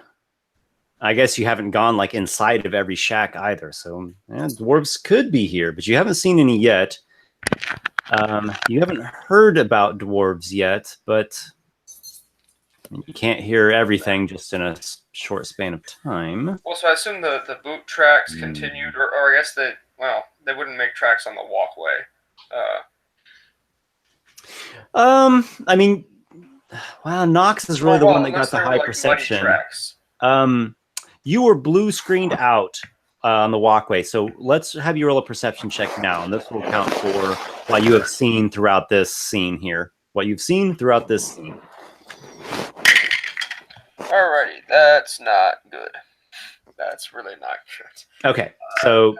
I guess you haven't gone like inside of every shack either. So dwarves could be here, but you haven't seen any yet. You haven't heard about dwarves yet, but you can't hear everything just in a short span of time. Well, so I assume the boot tracks continued, or I guess they wouldn't make tracks on the walkway. I mean, wow, Nox is really the one that got the high perception. You were blue screened out on the walkway, so let's have you roll a perception check now, and this will count for what you have seen throughout this scene here. What you've seen throughout this scene. Alrighty, that's not good. That's really not good. Okay, so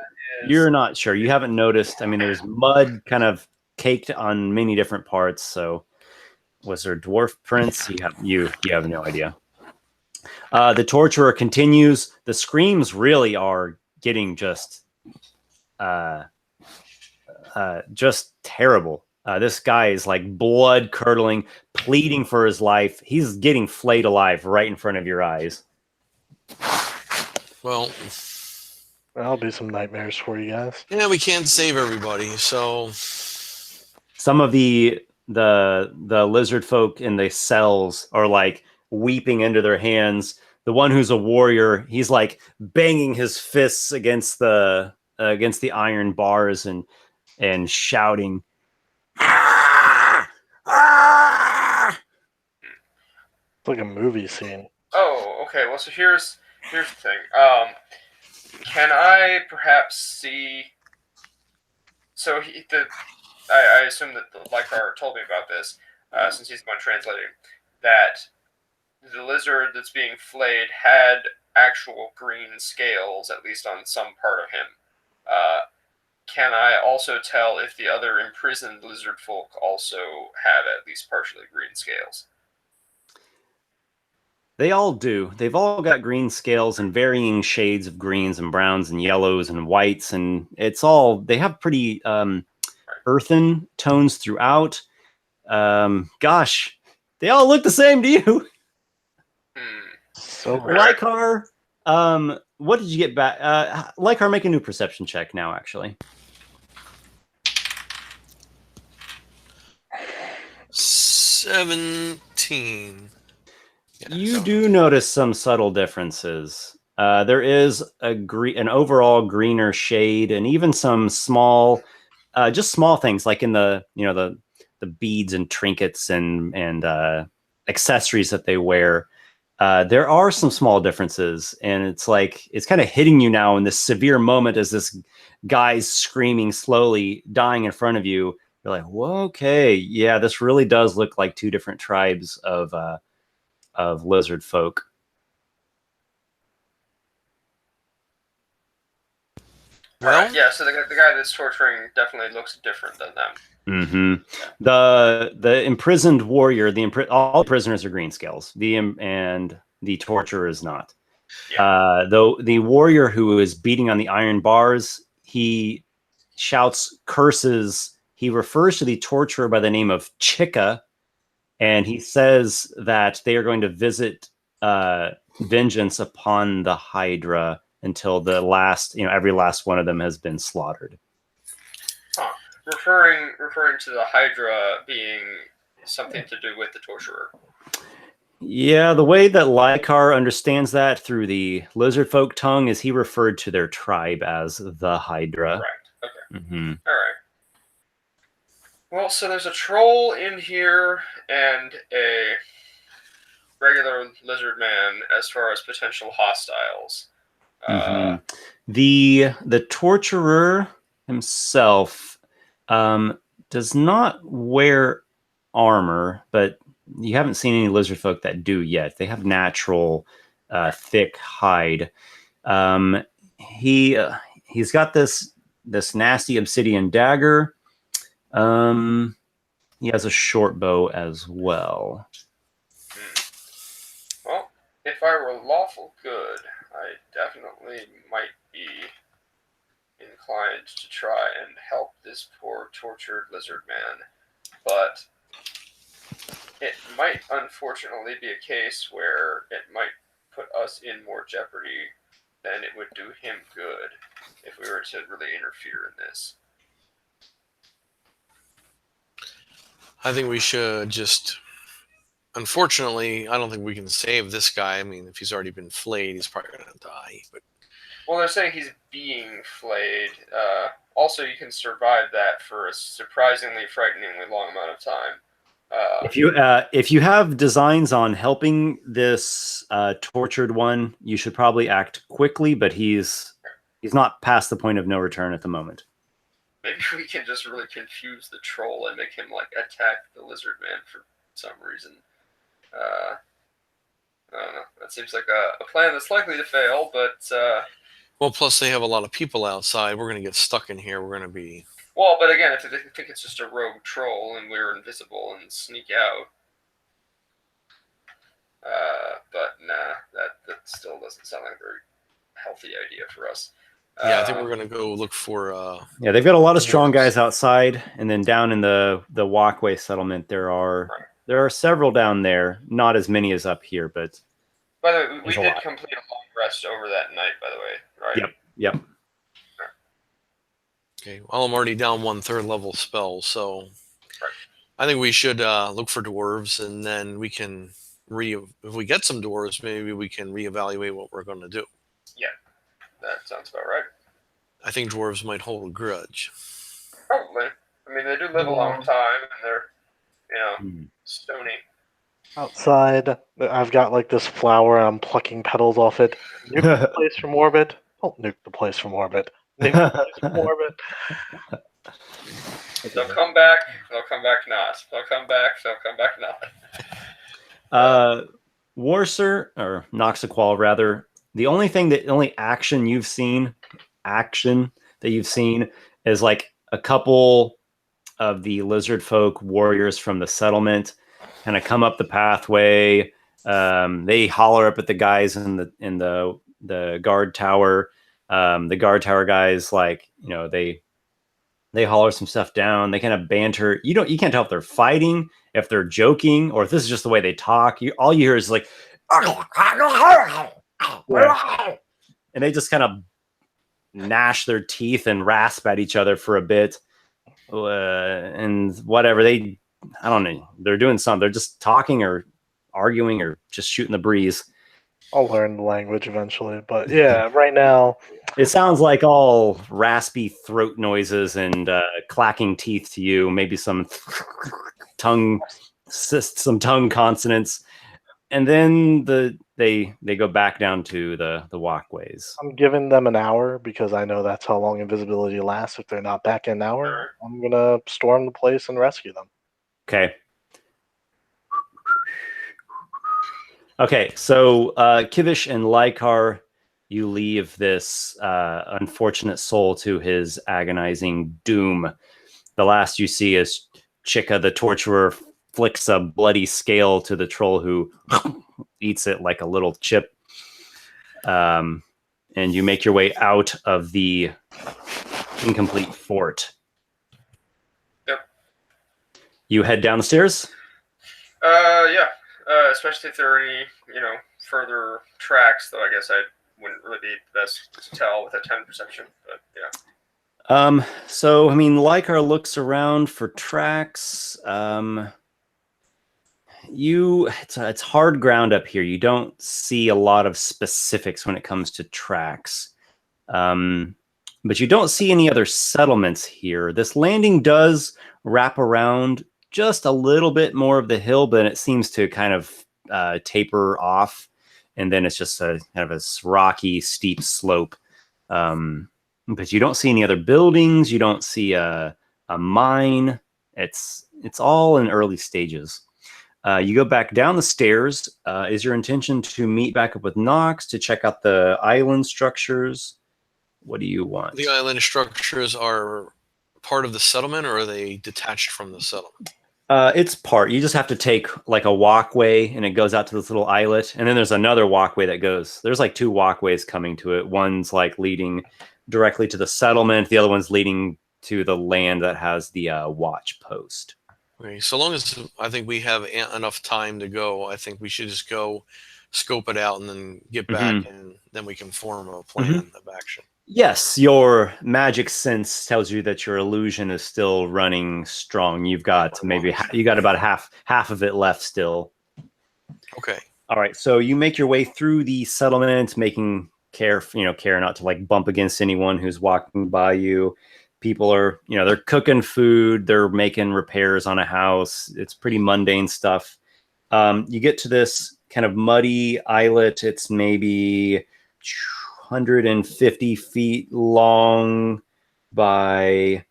you're not sure. You haven't noticed. I mean, there's mud kind of caked on many different parts. So, was there dwarf prints? You have no idea. The torturer continues. The screams really are getting just terrible. This guy is like blood curdling, pleading for his life. He's getting flayed alive right in front of your eyes. Well, That'll be some nightmares for you guys. yeah, we can't save everybody, so Some of the lizard folk in the cells are like weeping into their hands. The one who's a warrior, he's like banging his fists against the iron bars and shouting. It's like a movie scene. Oh, okay. Well, so here's the thing. Can I perhaps see? So I assume that the Lykarr told me about this, since he's the one translating, that the lizard that's being flayed had actual green scales, at least on some part of him. Can I also tell if the other imprisoned lizard folk also have at least partially green scales? They all do. They've all got green scales and varying shades of greens and browns and yellows and whites, and it's all, they have pretty earthen tones throughout. Gosh, they all look the same to you. So Lykarr, what did you get back? Lykarr, make a new perception check now, actually. 17. Yes. You do notice some subtle differences. There is an overall greener shade, and even some small, just small things like in the the beads and trinkets and accessories that they wear. There are some small differences, and it's like it's kind of hitting you now in this severe moment as this guy's screaming, slowly dying in front of you. You're like, whoa, okay, yeah, this really does look like two different tribes of lizard folk. Well, yeah. So the guy that's torturing definitely looks different than them. Mm-hmm. The imprisoned warrior, all prisoners are greenscales. And the torturer is not. Yeah. Though the warrior who is beating on the iron bars, he shouts curses. He refers to the torturer by the name of Chica, and he says that they are going to visit vengeance upon the Hydra until the last, every last one of them has been slaughtered. Huh. Referring to the Hydra being something to do with the torturer. Yeah, the way that Lykarr understands that through the lizard folk tongue is he referred to their tribe as the Hydra. Right. Okay. Mm-hmm. All right. Well, so there's a troll in here and a regular lizard man as far as potential hostiles. The torturer himself does not wear armor, but you haven't seen any lizard folk that do yet. They have natural thick hide. He's got this nasty obsidian dagger. He has a short bow as well. Well, if I were lawful good, I definitely might be inclined to try and help this poor tortured lizard man. But it might unfortunately be a case where it might put us in more jeopardy than it would do him good if we were to really interfere in this. I think we should just... Unfortunately, I don't think we can save this guy. I mean, if he's already been flayed, he's probably going to die. But well, they're saying he's being flayed. Also, you can survive that for a surprisingly frighteningly long amount of time. If you have designs on helping this tortured one, you should probably act quickly. But he's not past the point of no return at the moment. Maybe we can just really confuse the troll and make him attack the lizard man for some reason. I don't know. That seems like a plan that's likely to fail, but... well, plus they have a lot of people outside. We're going to get stuck in here. We're going to be... Well, but again, if they think it's just a rogue troll and we're invisible and sneak out... but nah, that still doesn't sound like a very healthy idea for us. Yeah, I think we're going to go look for... yeah, they've got a lot of strong guys outside, and then down in the walkway settlement, there are several down there. Not as many as up here, but... By the way, we did complete a long rest over that night, by the way, right? Yep. Okay, well, I'm already down 1/3 level spell, so... Right. I think we should look for dwarves, and then we can... if we get some dwarves, maybe we can reevaluate what we're going to do. Yeah, that sounds about right. I think dwarves might hold a grudge. Probably. I mean, they do live a long time, and they're, stony. Outside, I've got this flower. I'm plucking petals off it. You have a place for Morbid? Don't nuke the place from orbit. Nuke the place from orbit. They'll come back. They'll come back not. They'll come back. They'll come back not. Warsor, or Noxiqual rather, the only action that you've seen is like a couple of the lizard folk warriors from the settlement kind of come up the pathway. They holler up at the guys in the guard tower. The guard tower guys, like, they holler some stuff down. They kind of banter. You can't tell if they're fighting, if they're joking, or if this is just the way they talk. All you hear is like, and they just kind of gnash their teeth and rasp at each other for a bit. And whatever, I don't know, they're doing something. They're just talking or arguing or just shooting the breeze. I'll learn the language eventually, but yeah, right now it sounds like all raspy throat noises and clacking teeth to you. Maybe some tongue consonants, and then they go back down to the walkways. I'm giving them an hour because I know that's how long invisibility lasts. If they're not back in an hour, I'm gonna storm the place and rescue them. Okay. Okay, so Kivish and Lykarr, you leave this unfortunate soul to his agonizing doom. The last you see is Chica, the torturer, flicks a bloody scale to the troll, who eats it like a little chip. And you make your way out of the incomplete fort. Yep. You head down the stairs? Yeah. Especially if there are any, further tracks, though I guess I wouldn't really be the best to tell with a 10 perception, but yeah. So, I mean, Lykarr looks around for tracks. It's hard ground up here. You don't see a lot of specifics when it comes to tracks. But you don't see any other settlements here. This landing does wrap around just a little bit more of the hill, but it seems to kind of taper off, and then it's just a kind of a rocky, steep slope. But you don't see any other buildings. You don't see a mine. It's all in early stages. You go back down the stairs. Is your intention to meet back up with Nox to check out the island structures? What do you want? The island structures are part of the settlement, or are they detached from the settlement? It's part. You just have to take like a walkway, and it goes out to this little islet, and then there's another walkway that goes. There's like two walkways coming to it. One's like leading directly to the settlement. The other one's leading to the land that has the watch post. Okay, so long as I think we have enough time to go, I think we should just go scope it out and then get back, and then we can form a plan of action. Yes, your magic sense tells you that your illusion is still running strong. You've got you got about half of it left still. Okay. All right. So you make your way through the settlement, making care not to like bump against anyone who's walking by you. People are, they're cooking food, they're making repairs on a house. It's pretty mundane stuff. You get to this kind of muddy islet. It's maybe 150 feet long by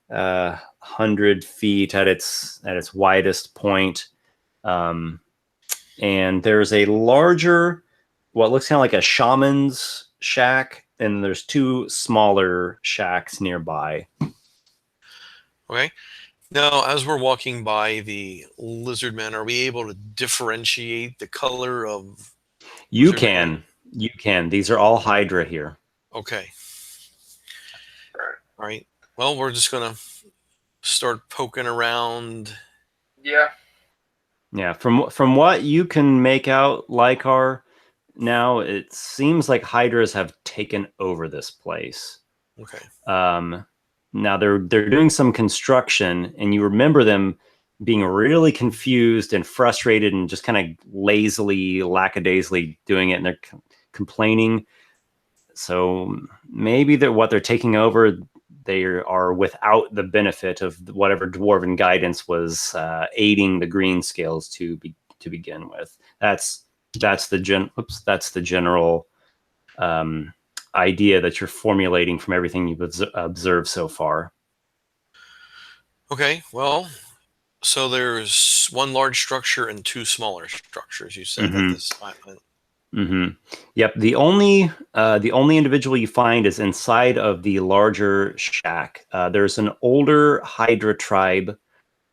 100 feet at its widest point. And there's a larger, what looks kind of like a shaman's shack, and there's two smaller shacks nearby. Okay. Now, as we're walking by the Lizardmen, are we able to differentiate the color of? You can. These are all Hydra here. Okay. All right. Well, we're just gonna start poking around. Yeah. Yeah. From what you can make out, Lykarr, now it seems like Hydras have taken over this place. Okay. Now they're doing some construction, and you remember them being really confused and frustrated and just kind of lazily, lackadaisically doing it, and they're complaining. So maybe what they're taking over, they are without the benefit of whatever dwarven guidance was aiding the green scales to begin with. That's the general idea that you're formulating from everything you've observed so far. Okay, well, so there's one large structure and two smaller structures. You said that this island. Yep. The only individual you find is inside of the larger shack. There's an older Hydra tribe,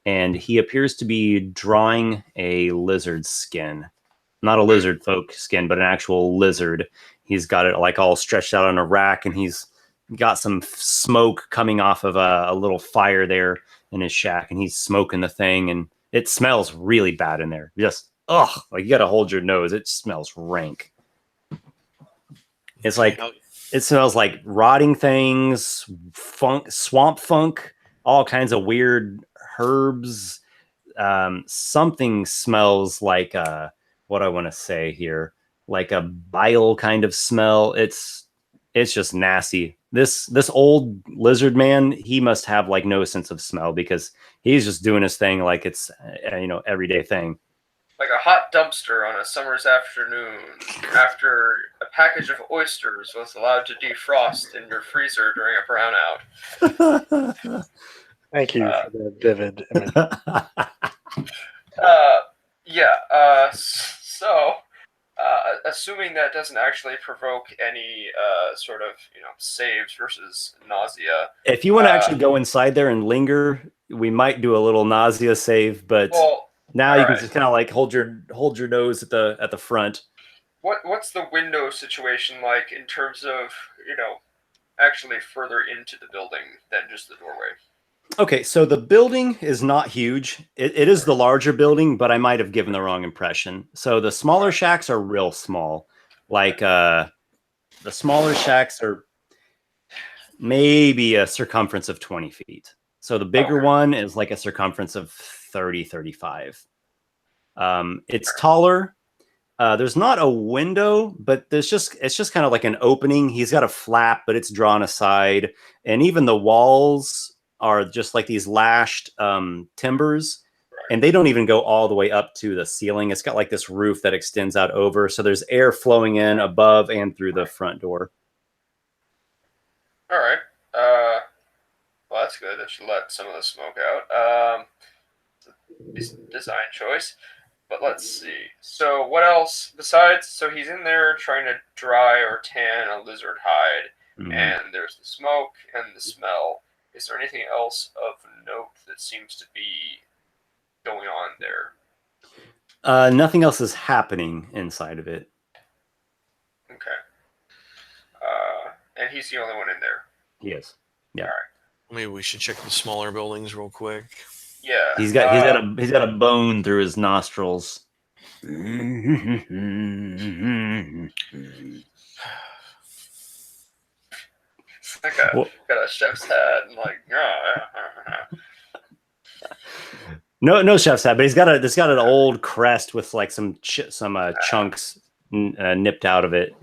and he appears to be drawing a lizard skin. Not a lizard folk skin, but an actual lizard. He's got it like all stretched out on a rack, and he's got some smoke coming off of a little fire there in his shack, and he's smoking the thing, and it smells really bad in there. Just, like you got to hold your nose. It smells rank. It's like, it smells like rotting things, swamp funk, all kinds of weird herbs. Something smells like what I want to say here, like a bile kind of smell. It's just nasty. This old lizard man, he must have like no sense of smell because he's just doing his thing like it's everyday thing. Like a hot dumpster on a summer's afternoon after a package of oysters was allowed to defrost in your freezer during a brownout. Thank you for that vivid image. So, assuming that doesn't actually provoke any sort of saves versus nausea. If you want to actually go inside there and linger, we might do a little nausea save, but now you can just kind of like hold your nose at the front. What's the window situation like in terms of actually further into the building than just the doorway? Okay, so the building is not huge. It is the larger building, but I might have given the wrong impression. So the smaller shacks are real small. Like the smaller shacks are maybe a circumference of 20 feet. So the bigger one is like a circumference of 30, 35. It's taller. There's not a window, but it's just kind of like an opening. He's got a flap, but it's drawn aside. And even the walls are just like these lashed timbers, and they don't even go all the way up to the ceiling. It's got like this roof that extends out over, so there's air flowing in above and through the front door. All right. Well, that's good. That should let some of the smoke out. Design choice. But let's see. So what else besides? So he's in there trying to dry or tan a lizard hide, and there's the smoke and the smell. Is there anything else of note that seems to be going on there? Nothing else is happening inside of it. Okay. And he's the only one in there. He is. Yeah. All right. Maybe we should check the smaller buildings real quick. Yeah. He's got a bone through his nostrils. I got a chef's hat and like no chef's hat, but he's got an old crest with like some chunks nipped out of it.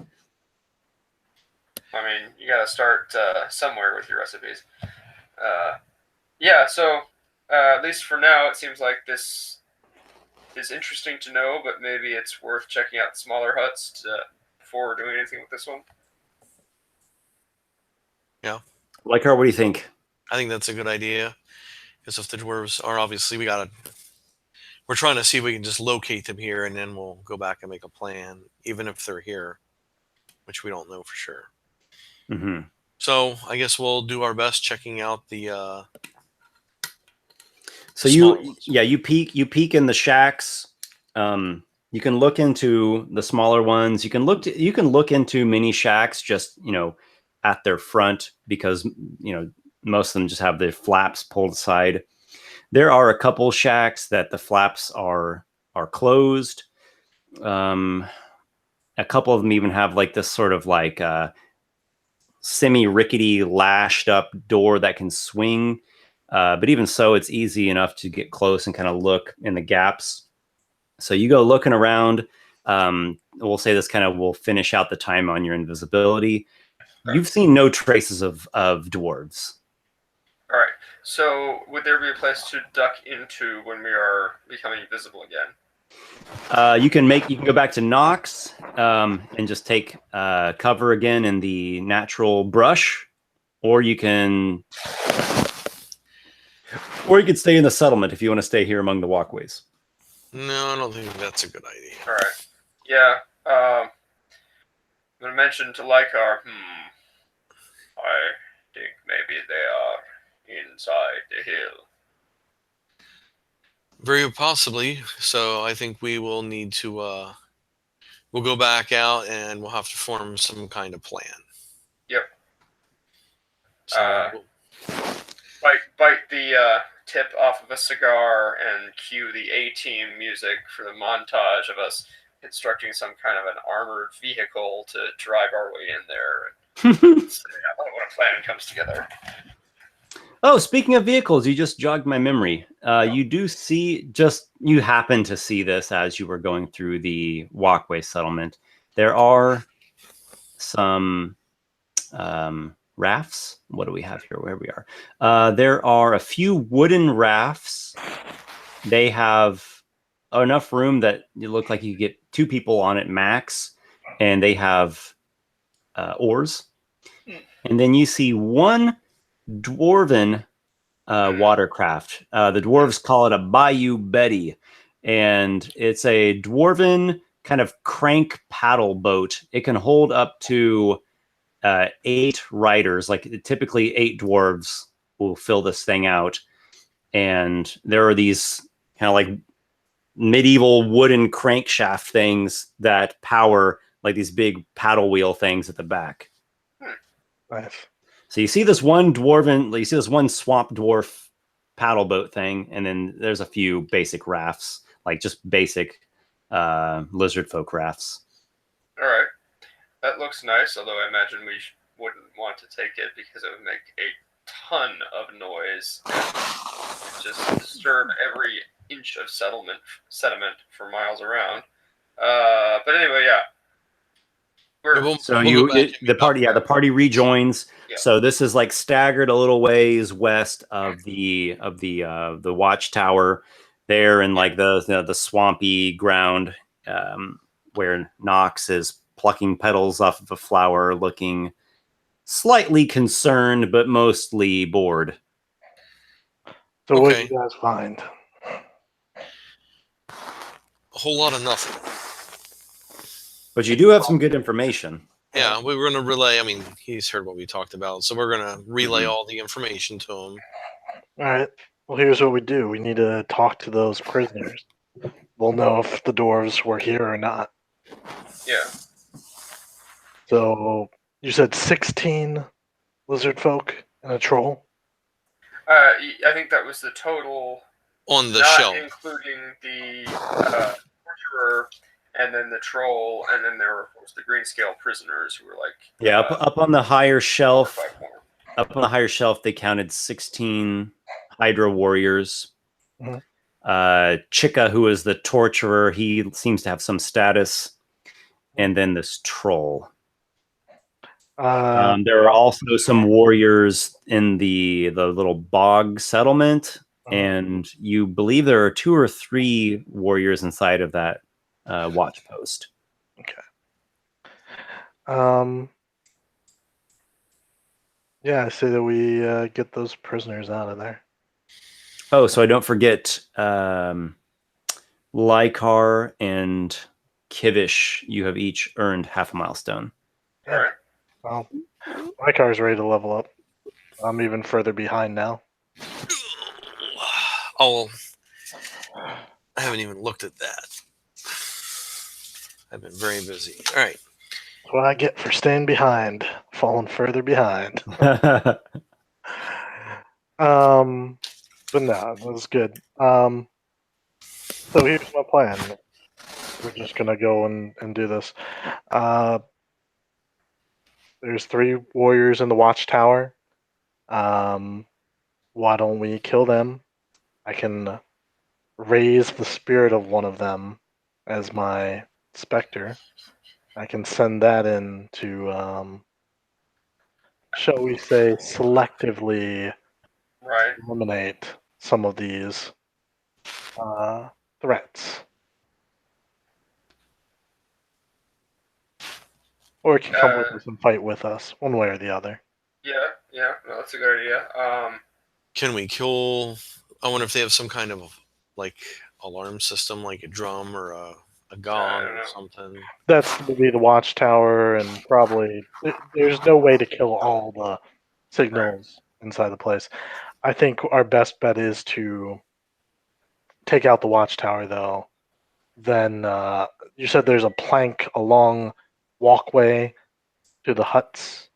I mean, you got to start somewhere with your recipes. Yeah, so at least for now, it seems like this is interesting to know, but maybe it's worth checking out the smaller huts before doing anything with this one. Yeah. Lykarr, what do you think? I think that's a good idea. Because if the dwarves are obviously, we're trying to see if we can just locate them here, and then we'll go back and make a plan, even if they're here, which we don't know for sure. Mm-hmm. So I guess we'll do our best checking out the. So you peek in the shacks. You can look into the smaller ones. You can look into mini shacks just at their front because most of them just have the flaps pulled aside. There are a couple shacks that the flaps are closed. A couple of them even have like this sort of like semi-rickety lashed up door that can swing. But even so, it's easy enough to get close and kind of look in the gaps. So you go looking around. We'll say this kind of will finish out the time on your invisibility. You've seen no traces of dwarves. All right. So would there be a place to duck into when we are becoming visible again? You can go back to Nox and just take cover again in the natural brush, or you can stay in the settlement if you want to stay here among the walkways. No, I don't think that's a good idea. All right. Yeah. I'm gonna mention to Lykarr. I think maybe they are inside the hill. Very possibly. So I think we will need to. We'll go back out and we'll have to form some kind of plan. Yep. So Bite the tip off of a cigar and cue the A-Team music for the montage of us constructing some kind of an armored vehicle to drive our way in there. When a plan comes together. Oh, speaking of vehicles, you just jogged my memory. You do see, you happen to see this as you were going through the walkway settlement. There are some rafts. What do we have here? Where we are. There are a few wooden rafts. They have enough room that you look like you get 2 people on it max, and they have oars. And then you see one dwarven watercraft. The dwarves call it a Bayou Betty, and it's a dwarven kind of crank paddle boat. It can hold up to 8 riders. Like typically 8 dwarves will fill this thing out, and there are these kind of like medieval wooden crankshaft things that power like these big paddle wheel things at the back. Nice. So you see this one swamp dwarf paddle boat thing, and then there's a few basic rafts, like just basic lizard folk rafts. All right. That looks nice, although I imagine we wouldn't want to take it because it would make a ton of noise and just disturb every inch of sediment for miles around. But anyway, yeah. The party rejoins. Yeah. So this is like staggered a little ways west of the Watchtower, there in like the swampy ground where Nox is plucking petals off of a flower, looking slightly concerned but mostly bored. So what did you guys find? A whole lot of nothing. But you do have some good information. Yeah, we were going to relay. I mean, he's heard what we talked about, so we're going to relay all the information to him. All right. Well, here's what we do. We need to talk to those prisoners. We'll know if the dwarves were here or not. Yeah. So you said 16 lizard folk and a troll? I think that was the total on the shelf, including the torturer and then the troll, and then there were, of course, the greenscale prisoners who were like up on the higher shelf. Up on the higher shelf, they counted 16 Hydra warriors. Mm-hmm. Chica, who is the torturer, he seems to have some status, and then this troll. There are also some warriors in the little bog settlement, and you believe there are 2 or 3 warriors inside of that watch post. Okay. Yeah, I say that we get those prisoners out of there. Oh, so I don't forget Lykarr and Kivish. You have each earned half a milestone. All right. Well, Lykarr's ready to level up. I'm even further behind now. Oh, I haven't even looked at that. I've been very busy. All right. That's what I get for staying behind, falling further behind. But no, it was good. So here's my plan. We're just gonna go and do this. There's 3 warriors in the Watchtower. Why don't we kill them? I can raise the spirit of one of them as my specter. I can send that in to, shall we say, selectively eliminate some of these threats. Or he can come with us and fight with us, one way or the other. Yeah, no, that's a good idea. Can we kill? I wonder if they have some kind of like alarm system, like a drum or a gong don't or know. something. That's going to be the Watchtower, and probably there's no way to kill all the signals inside the place. I think our best bet is to take out the Watchtower, though. Then you said there's a plank along walkway to the huts.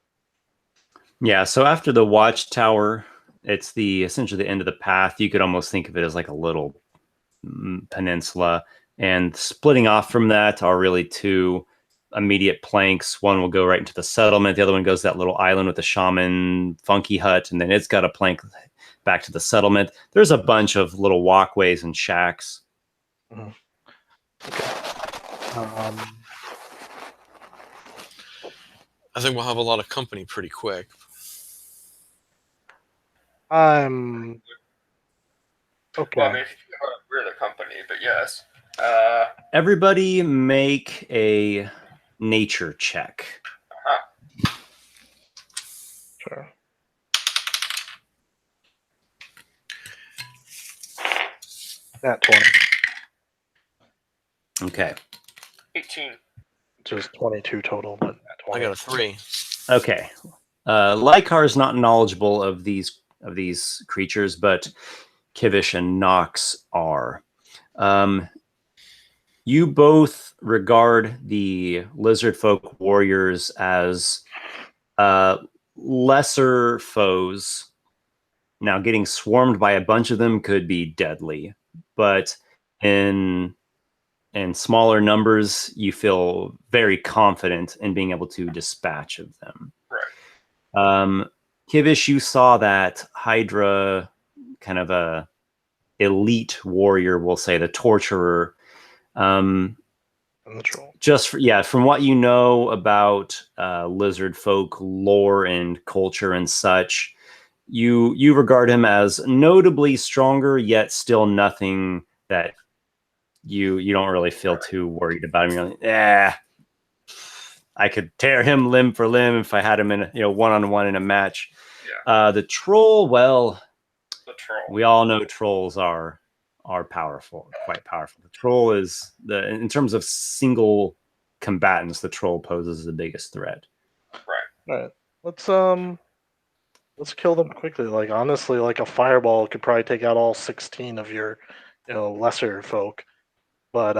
Yeah, so after the Watchtower, it's essentially the end of the path. You could almost think of it as like a little peninsula, and splitting off from that are really two immediate planks. One will go right into the settlement. The other one goes to that little island with the shaman funky hut, and then it's got a plank back to the settlement. There's a bunch of little walkways and shacks. Mhm. Okay. I think we'll have a lot of company pretty quick. I'm okay. Well, I mean, we're the company, but yes. Everybody make a nature check. Sure. Nat 20. Okay. 18. Which is 22 total, but nat 20. I got a 3. Okay. Lykarr is not knowledgeable of these creatures, but Kivish and Nox are. You both regard the lizard folk warriors as lesser foes. Now, getting swarmed by a bunch of them could be deadly, but in smaller numbers, you feel very confident in being able to dispatch of them. Right. Kivish, you saw that Hydra, kind of a elite warrior, we'll say, the torturer. And the troll. From what you know about lizard folk lore and culture and such, you regard him as notably stronger, yet still nothing that you don't really feel too worried about him. You're like, I could tear him limb for limb if I had him in one-on-one in a match. Yeah. The troll, well, The troll. we all know trolls are powerful, quite powerful. The troll is in terms of single combatants, the troll poses the biggest threat. Right. All right. Let's kill them quickly. Like honestly, like a fireball could probably take out all 16 of your, lesser folk. But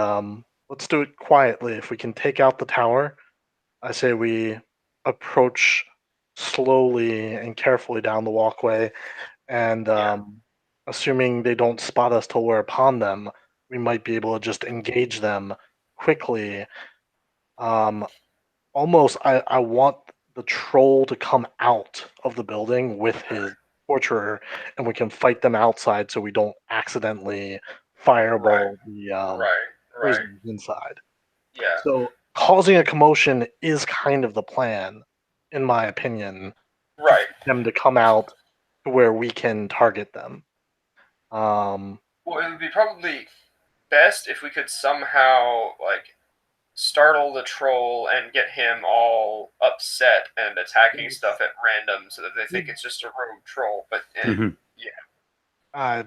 let's do it quietly. If we can take out the tower, I say we approach slowly and carefully down the walkway, and assuming they don't spot us till we're upon them, we might be able to just engage them quickly. Almost, I want the troll to come out of the building with his torturer, and we can fight them outside so we don't accidentally fireball the Right. prisoners inside. Yeah. So causing a commotion is kind of the plan, in my opinion. Right. Them to come out to where we can target them. Well, it would be probably best if we could somehow startle the troll and get him all upset and attacking stuff at random so that they think it's just a rogue troll. But yeah.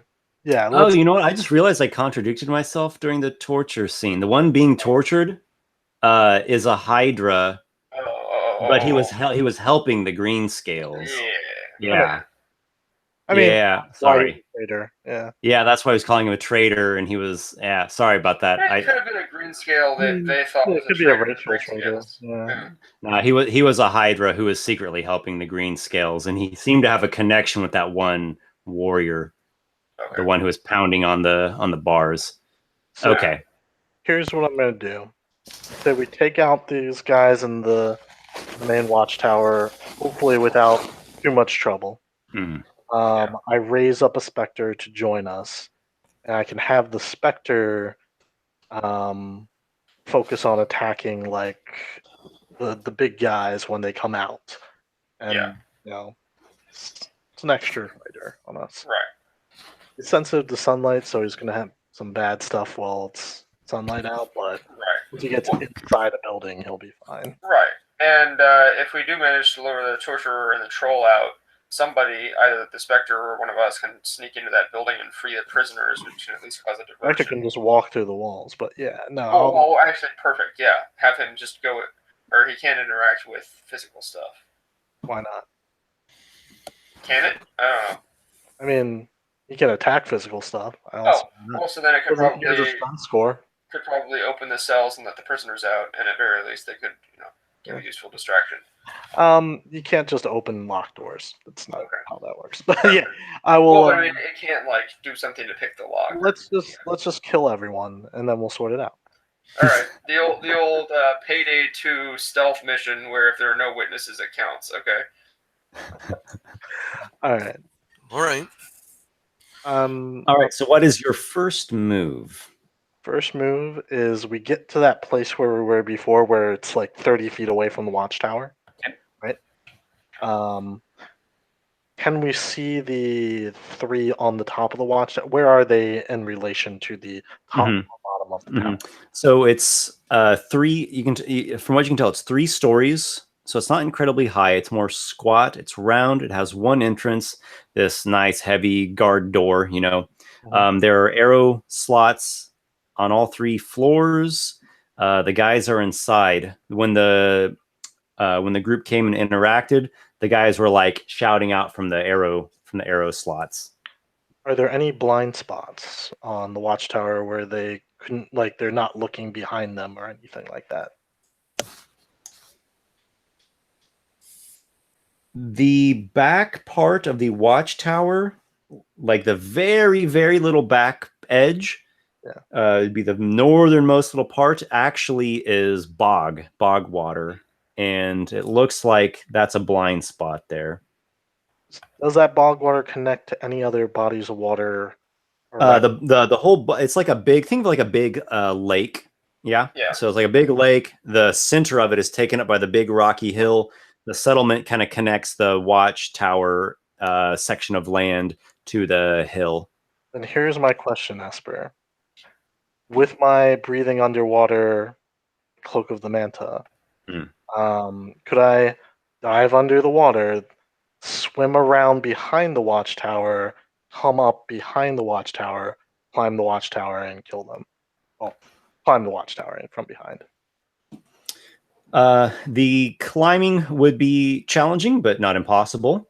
Oh, you know what? I just realized I contradicted myself during the torture scene. The one being tortured is a Hydra, but he was helping the green scales. Yeah. I mean, sorry. Traitor. Yeah. Yeah, that's why I was calling him a traitor, and he was. Yeah, sorry about that. It could have been a green scale that they thought was could be a racial traitor. Yeah. No, he was a Hydra who was secretly helping the green scales, and he seemed to have a connection with that one warrior, the one who was pounding on the bars. So, okay. Here's what I'm gonna do. So we take out these guys in the main watchtower, hopefully without too much trouble. I raise up a specter to join us, and I can have the specter focus on attacking like the big guys when they come out, and it's an extra fighter on us. Right. He's sensitive to sunlight, so he's gonna have some bad stuff while it's sunlight out, but once he gets inside a building, he'll be fine. Right. And if we do manage to lure the Sorcerer and the Troll out, somebody, either the Spectre or one of us, can sneak into that building and free the prisoners, which can at least cause a Spectre diversion. can just walk through the walls, but yeah, no. Oh, actually, perfect. Yeah, have him just go, or he can't interact with physical stuff. Why not? Can it? I don't know. I mean, he can attack physical stuff. Well, so then it could Doesn't use his probably strength score. open the cells and let the prisoners out, and at very least they could, give a useful distraction. You can't just open locked doors. That's not Okay. how that works. But yeah, I will. Well, I mean, it can't do something to pick the lock. Let's just kill everyone, and then we'll sort it out. All right, the old Payday 2 stealth mission where if there are no witnesses, it counts. Okay. All right. All right. All right. So, what is your first move? First move is we get to that place where we were before, where it's like 30 feet away from the Watchtower. Okay. Right. Can we see the 3 on the top of the Watchtower? Where are they in relation to the top and bottom of the tower? So it's 3. You can, from what you can tell, it's 3 stories. So it's not incredibly high. It's more squat. It's round. It has 1 entrance. This nice heavy guard door. There are arrow slots on all 3 floors. The guys are inside. When the group came and interacted, the guys were like shouting out from the arrow slots. Are there any blind spots on the Watchtower where they couldn't, like, they're not looking behind them or anything like that? The back part of the Watchtower, like the very, very little back edge, it'd be the northernmost little part, actually is bog water. And it looks like that's a blind spot there. Does that bog water connect to any other bodies of water? The whole, it's like a big, think of like a big lake. Yeah. So it's like a big lake. The center of it is taken up by the big rocky hill. The settlement kind of connects the Watchtower section of land to the hill. Then here's my question, Esper. With my breathing underwater cloak of the manta, could I dive under the water, swim around behind the Watchtower, come up behind the Watchtower, climb the Watchtower, and kill them? Well, climb the Watchtower from behind. The climbing would be challenging, but not impossible.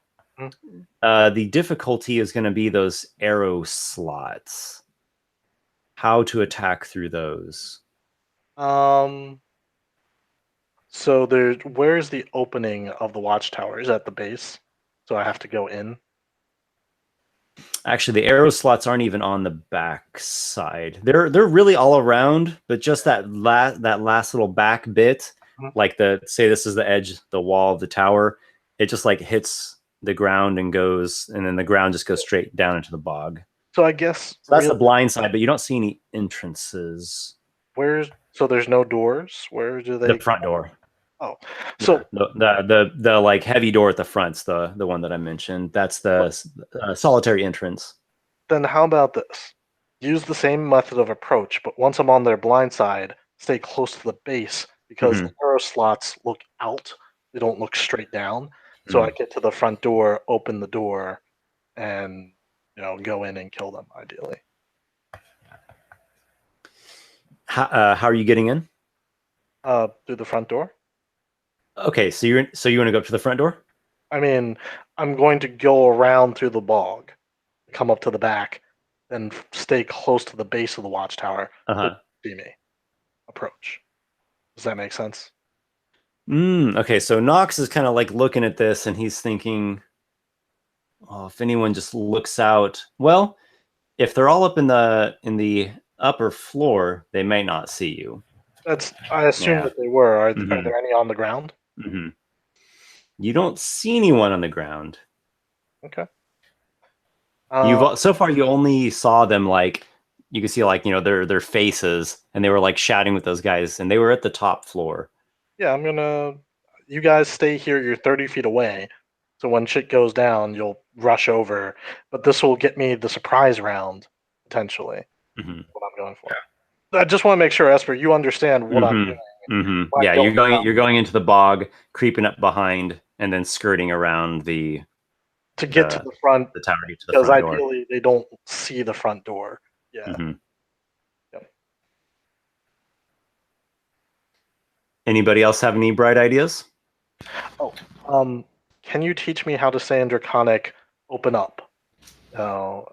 The difficulty is going to be those arrow slots. How to attack through those? So where's the opening of the Watchtower? Is that the base? So I have to go in? Actually, the arrow slots aren't even on the back side. They're really all around, but just that last little back bit, like say this is the edge, the wall of the tower, it just like hits the ground and goes, and then the ground just goes straight down into the bog. So I guess that's the blind side, but you don't see any entrances. So there's no doors? Where do they? The front door. Oh, so the like heavy door at the front's the one that I mentioned. That's the solitary entrance. Then how about this? Use the same method of approach, but once I'm on their blind side, stay close to the base because the arrow slots look out. They don't look straight down. So I get to the front door, open the door, and go in and kill them. Ideally. How are you getting in? Through the front door. Okay, so you want to go up to the front door? I mean, I'm going to go around through the bog, come up to the back, and stay close to the base of the Watchtower to see me approach. Does that make sense? Okay, so Nox is kind of like looking at this, and he's thinking, "Oh, if anyone just looks out, well, if they're all up in the upper floor, they may not see you." I assume that they were. Are there any on the ground? You don't see anyone on the ground. Okay. So far you only saw them, like you can see like their faces, and they were like shouting with those guys, and they were at the top floor. Yeah, you guys stay here. You're 30 feet away, so when shit goes down, you'll rush over. But this will get me the surprise round potentially. What I'm going for. I just want to make sure, Esper, you understand what I'm doing Mm-hmm. Yeah, you're going into the bog, creeping up behind, and then skirting around to get to the front, the tower, to the because front door. ideally they don't see the front door. Yeah. Mm-hmm. Yep. Anybody else have any bright ideas? Can you teach me how to say in Draconic, "Open up"? No.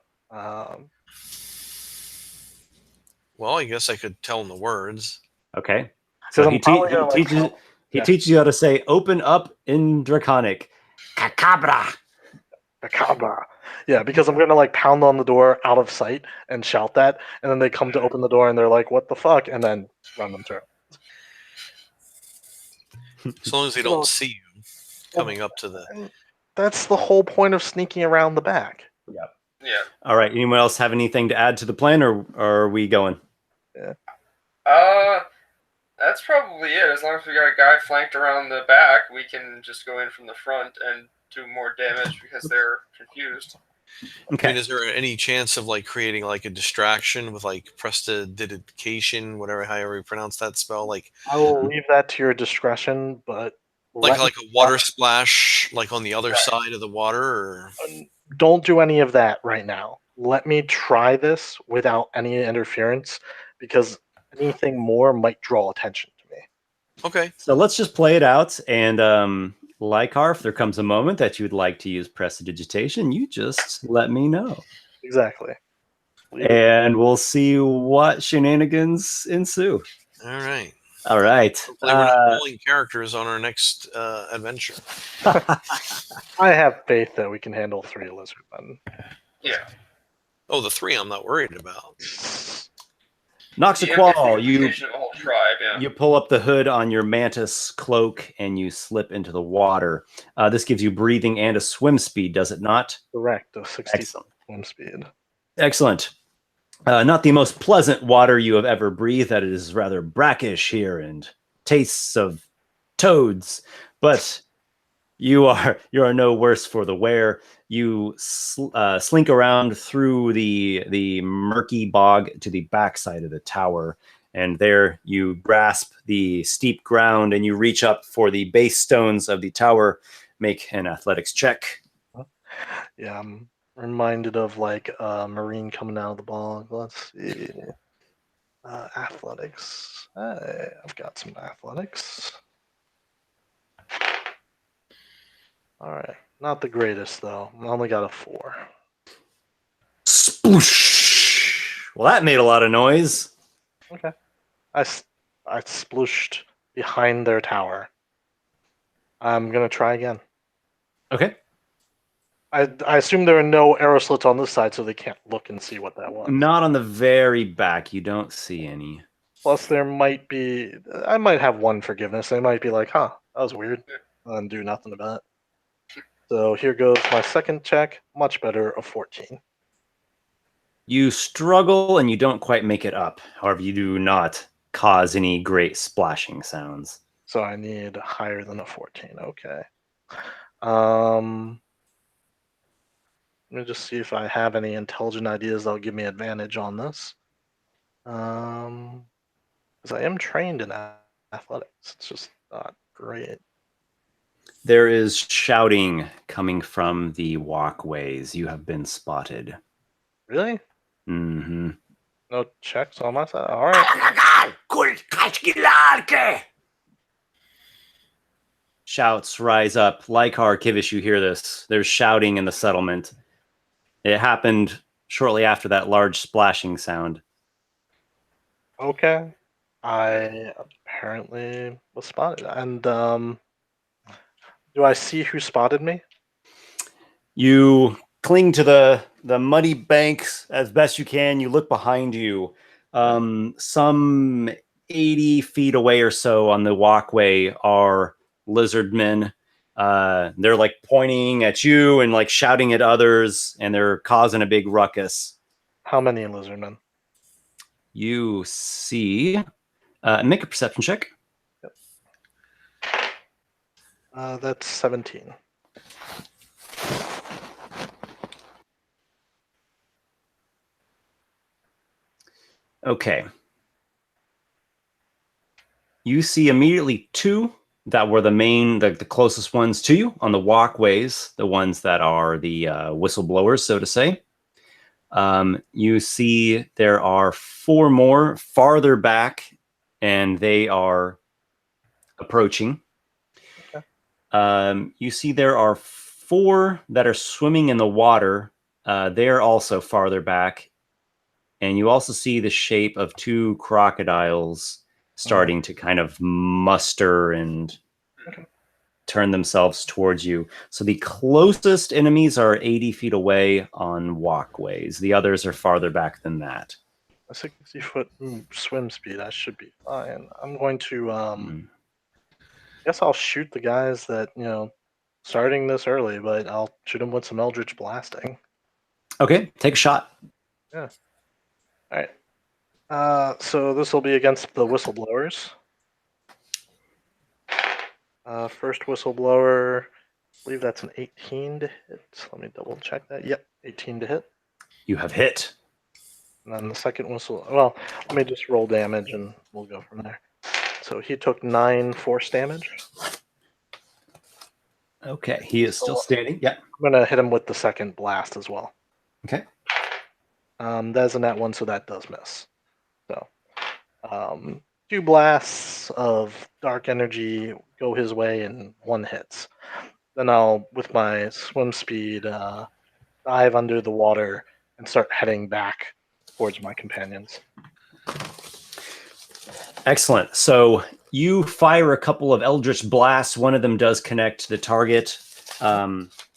Well, I guess I could tell him the words. Okay. So I'm probably gonna, like, teaches you how to say "open up" in Draconic. Kakabra. Macabre. Yeah, because I'm gonna like pound on the door out of sight and shout that, and then they come to open the door and they're like, "What the fuck?" and then run them through. As long as they don't see you coming up to the. And that's the whole point of sneaking around the back. Yep. Yeah. All right. Anyone else have anything to add to the plan, or are we going? Yeah. That's probably it. As long as we got a guy flanked around the back, we can just go in from the front and do more damage because they're confused. Okay. I mean, is there any chance of like creating like a distraction with like prestidigitation, however you pronounce that spell, like I will leave that to your discretion, but like a water splash, like on the other side of the water, or don't do any of that right now. Let me try this without any interference, because anything more might draw attention to me. okay. So let's just play it out. And Lykarr, if there comes a moment that you would like to use prestidigitation, you just let me know. Exactly. And we'll see what shenanigans ensue. All right. All right. Hopefully we're not rolling characters on our next adventure. I have faith that we can handle 3 lizardmen. Yeah. Oh, the 3 I'm not worried about. Noxiqual, you of a whole tribe, yeah. you pull up the hood on your mantis cloak and you slip into the water. This gives you breathing and a swim speed, does it not? Correct. A 60 Excellent. swim speed. Excellent. Not the most pleasant water you have ever breathed. That it is rather brackish here and tastes of toads, but you are no worse for the wear. You slink around through the murky bog to the backside of the tower, and there you grasp the steep ground and you reach up for the base stones of the tower. Make an athletics check. Yeah, I'm reminded of like a marine coming out of the bog. Let's see. Athletics. I've got some athletics. All right. Not the greatest, though. I only got a 4. Sploosh! Well, that made a lot of noise. Okay. I splooshed behind their tower. I'm going to try again. Okay. I assume there are no arrow slits on this side, so they can't look and see what that was. Not on the very back. You don't see any. Plus, there might be... I might have one forgiveness. They might be like, huh, that was weird. And do nothing about it. So here goes my second check. Much better, a 14. You struggle and you don't quite make it up. However, you do not cause any great splashing sounds. So I need higher than a 14. Okay. Let me just see if I have any intelligent ideas that'll give me advantage on this. Because I am trained in athletics. It's just not great. There is shouting coming from the walkways. You have been spotted. Really? Mm-hmm. No checks on my side? All right. Shouts rise up. Lykarr, Kivish, you hear this. There's shouting in the settlement. It happened shortly after that large splashing sound. Okay. I apparently was spotted. And do I see who spotted me? You cling to the muddy banks as best you can. You look behind you. Some 80 feet away or so on the walkway are lizardmen. They're like pointing at you and like shouting at others, and they're causing a big ruckus. How many lizardmen? You see, make a perception check. That's 17. Okay. you see immediately two that were the closest ones to you on the walkways, the ones that are the whistleblowers, so to say. You see there are four more farther back, and they are approaching. Okay. You see there are four that are swimming in the water. They're also farther back. And you also see the shape of two crocodiles starting to kind of muster and turn themselves towards you. So the closest enemies are 80 feet away on walkways. The others are farther back than that. A 60-foot swim speed, I should be fine. I'm going to, guess I'll shoot the guys that, starting this early, but I'll shoot them with some Eldritch Blasting. Okay, take a shot. Yeah. All right. So this will be against the whistleblowers. First whistleblower, I believe that's an 18 to hit. Let me double check that. Yep, 18 to hit. You have hit. And then the second well, let me just roll damage and we'll go from there. So he took 9 force damage. Okay, he is still standing. Yeah. I'm going to hit him with the second blast as well. Okay. That's a nat 1, so that does miss. So, 2 blasts of dark energy go his way and 1 hits. Then I'll, with my swim speed, dive under the water and start heading back towards my companions. Excellent. So you fire a couple of Eldritch blasts. One of them does connect the target.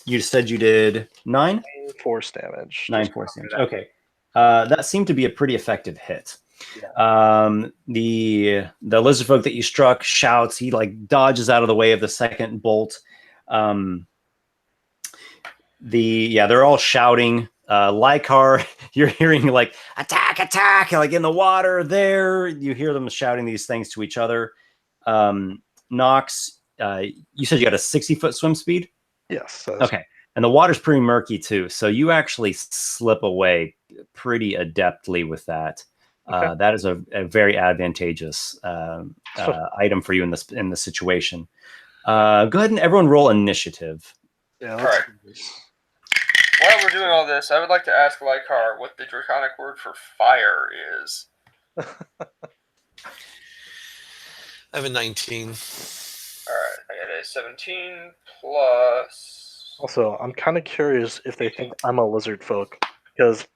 You said you did 9? 9 force damage. 9 force damage. Okay. That seemed to be a pretty effective hit. Yeah. The lizard folk that you struck shouts. He like dodges out of the way of the second bolt. They're all shouting. Lykarr, you're hearing like attack, attack, like in the water there. You hear them shouting these things to each other. Nox, you said you got a 60-foot swim speed? Yes. Okay. And the water's pretty murky too. So you actually slip away pretty adeptly with that. Okay. That is a very advantageous item for you in this situation. Go ahead and everyone roll initiative. Yeah. All right. While we're doing all this, I would like to ask Lykarr what the draconic word for fire is. I have a 19. Alright, I got a 17 plus... Also, I'm kind of curious if they think I'm a lizard folk, because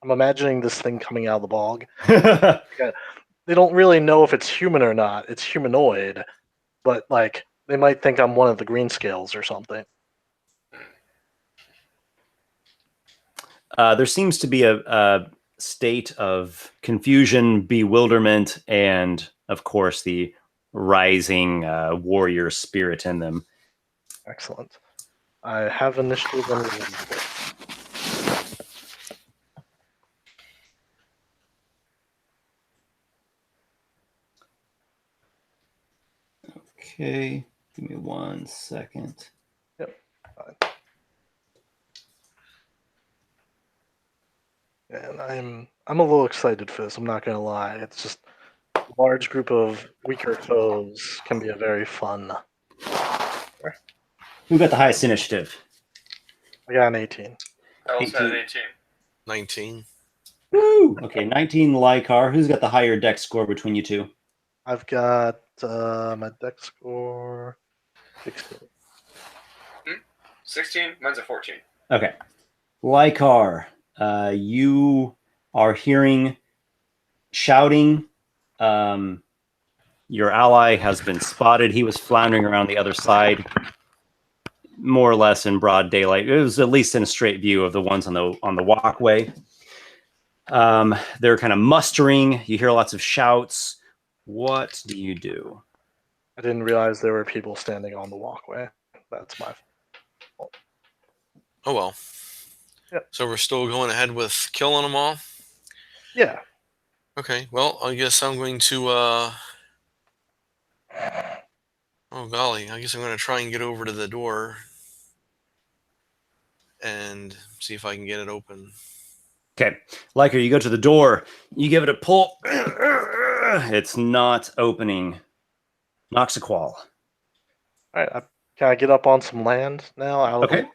I'm imagining this thing coming out of the bog. They don't really know if it's human or not. It's humanoid, but like they might think I'm one of the green scales or something. There seems to be a state of confusion, bewilderment, and of course the rising warrior spirit in them. Excellent. I have initiative under Okay, give me 1 second. Yep. Fine. And I'm a little excited for this. I'm not gonna lie. It's just a large group of weaker foes can be a very fun. Who got the highest initiative? I got an 18. I also had an 18. 19. Woo! Okay, 19 Lykarr. Who's got the higher dex score between you two? I've got my dex score 16. 16? Mine's a 14. Okay. Lykarr, you are hearing shouting. Your ally has been spotted. He was floundering around the other side, more or less in broad daylight. It was at least in a straight view of the ones on the walkway. They're kind of mustering. You hear lots of shouts. What do you do? I didn't realize there were people standing on the walkway. That's my fault. Oh well. Yep. So we're still going ahead with killing them all? Yeah. Okay, well, I guess I'm going to, oh golly, I guess I'm going to try and get over to the door and see if I can get it open. Okay. Lykarr, you go to the door. You give it a pull. It's not opening. Noxiqual. All right, can I get up on some land now? Out of Okay.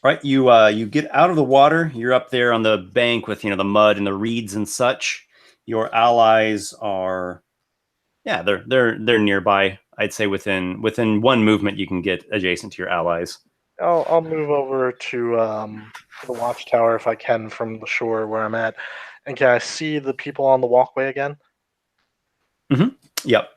Right, you get out of the water. You're up there on the bank with the mud and the reeds and such. Your allies are, yeah, they're nearby. I'd say within one movement you can get adjacent to your allies. I'll move over to the Watchtower if I can from the shore where I'm at, and can I see the people on the walkway again? Yep.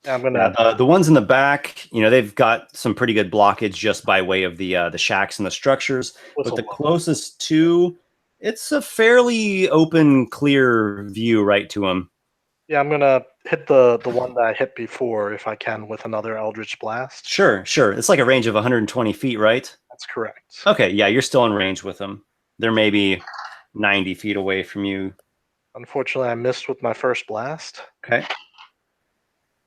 I'm gonna. Yeah, the ones in the back, they've got some pretty good blockage just by way of the shacks and the structures. But the closest two, it's a fairly open, clear view right to them. Yeah, I'm gonna hit the one that I hit before if I can with another Eldritch Blast. Sure. It's like a range of 120 feet, right? That's correct. Okay, yeah, you're still in range with them. They're maybe 90 feet away from you. Unfortunately, I missed with my first blast. Okay.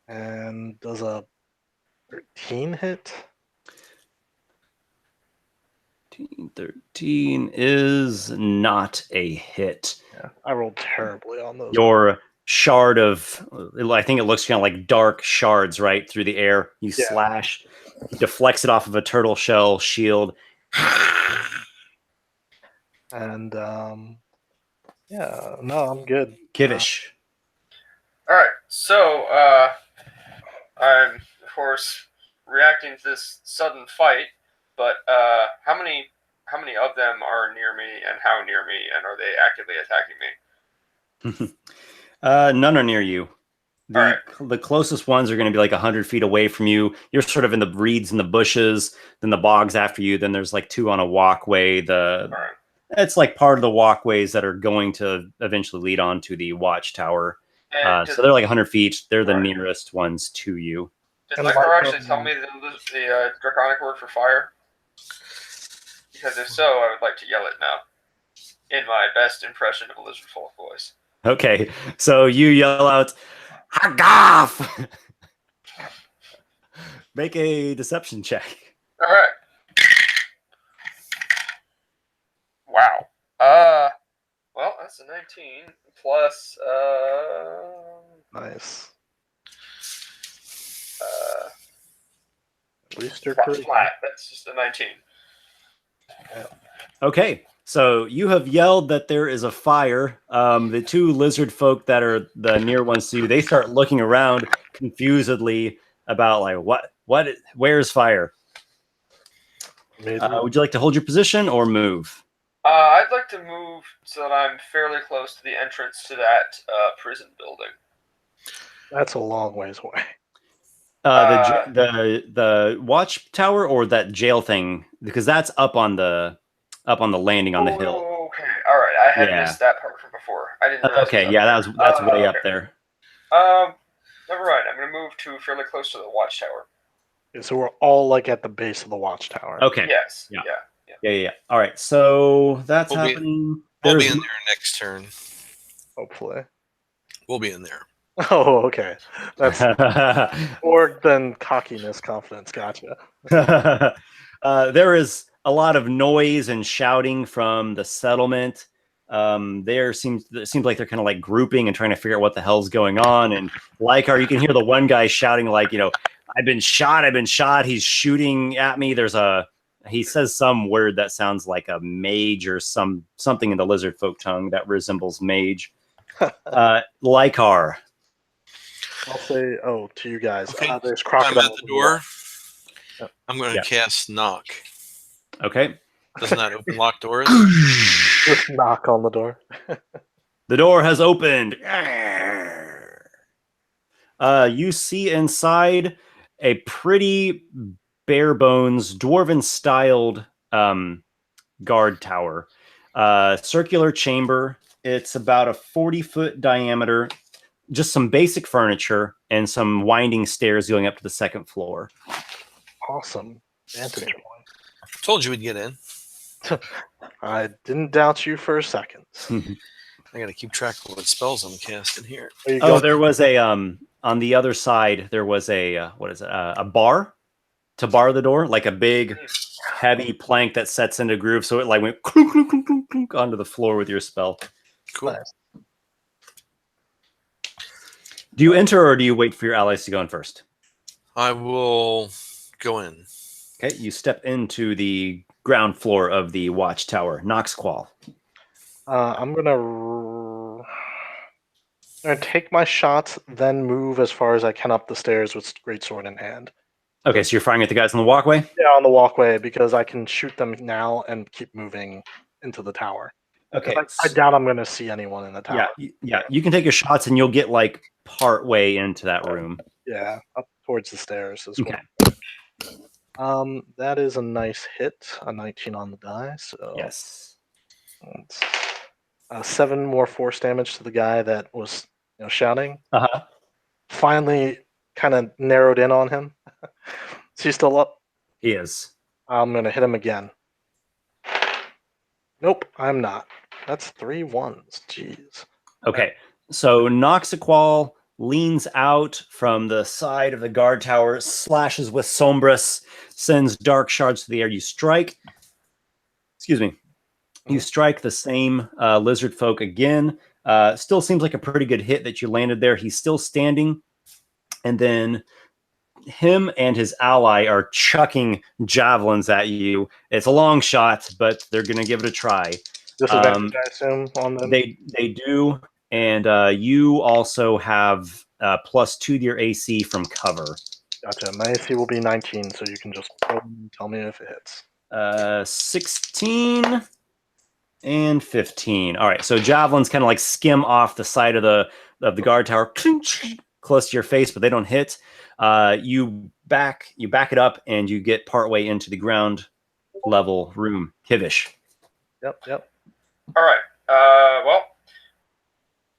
And does a 13 hit? 13 is not a hit. Yeah, I rolled terribly on those. Your shard of, I think it looks kind of like dark shards right through the air. You slash, he deflects it off of a turtle shell shield. And yeah, no, I'm good. Kivish. All right, so I'm of course reacting to this sudden fight, but how many of them are near me, and how near me, and are they actively attacking me? None are near you. The closest ones are going to be like 100 feet away from you. You're sort of in the reeds and the bushes, then the bogs after you. Then there's like two on a walkway. It's like part of the walkways that are going to eventually lead on to the Watchtower. So they're like 100 feet. They're the nearest ones to you. Did Lykarr actually tell me the draconic word for fire? Because if so, I would like to yell it now in my best impression of a lizard folk voice. Okay, so you yell out, "Hagaf!" Make a deception check. All right. Wow. Well, that's a 19 plus. Nice. At least you're flat. That's just a 19. Yeah. Okay, so you have yelled that there is a fire. The two lizard folk that are the near ones to you, they start looking around confusedly about like where's fire? Would you like to hold your position or move? I'd like to move so that I'm fairly close to the entrance to that prison building. That's a long ways away. The Watchtower or that jail thing, because that's up on the landing on the hill. Okay, all right. I had missed that part from before. I didn't. Okay, yeah, that's way up there. Never mind. I'm gonna move to fairly close to the Watchtower. Yeah, so we're all like at the base of the Watchtower. Okay. Yes. Yeah. All right, so that's happening. We'll be in there next turn. Hopefully. We'll be in there. Oh, okay. That's or then cockiness, confidence. Gotcha. There is a lot of noise and shouting from the settlement. It seems like they're kind of like grouping and trying to figure out what the hell's going on. And Lykarr, you can hear the one guy shouting like, I've been shot. He's shooting at me. He says some word that sounds like a mage or something in the lizard folk tongue that resembles mage. Lykarr. I'll say, to you guys. Okay. There's crocodile. I'm at the door. I'm going to cast knock. Okay. Doesn't that open locked doors? Just knock on the door. The door has opened. You see inside a pretty bare bones, dwarven styled guard tower. Circular chamber. It's about a 40-foot diameter. Just some basic furniture and some winding stairs going up to the second floor. Awesome. Vantage point. Told you we'd get in. I didn't doubt you for a second. I got to keep track of what spells I'm casting here. There was a on the other side. There was a a bar to bar the door, like a big, heavy plank that sets into groove. So it like went clunk, clunk, clunk, clunk, clunk onto the floor with your spell. Cool. Nice. Do you enter or do you wait for your allies to go in first? I will go in. Okay, you step into the ground floor of the Watchtower. Noxiqual. I'm gonna take my shots, then move as far as I can up the stairs with greatsword in hand. Okay, so you're firing at the guys on the walkway? Yeah, on the walkway, because I can shoot them now and keep moving into the tower. Okay. I doubt I'm gonna see anyone in the tower. Yeah. You can take your shots and you'll get like part way into that room. Yeah, up towards the stairs as Okay. well. That is a nice hit, a 19 on the die. So Yes. it's 7 more force damage to the guy that was shouting. Uh-huh. Finally, kind of narrowed in on him. Is he still up? He is. I'm gonna hit him again. Nope, I'm not. That's 3 ones. Jeez. Okay. So Noxiqual leans out from the side of the guard tower, slashes with Sombras, sends dark shards to the air. You strike. Excuse me. You strike the same lizard folk again. Still seems like a pretty good hit that you landed there. He's still standing. And then him and his ally are chucking javelins at you. It's a long shot, but they're going to give it a try. Disadvantage, I assume, on them. They do. And you also have +2 to your AC from cover. Gotcha. My AC will be 19, so you can just tell me if it hits. 16 and 15. All right, so javelins kind of like skim off the side of the guard tower, close to your face, but they don't hit. You back it up, and you get partway into the ground level room. Kivish. Yep. All right. Well,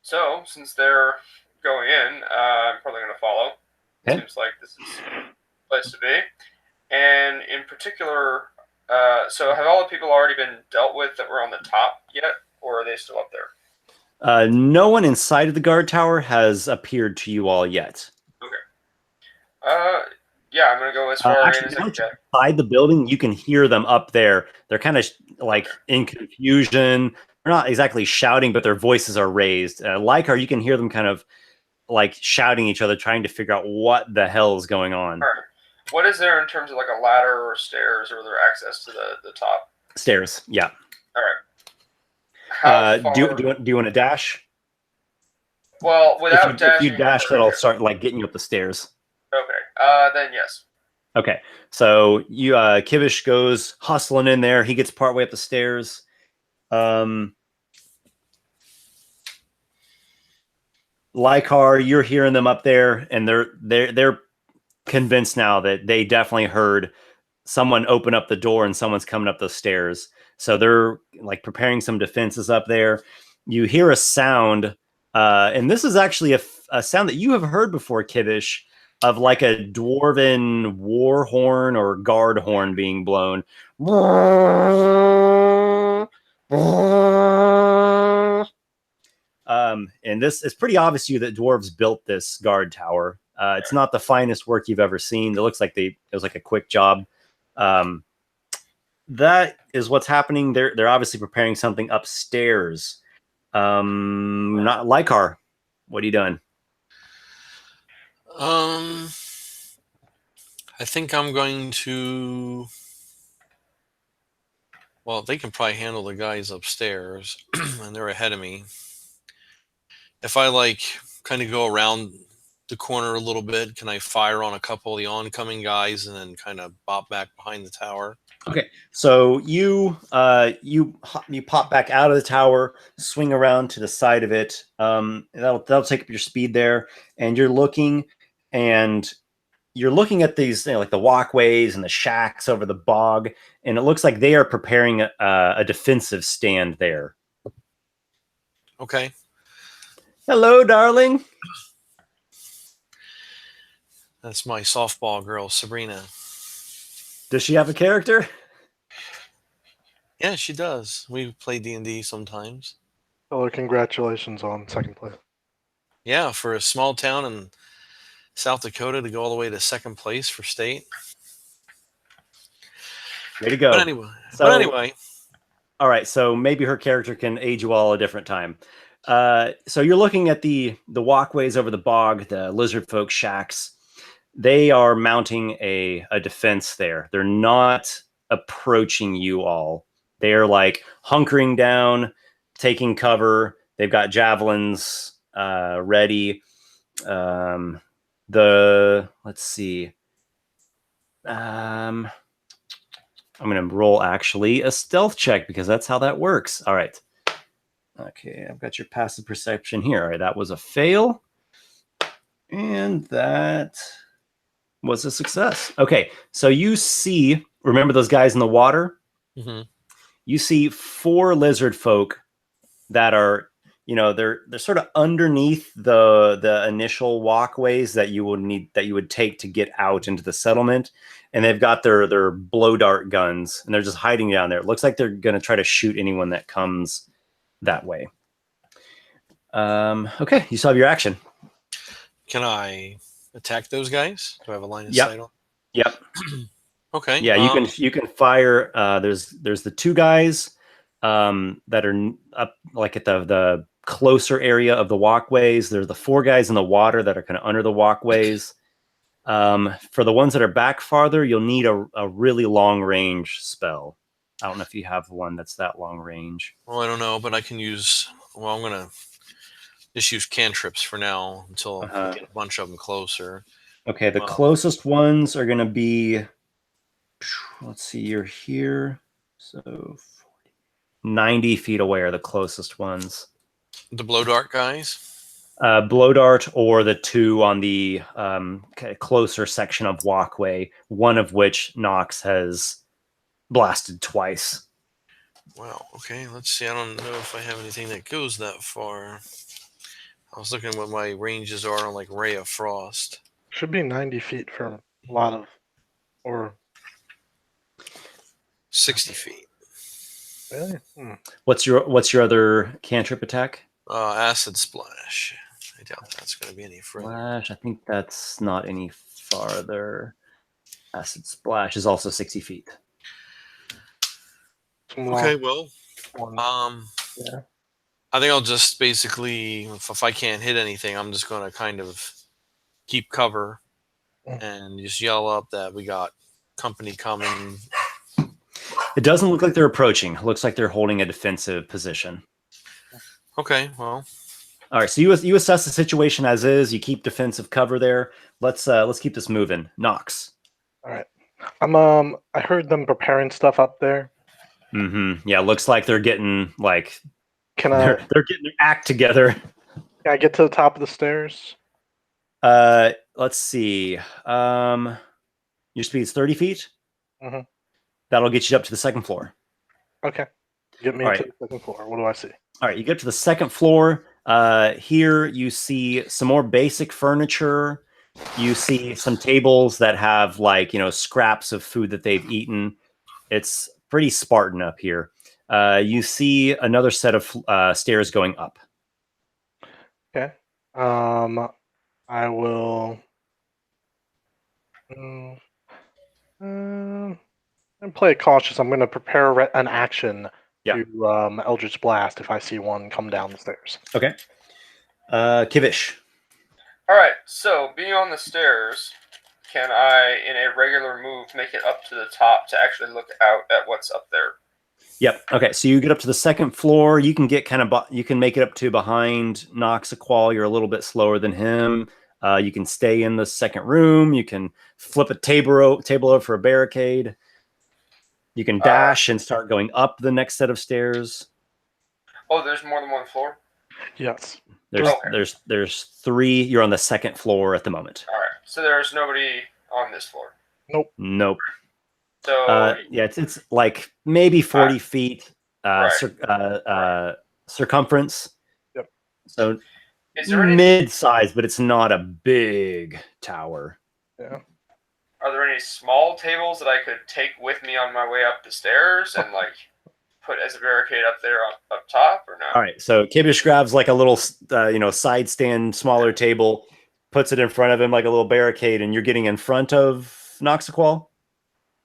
so since they're going in, I'm probably going to follow. Okay. Seems like this is the place to be. And in particular, so have all the people already been dealt with that were on the top yet, or are they still up there? No one inside of the guard tower has appeared to you all yet. Okay. Yeah, I'm going to go as far in as I can get. Inside the building, you can hear them up there. They're kind of like in confusion. They're not exactly shouting, but their voices are raised. Lykarr, you can hear them kind of like shouting each other, trying to figure out what the hell is going on. All right. What is there in terms of like a ladder or stairs, or their access to the top? Stairs, yeah. All right. Do you want to dash? Well, without dashing, if you dash, that'll start like getting you up the stairs. Okay. Then yes. Okay. So you Kivish goes hustling in there. He gets partway up the stairs. Lykarr, you're hearing them up there, and they're convinced now that they definitely heard someone open up the door and someone's coming up the stairs. So they're like preparing some defenses up there. You hear a sound, and this is actually a sound that you have heard before, Kivish, of like a dwarven war horn or guard horn being blown. And this is pretty obvious to you that dwarves built this guard tower. It's not the finest work you've ever seen. It looks like it was like a quick job. That is what's happening. They're obviously preparing something upstairs. Not Lykarr. What are you doing? I think I'm going to. Well, they can probably handle the guys upstairs, and they're ahead of me. If I like kind of go around the corner a little bit, can I fire on a couple of the oncoming guys and then kind of bop back behind the tower? Okay, so you pop back out of the tower, swing around to the side of it. That'll take up your speed there, and you're looking at these like the walkways and the shacks over the bog, and it looks like they are preparing a defensive stand there. Okay. Hello, darling. That's my softball girl, Sabrina. Does she have a character? Yeah, she does. We play D&D sometimes. Oh, congratulations on second place. Yeah, for a small town in South Dakota to go all the way to second place for state. Way to go. But anyway. All right, so maybe her character can aid you all a different time. So you're looking at the walkways over the bog, the lizard folk shacks. they are mounting a defense there. They're not approaching you all. They're like hunkering down, taking cover. They've got javelins ready. Let's see. I'm going to roll actually a stealth check because that's how that works. All right. Okay, I've got your passive perception here. All right, that was a fail. And that was a success. Okay, so you see, remember those guys in the water? Mm-hmm. You see 4 lizard folk that are, they're sort of underneath the initial walkways that you would take to get out into the settlement, and they've got their blow dart guns, and they're just hiding down there. It looks like they're going to try to shoot anyone that comes that way. Okay, you still have your action. Can I attack those guys? Do I have a line of Yep. sight on? Yep. Okay. Yeah, you can fire. There's the 2 guys that are up like at the closer area of the walkways. There's the 4 guys in the water that are kind of under the walkways. For the ones that are back farther, you'll need a really long range spell. I don't know if you have one that's that long range. Well, I don't know, but I can use. Well, I'm gonna just use cantrips for now until I get a bunch of them closer. Okay, the closest ones are going to be. Let's see, you're here, so 90 feet away are the closest ones. The blow dart guys? Blow dart or the 2 on the closer section of walkway, one of which Nox has blasted twice. Wow, okay, let's see. I don't know if I have anything that goes that far. I was looking at what my ranges are on like Ray of Frost. Should be 90 feet from a lot of, or 60 feet. really? What's your other cantrip attack? Acid Splash. I doubt that's going to be any further. Splash, I think that's not any farther. Acid Splash is also 60 feet. Okay, well, yeah. I think I'll just basically, if I can't hit anything, I'm just going to kind of keep cover and just yell up that we got company coming. It doesn't look like they're approaching. It looks like they're holding a defensive position. Okay, well. All right, so you assess the situation as is. You keep defensive cover there. Let's keep this moving. Nox. All right. I heard them preparing stuff up there. Mm-hmm. Yeah, looks like they're getting like they're getting their act together. Can I get to the top of the stairs? Let's see. Your speed's 30 feet. Mm-hmm. That'll get you up to the 2nd floor. Okay. Get me to the 2nd floor. What do I see? All right, you get to the 2nd floor. Here you see some more basic furniture. You see some tables that have scraps of food that they've eaten. It's pretty Spartan up here. You see another set of stairs going up. Okay. I will and play it cautious. I'm going to prepare an action to Eldritch Blast if I see one come down the stairs. Okay. Kivish. All right. So being on the stairs, can I, in a regular move, make it up to the top to actually look out at what's up there? Yep. Okay. So you get up to the 2nd floor. You can get you can make it up to behind Noxiqual. You're a little bit slower than him. You can stay in the 2nd room. You can flip a table over for a barricade. You can dash and start going up the next set of stairs. Oh, there's more than one floor? Yes. There's 3. You're on the 2nd floor at the moment. All right. So there's nobody on this floor? Nope. So it's like maybe 40 feet circumference. Yep. So is there any mid-size, but it's not a big tower. Yeah. Are there any small tables that I could take with me on my way up the stairs and put as a barricade up there up top, or not? All right. So Kibish grabs like a little side stand, smaller table, puts it in front of him like a little barricade, and you're getting in front of Noxiqual.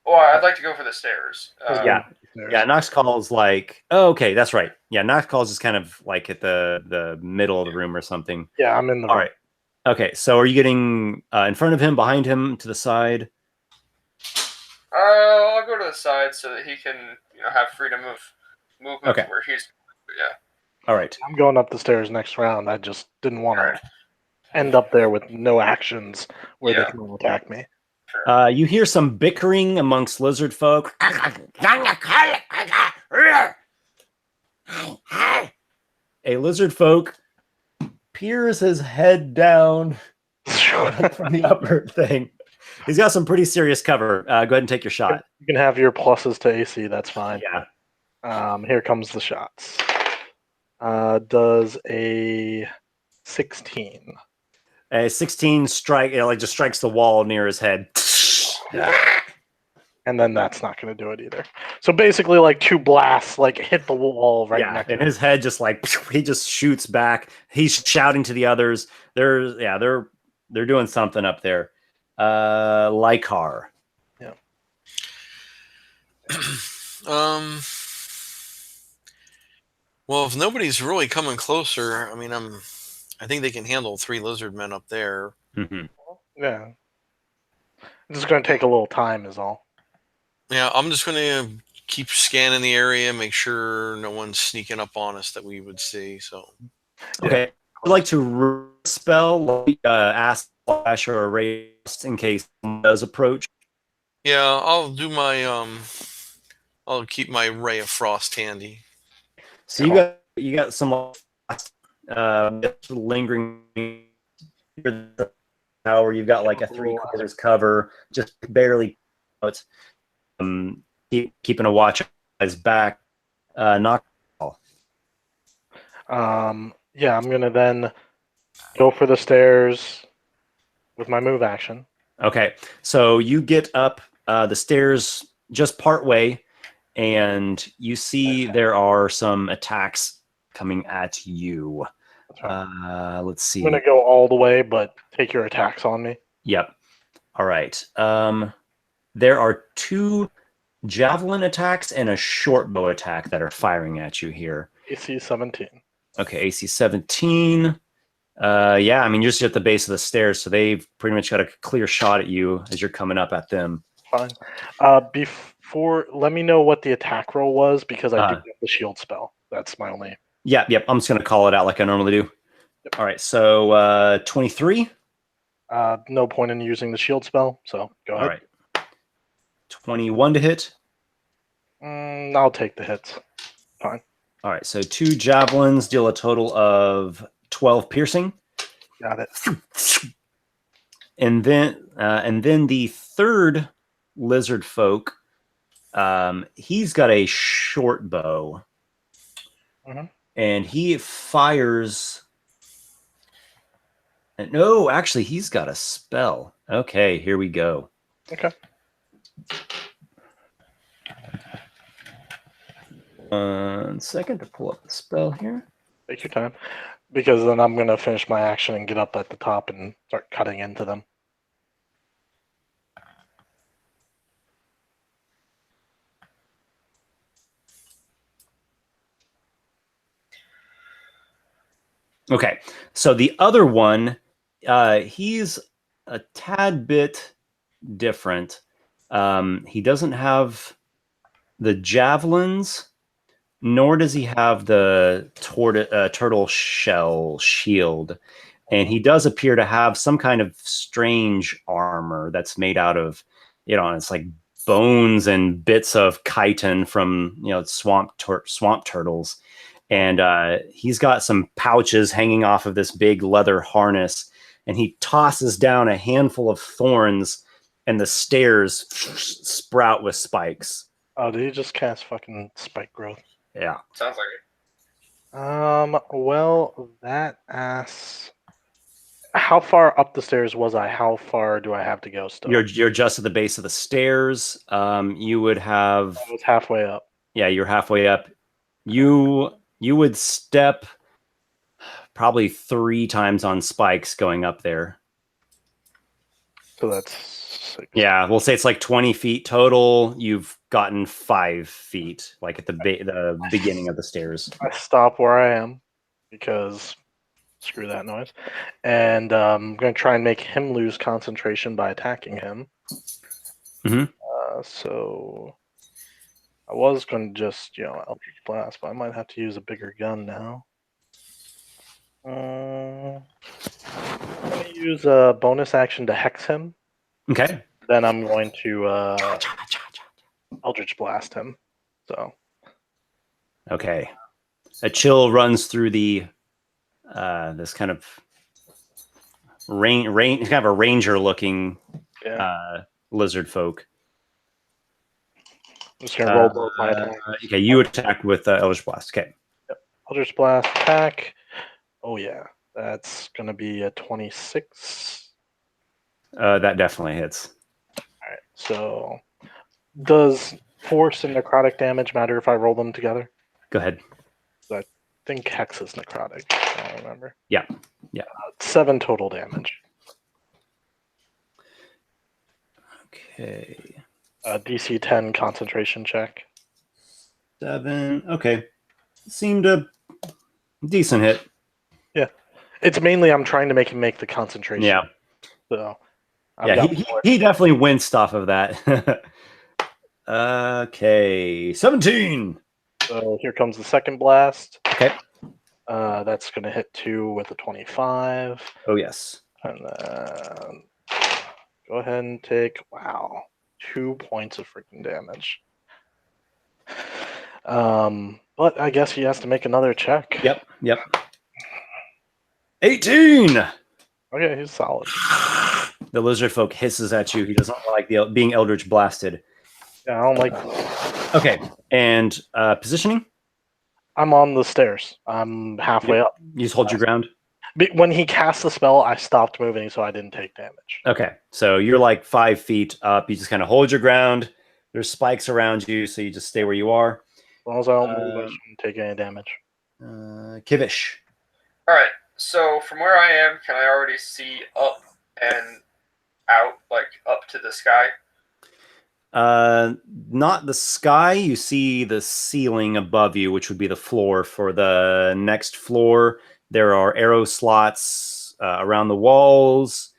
Oh, I'd like to go for the stairs. Yeah, Noxiqual is like, oh, okay, that's right. Yeah, Noxiqual is just kind of like at the middle of the room or something. Yeah, I'm in the room. All right. Okay, so are you getting in front of him, behind him, to the side? I'll go to the side so that he can, have freedom of movement Okay. to where he's. Yeah. All right. I'm going up the stairs next round. I just didn't want to end up there with no actions where they can attack me. You hear some bickering amongst lizard folk. A lizard folk peers his head down from the upper thing. He's got some pretty serious cover. Go ahead and take your shot. You can have your pluses to AC. That's fine. Yeah. Here comes the shots. Does a 16. A 16 strike, just strikes the wall near his head. And then that's not going to do it either. So basically, like 2 blasts, hit the wall right next. And his head just he just shoots back. He's shouting to the others. They're doing something up there. Lykarr. Yeah. Well, if nobody's really coming closer, I think they can handle 3 lizardmen up there. Mm-hmm. Yeah. It's just going to take a little time, is all. Yeah, I'm just going to keep scanning the area, make sure no one's sneaking up on us that we would see. So, okay, I'd like to spell ask flash or erase in case someone does approach. Yeah, I'll do my I'll keep my ray of frost handy. So you got some lingering tower. You've got like a 3/4 cover, just barely. Keeping a watch on his back. Noxiqual. Yeah, I'm gonna then go for the stairs with my move action. Okay, so you get up the stairs just part way, and you see there are some attacks coming at you. Let's see. I'm gonna go all the way, but take your attacks on me. Yep. All right. There are 2 javelin attacks and a short bow attack that are firing at you here. AC 17. Okay, AC 17. You're just at the base of the stairs, so they've pretty much got a clear shot at you as you're coming up at them. Fine. Before, let me know what the attack roll was, because I do have the shield spell. That's my only. Yep. I'm just going to call it out like I normally do. Yep. All right, so 23. No point in using the shield spell, so go ahead. All right. 21 to hit. I'll take the hits. Fine. All right, so 2 javelins deal a total of 12 piercing. Got it. And then the third lizard folk, he's got a short bow, and he fires. No, actually, he's got a spell. Okay, here we go. Okay. 1 second to pull up the spell here. Take your time, because then I'm gonna finish my action and get up at the top and start cutting into them. Okay, so the other one, he's a tad bit different. He doesn't have the javelins, nor does he have the turtle shell shield. And he does appear to have some kind of strange armor that's made out of, it's like bones and bits of chitin from, swamp turtles. And he's got some pouches hanging off of this big leather harness, and he tosses down a handful of thorns, and the stairs sprout with spikes. Oh, did he just cast fucking spike growth? Yeah. Sounds like it. Well, that ass. How far up the stairs was I? How far do I have to go still? You're just at the base of the stairs. You would have. I was halfway up. Yeah, you're halfway up. You would step probably 3 times on spikes going up there. So that's 6. Yeah, we'll say it's like 20 feet total. You've gotten 5 feet, like at the beginning of the stairs. I stop where I am, because screw that noise. And I'm going to try and make him lose concentration by attacking him. Mhm. So I was going to just, Eldritch Blast, but I might have to use a bigger gun now. I'm going to use a bonus action to hex him. Okay. Then I'm going to Eldritch Blast him. So Okay. A chill runs through the this kind of kind of a ranger looking lizard folk. I'm just going to roll both my attacks. Okay, you attack with Eldritch Blast. Okay. Eldritch Blast attack. Oh yeah, that's going to be a 26. That definitely hits. All right. So does force and necrotic damage matter if I roll them together? Go ahead. I think hex is necrotic. I don't remember. Yeah. 7 total damage. Okay. DC 10 concentration check. 7. Okay. Seemed a decent hit. Yeah. It's mainly I'm trying to make him make the concentration. Yeah. So he definitely winced off of that. Okay. 17. So here comes the second blast. Okay. That's going to hit 2 with a 25. Oh, yes. And then go ahead and take, 2 points of freaking damage. But I guess he has to make another check. Yep. 18. Okay, he's solid. The lizard folk hisses at you. He doesn't like being eldritch blasted. Yeah, I don't like. Okay, and positioning? I'm on the stairs. I'm halfway up. You just hold your ground? When he cast the spell, I stopped moving, so I didn't take damage. Okay, so you're like 5 feet up. You just kind of hold your ground. There's spikes around you, so you just stay where you are. As long as I don't move, I shouldn't take any damage. Kivish. All right. So from where I am, can I already see up and out, like up to the sky? Not the sky. You see the ceiling above you, which would be the floor. For the next floor, there are arrow slots around the walls.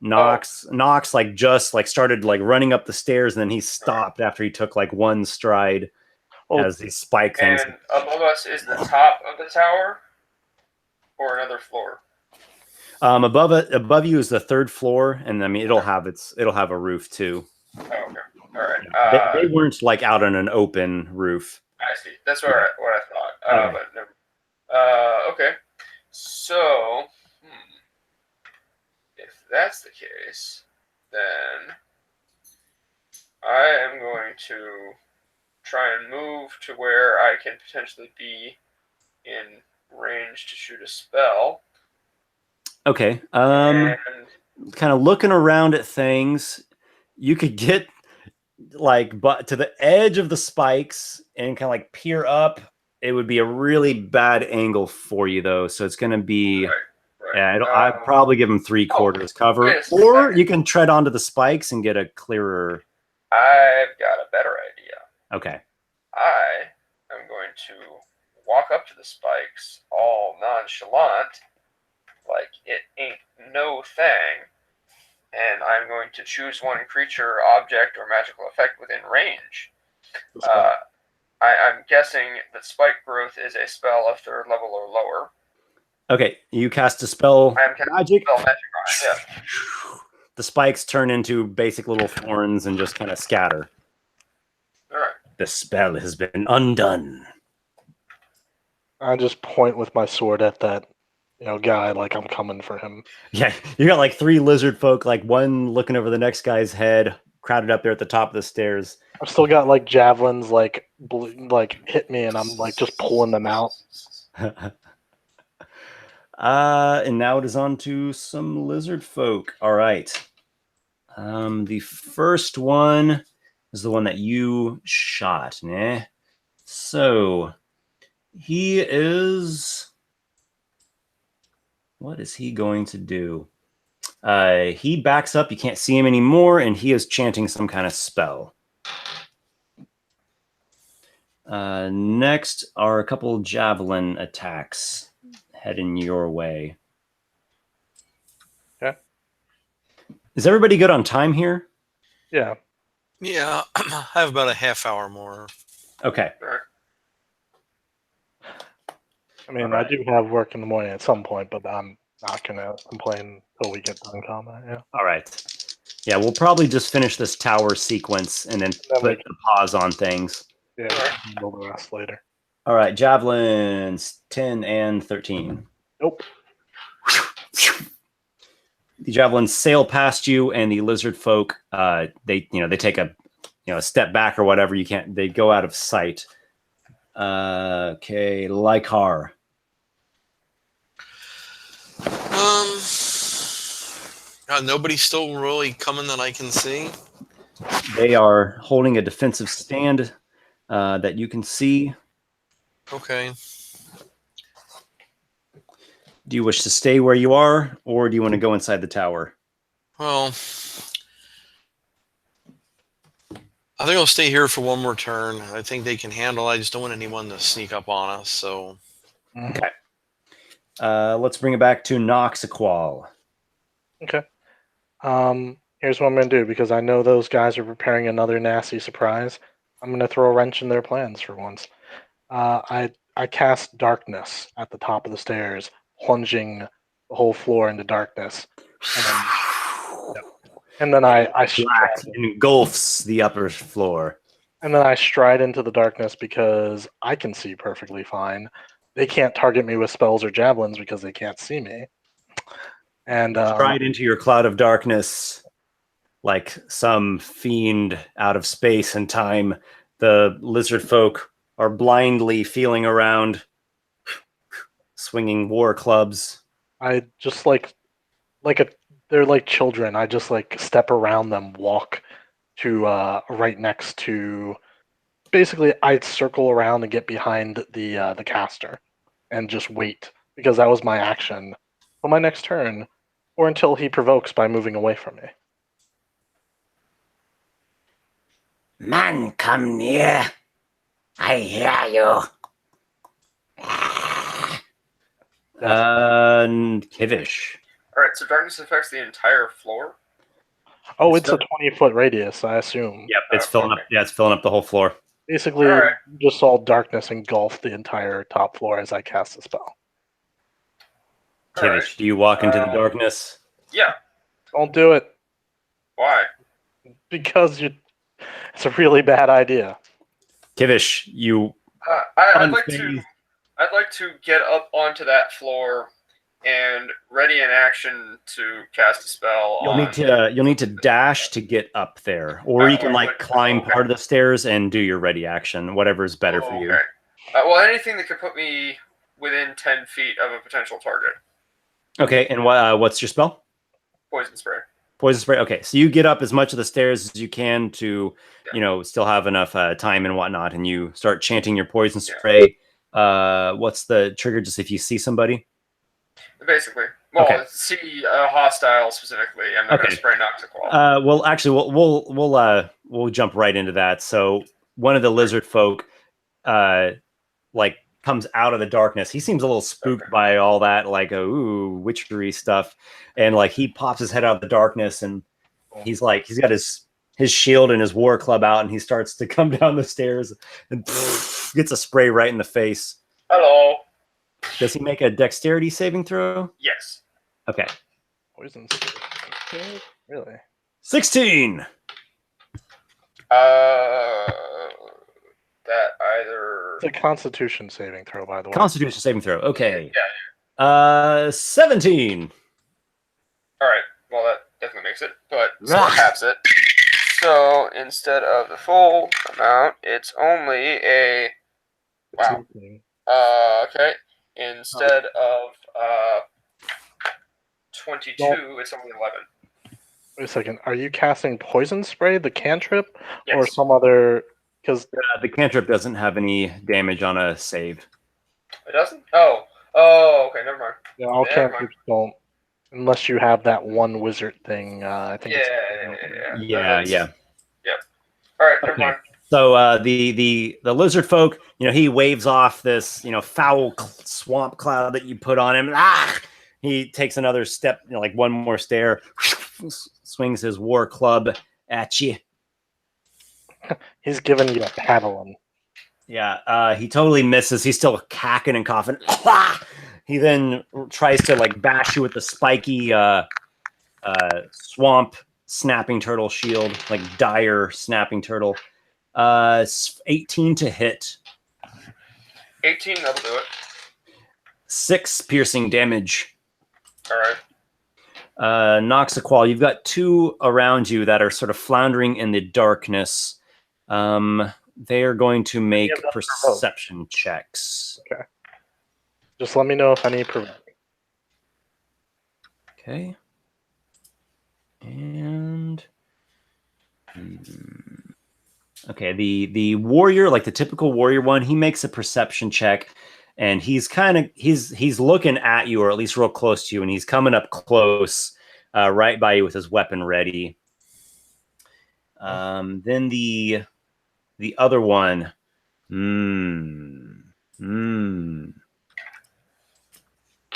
Nox just started running up the stairs, and then he stopped after he took one stride as these spike things. And above us is the top of the tower, or another floor. Above you is the third floor, and I mean it'll have a roof too. Oh, okay. All right. They weren't out on an open roof. I see. That's what I thought. But never. Okay. So, if that's the case, then I am going to try and move to where I can potentially be in range to shoot a spell. Okay. And Kind of looking around at things, you could get but to the edge of the spikes and kind of peer up. It would be a really bad angle for you though, so it's going to be. Right. Yeah, I'd probably give him 3/4 cover, or you can tread onto the spikes and get a clearer. I've got a better idea. Okay. I am going to walk up to the spikes all nonchalant, like it ain't no thing, and I'm going to choose one creature, object, or magical effect within range. I'm guessing that Spike Growth is a spell of 3rd level or lower. Okay, you cast a spell. I am casting magic. Spell magic on it, yeah. The spikes turn into basic little thorns and just kind of scatter. All right. The spell has been undone. I just point with my sword at that, guy, like I'm coming for him. Yeah, you got 3 lizard folk, one looking over the next guy's head, crowded up there at the top of the stairs. I've still got javelins, hit me, and I'm just pulling them out. And now it is on to some lizard folk. All right. The first one is the one that you shot, né? So he is. What is he going to do? He backs up. You can't see him anymore, and he is chanting some kind of spell. Next are a couple javelin attacks. heading your way. Okay. Is everybody good on time here? Yeah. Yeah, I have about a half hour more. Okay. All right. I mean, Alright. I do have work in the morning at some point, but I'm not going to complain until we get done combat. Yeah. All right. Yeah, we'll probably just finish this tower sequence and then Then we put the pause on things. Yeah, we can handle the rest later. All right, javelins 10 and 13. Nope. The javelins sail past you, and the lizard folk, they take a step back or whatever. They go out of sight. Okay, Lykarr. Nobody's still really coming that I can see. They are holding a defensive stand that you can see. Okay. Do you wish to stay where you are, or do you want to go inside the tower? Well, I think I'll stay here for one more turn. I think they can handle it. I just don't want anyone to sneak up on us. So. Okay. Let's bring it back to Noxiqual. Okay. Here's what I'm going to do, because I know those guys are preparing another nasty surprise. I'm going to throw a wrench in their plans for once. I cast darkness at the top of the stairs, plunging the whole floor into darkness. And then I Black engulfs the upper floor. And then I stride into the darkness because I can see perfectly fine. They can't target me with spells or javelins because they can't see me. And stride into your cloud of darkness like some fiend out of space and time. The lizard folk are blindly feeling around, swinging war clubs. I just they're like children. I just step around them, walk to right next to. Basically, I'd circle around and get behind the caster, and just wait, because that was my action for my next turn, or until he provokes by moving away from me. Man, come near. I hear you. Kivish. All right. So darkness affects the entire floor. Oh, it's a 20-foot radius, I assume. Yep, it's filling up. Yeah, it's filling up the whole floor. Basically, Alright. just saw darkness engulf the entire top floor as I cast the spell. Kivish, Alright. do you walk into the darkness? Yeah. Don't do it, Why? because it's a really bad idea. Kivish, you. I'd like to get up onto that floor and ready in action to cast a spell. You'll need to dash to get up there, or you can climb part of the stairs and do your ready action, whatever is better for you. Okay. Well, anything that could put me within 10 feet of a potential target. Okay, and what's your spell? Poison spray. Poison spray. Okay, so you get up as much of the stairs as you can to, still have enough time and whatnot, and you start chanting your poison spray. What's the trigger? Just if you see somebody. Basically, well, Okay. see a hostile specifically. I'm not going to spray Noxiqual. Well, actually, we'll jump right into that. So one of the lizard folk, comes out of the darkness. He seems a little spooked by all that, witchery stuff, and he pops his head out of the darkness, and he's got his shield and his war club out, and he starts to come down the stairs and gets a spray right in the face. Hello. Does he make a dexterity saving throw? Yes. Okay. Poison. Really? 16. That either. It's a Constitution saving throw, by the way. Constitution saving throw. Okay. Yeah. 17. All right. Well, that definitely makes it, but still halves it. So instead of the full amount, it's only a. Wow. Okay. Instead of 22, it's only 11. Wait a second. Are you casting poison spray, the cantrip, Yes. or some other? Because The cantrip doesn't have any damage on a save. It doesn't? Oh, okay, never mind. all Never mind. cantrips don't, unless you have that one wizard thing. I think. Yeah. Yeah. Yep. All right, never Okay. mind. So the lizard folk, he waves off this foul swamp cloud that you put on him. He takes another step, like one more stare, swings his war club at you. He's giving you a paddling. Yeah, he totally misses. He's still cacking and coughing. He then tries to bash you with the spiky swamp snapping turtle shield, like dire snapping turtle. 18 to hit. 18, that'll do it. 6 piercing damage. All right. Noxiqual, you've got 2 around you that are sort of floundering in the darkness. They are going to make perception checks. Okay. Just let me know if I need provoke. Okay. And okay, the warrior, like the typical warrior one, he makes a perception check, and he's looking at you, or at least real close to you, and he's coming up close, right by you with his weapon ready. Then the other one,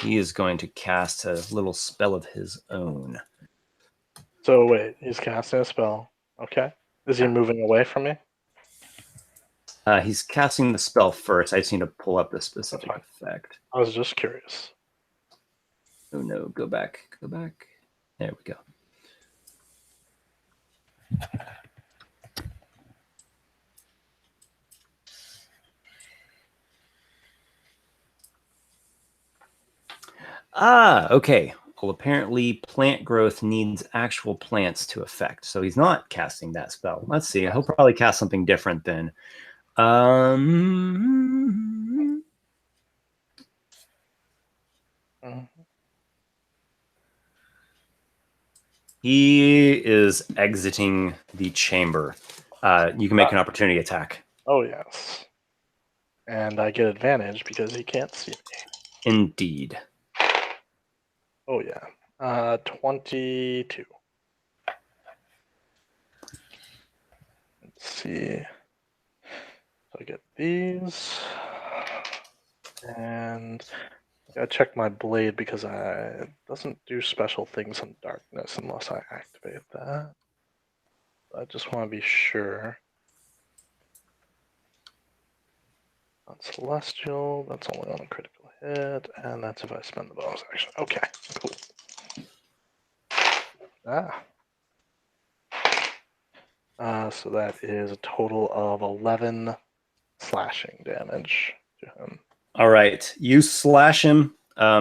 he is going to cast a little spell of his own. So wait, he's casting a spell. Okay. Is he moving away from me? He's casting the spell first. I just need to pull up the specific effect. I was just curious. Oh no, go back. There we go. Okay. Well, apparently plant growth needs actual plants to affect. So he's not casting that spell. Let's see. He'll probably cast something different then. He is exiting the chamber. You can make an opportunity attack. Oh, yes. And I get advantage because he can't see me. Indeed. Oh, yeah. 22. Let's see. So I get these. And I gotta check my blade because it doesn't do special things in darkness unless I activate that. I just want to be sure. On Celestial, that's only on a critical hit, and that's if I spend the bonus action. Okay, cool. So that is a total of 11 slashing damage to him. All right, you slash him.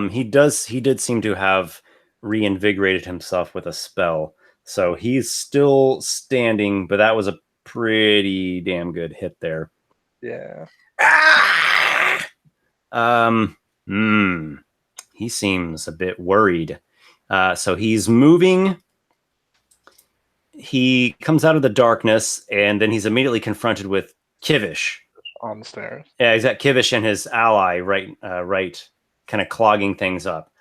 He did seem to have reinvigorated himself with a spell, so he's still standing. But that was a pretty damn good hit there. Yeah. He seems a bit worried. So he's moving. He comes out of the darkness, and then he's immediately confronted with Kivish. On the stairs. Yeah, he's got Kivish and his ally right, kind of clogging things up.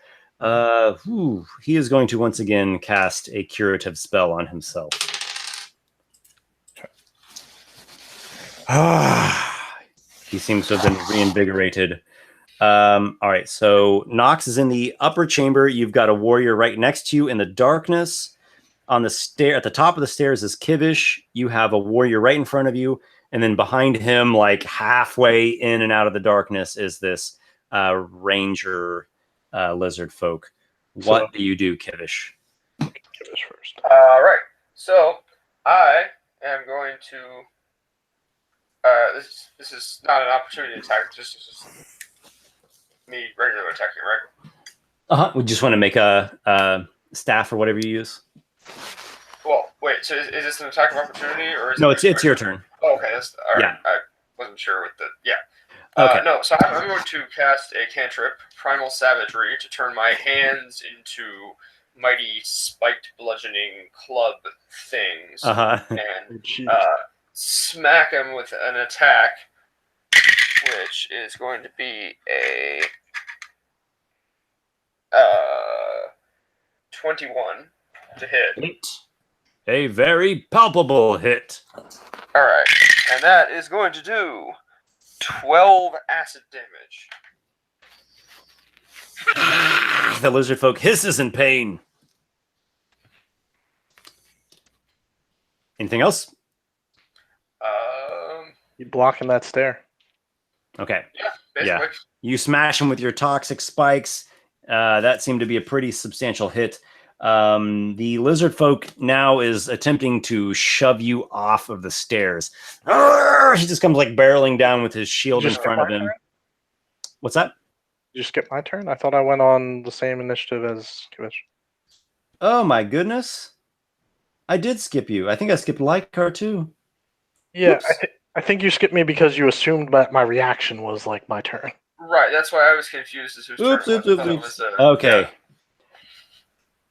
He is going to once again cast a curative spell on himself. He seems to have been reinvigorated. All right, so Nox is in the upper chamber. You've got a warrior right next to you in the darkness. On the stair, at the top of the stairs is Kivish. You have a warrior right in front of you. And then behind him, like halfway in and out of the darkness, is this ranger lizard folk. What do you do, Kivish? Kivish first. All right. So I am going to. This is not an opportunity attack. This is just me regular attacking, right? We just want to make a staff or whatever you use. Well, wait. So is this an attack of opportunity, or is no? it It's your turn. Oh, okay, that's all right. Yeah. I wasn't sure with the Okay. No, so I'm going to cast a cantrip, Primal Savagery, to turn my hands into mighty spiked bludgeoning club things, and smack him with an attack, which is going to be a 21 to hit. A very palpable hit. All right, and that is going to do 12 acid damage. The lizard folk hisses in pain. Anything else? You blocking that stair? Okay. Yeah, basically. Yeah. You smash him with your toxic spikes. That seemed to be a pretty substantial hit. The lizard folk now is attempting to shove you off of the stairs. He just comes like barreling down with his shield in front of him. What's that? Did you skip my turn? I thought I went on the same initiative as Kivish. Oh my goodness. I did skip you. I think I skipped Lykarr too. Yeah, I think you skipped me because you assumed that my reaction was like my turn. Right, that's why I was confused as whose turn it was. Okay.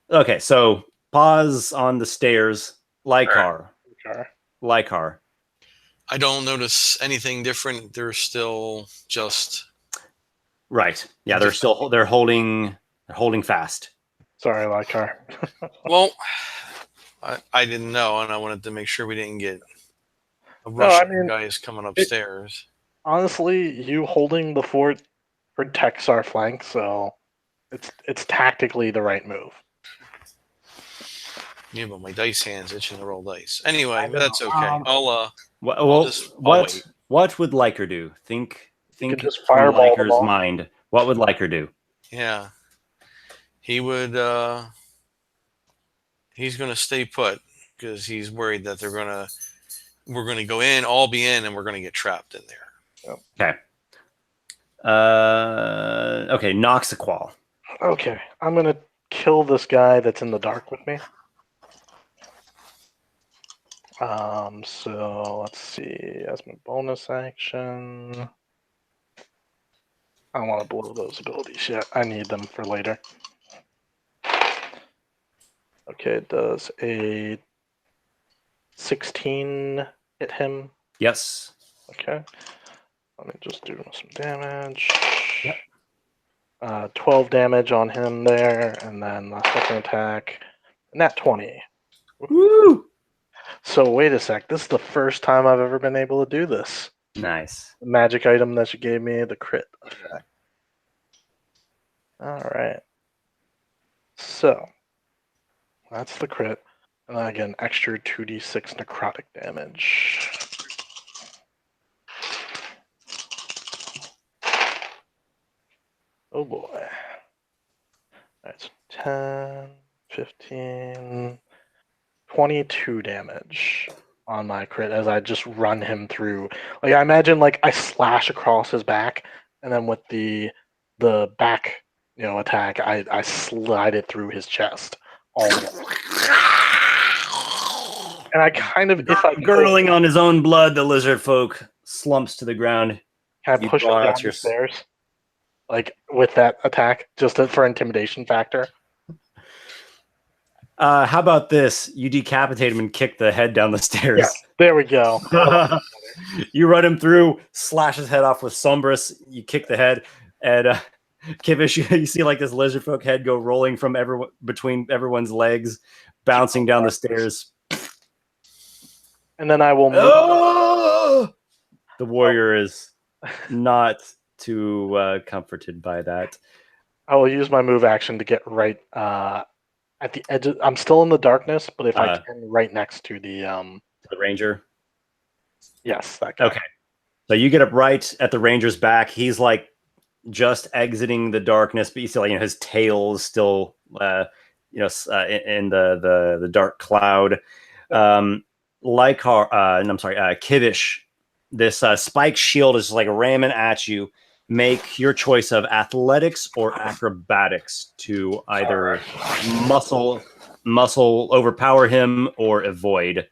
Yeah. Okay, so pause on the stairs. Lykarr. Okay. Lykarr. I don't notice anything different. They're still just right. Yeah, they're holding fast. Sorry, Lykarr. Well, I didn't know, and I wanted to make sure we didn't get a rush of guys coming upstairs. Honestly, you holding the fort protects our flank, so it's tactically the right move. Yeah, but my dice hand's itching to roll dice. Anyway, that's okay. What would Lykarr do? Think just from fireball Lykar's mind. What would Lykarr do? Yeah, he would. He's going to stay put because he's worried that we're going to go in, all be in, and we're going to get trapped in there. Okay. Okay, Noxiqual. Okay, I'm going to kill this guy that's in the dark with me. So let's see, as my bonus action, I don't want to blow those abilities yet. I need them for later. Okay, does a 16 hit him? Yes. Okay. Let me just do some damage. Yep. 12 damage on him there, and then the second attack, nat 20. Woo! So wait a sec, this is the first time I've ever been able to do this. Nice. The magic item that you gave me, the crit effect. Alright. So, that's the crit. And then I get an extra 2d6 necrotic damage. Oh boy. That's 10, 15, 22 damage on my crit as I just run him through. Like, I imagine like I slash across his back, and then with the back, attack, I slide it through his chest. All the way. And I kind of, if I gurgling on his own blood, the lizard folk slumps to the ground. Can I push him down the stairs? Like, with that attack, just for intimidation factor? How about this? You decapitate him and kick the head down the stairs. Yeah, there we go. You run him through, slash his head off with Sombras, you kick the head, and Kivish, you see like this lizard folk head go rolling from between everyone's legs, bouncing down the stairs. And then I will move. Oh! The warrior is not too comforted by that. I will use my move action to get right at the edge. I'm still in the darkness, but if I can, right next to the ranger. Yes, that guy. Okay, so you get up right at the ranger's back. He's like just exiting the darkness, but you see, like, his tail is still, in the dark cloud. Lykarr, Kivish. This spike shield is like ramming at you. Make your choice of athletics or acrobatics to either muscle overpower him or avoid.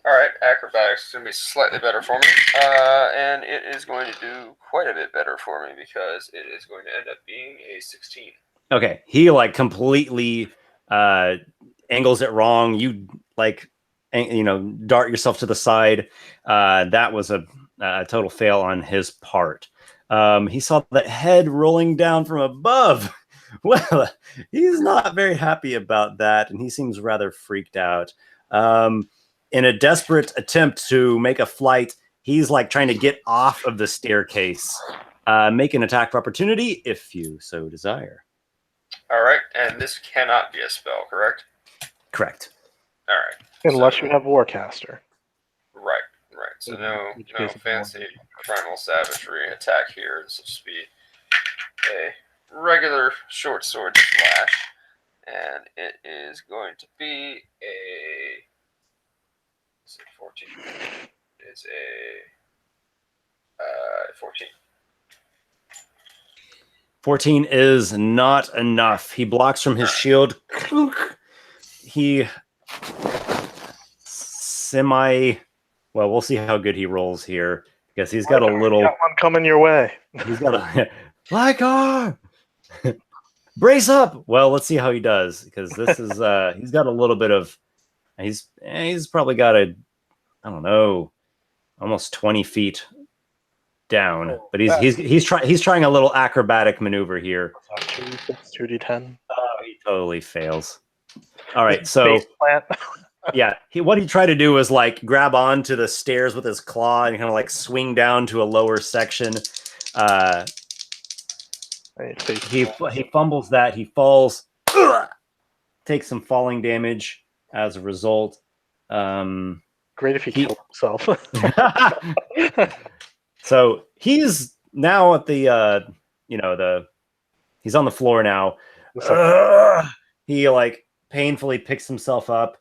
All right, acrobatics is going to be slightly better for me, and it is going to do quite a bit better for me because it is going to end up being a 16. Okay, he like completely angles it wrong. You dart yourself to the side. That was a total fail on his part. He saw that head rolling down from above. Well, he's not very happy about that, and he seems rather freaked out. in a desperate attempt to make a flight, he's like trying to get off of the staircase. Make an attack of opportunity if you so desire. All right, and this cannot be a spell, correct? Correct. All right. Unless so, you have Warcaster. Right. So no fancy primal savagery attack here. This will just be a regular short sword slash, and it is going to be a. Is it 14? It's a 14. 14 is not enough. He blocks from his shield. He well, we'll see how good he rolls here because he's got a little. Got one coming your way. He's got a Lykarr. Brace up. Well, let's see how he does because this is he's got a little bit of. He's probably got I don't know, almost 20 feet down, but he's trying a little acrobatic maneuver here. 2d10. Oh, he totally fails. All right, so yeah, what he tried to do was like grab onto the stairs with his claw and kind of like swing down to a lower section. He fumbles that. He falls, takes some falling damage as a result. Great if he killed himself. So he's now at the he's on the floor now. He like painfully picks himself up.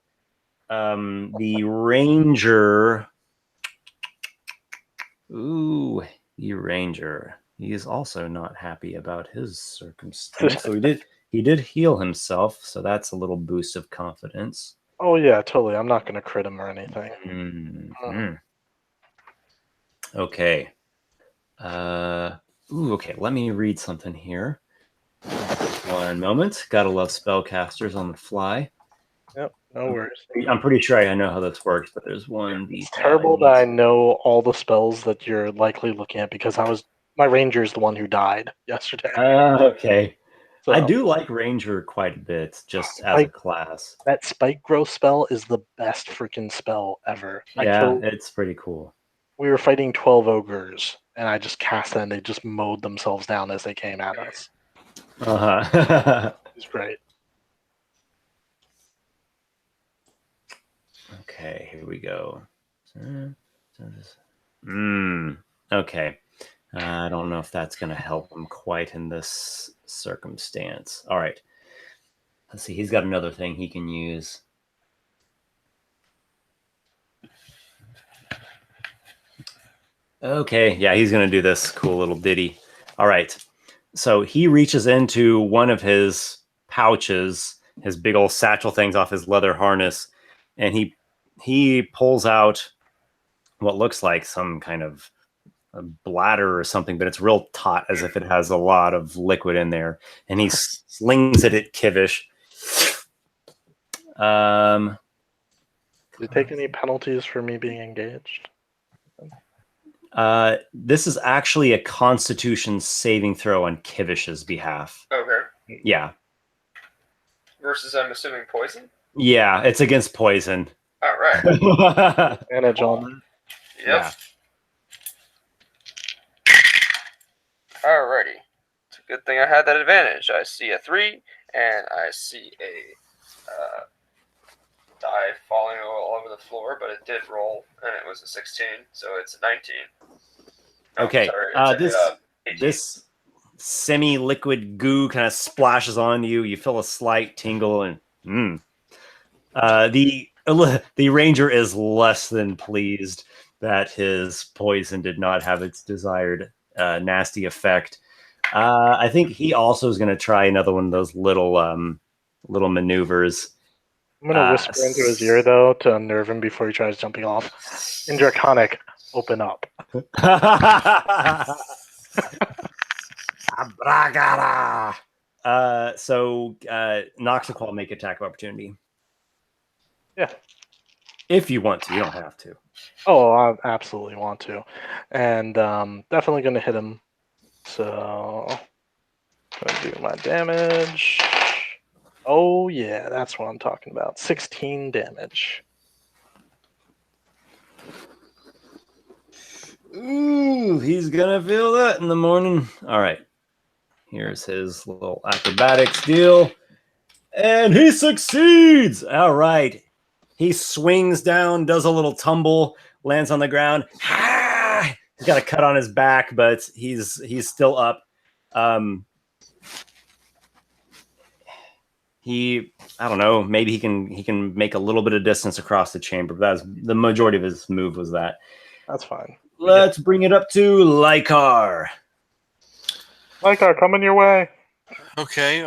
The ranger. He is also not happy about his circumstance. So he did heal himself, so that's a little boost of confidence. Oh yeah, totally. I'm not gonna crit him or anything. Mm-hmm. Okay. Okay, let me read something here. One moment. Gotta love spellcasters on the fly. Yep, no worries. I'm pretty sure I know how this works, but there's one. It's terrible that I know all the spells that you're likely looking at because my ranger's the one who died yesterday. Okay. So, I do like ranger quite a bit, just as a class. That spike growth spell is the best freaking spell ever. Yeah, it's pretty cool. We were fighting 12 ogres, and I just cast them, and they just mowed themselves down as they came at us. Uh-huh. It was great. Okay, here we go. Okay. I don't know if that's going to help him quite in this circumstance. All right. Let's see. He's got another thing he can use. Okay. Yeah, he's going to do this cool little ditty. All right. So he reaches into one of his pouches, his big old satchel things off his leather harness, and he pulls out what looks like some kind of a bladder or something, but it's real taut as if it has a lot of liquid in there. And he slings it at Kivish. Do you take any penalties for me being engaged? This is actually a Constitution saving throw on Kivish's behalf. Okay. Yeah. Versus, I'm assuming, poison? Yeah, it's against poison. All right. Advantage on that. Yep. Yeah. Alrighty. It's a good thing I had that advantage. I see a 3, and I see a die falling all over the floor, but it did roll, and it was a 16, so it's a 19. Okay. This semi-liquid goo kind of splashes on you. You feel a slight tingle, and the ranger is less than pleased that his poison did not have its desired nasty effect. I think he also is going to try another one of those little maneuvers. I'm going to whisper into his ear, though, to unnerve him before he tries jumping off. In Draconic, open up. So Noxiqual make attack of opportunity. Yeah. If you want to, you don't have to. Oh, I absolutely want to. And definitely going to hit him. So, going to do my damage. Oh, yeah, that's what I'm talking about. 16 damage. Ooh, he's gonna feel that in the morning. All right. Here's his little acrobatics deal. And he succeeds. All right. He swings down, does a little tumble, lands on the ground. Ah! He's got a cut on his back, but he's still up. I don't know, maybe he can make a little bit of distance across the chamber, but that's the majority of his move was that. That's fine. Let's bring it up to Lykarr. Lykarr, coming your way. Okay.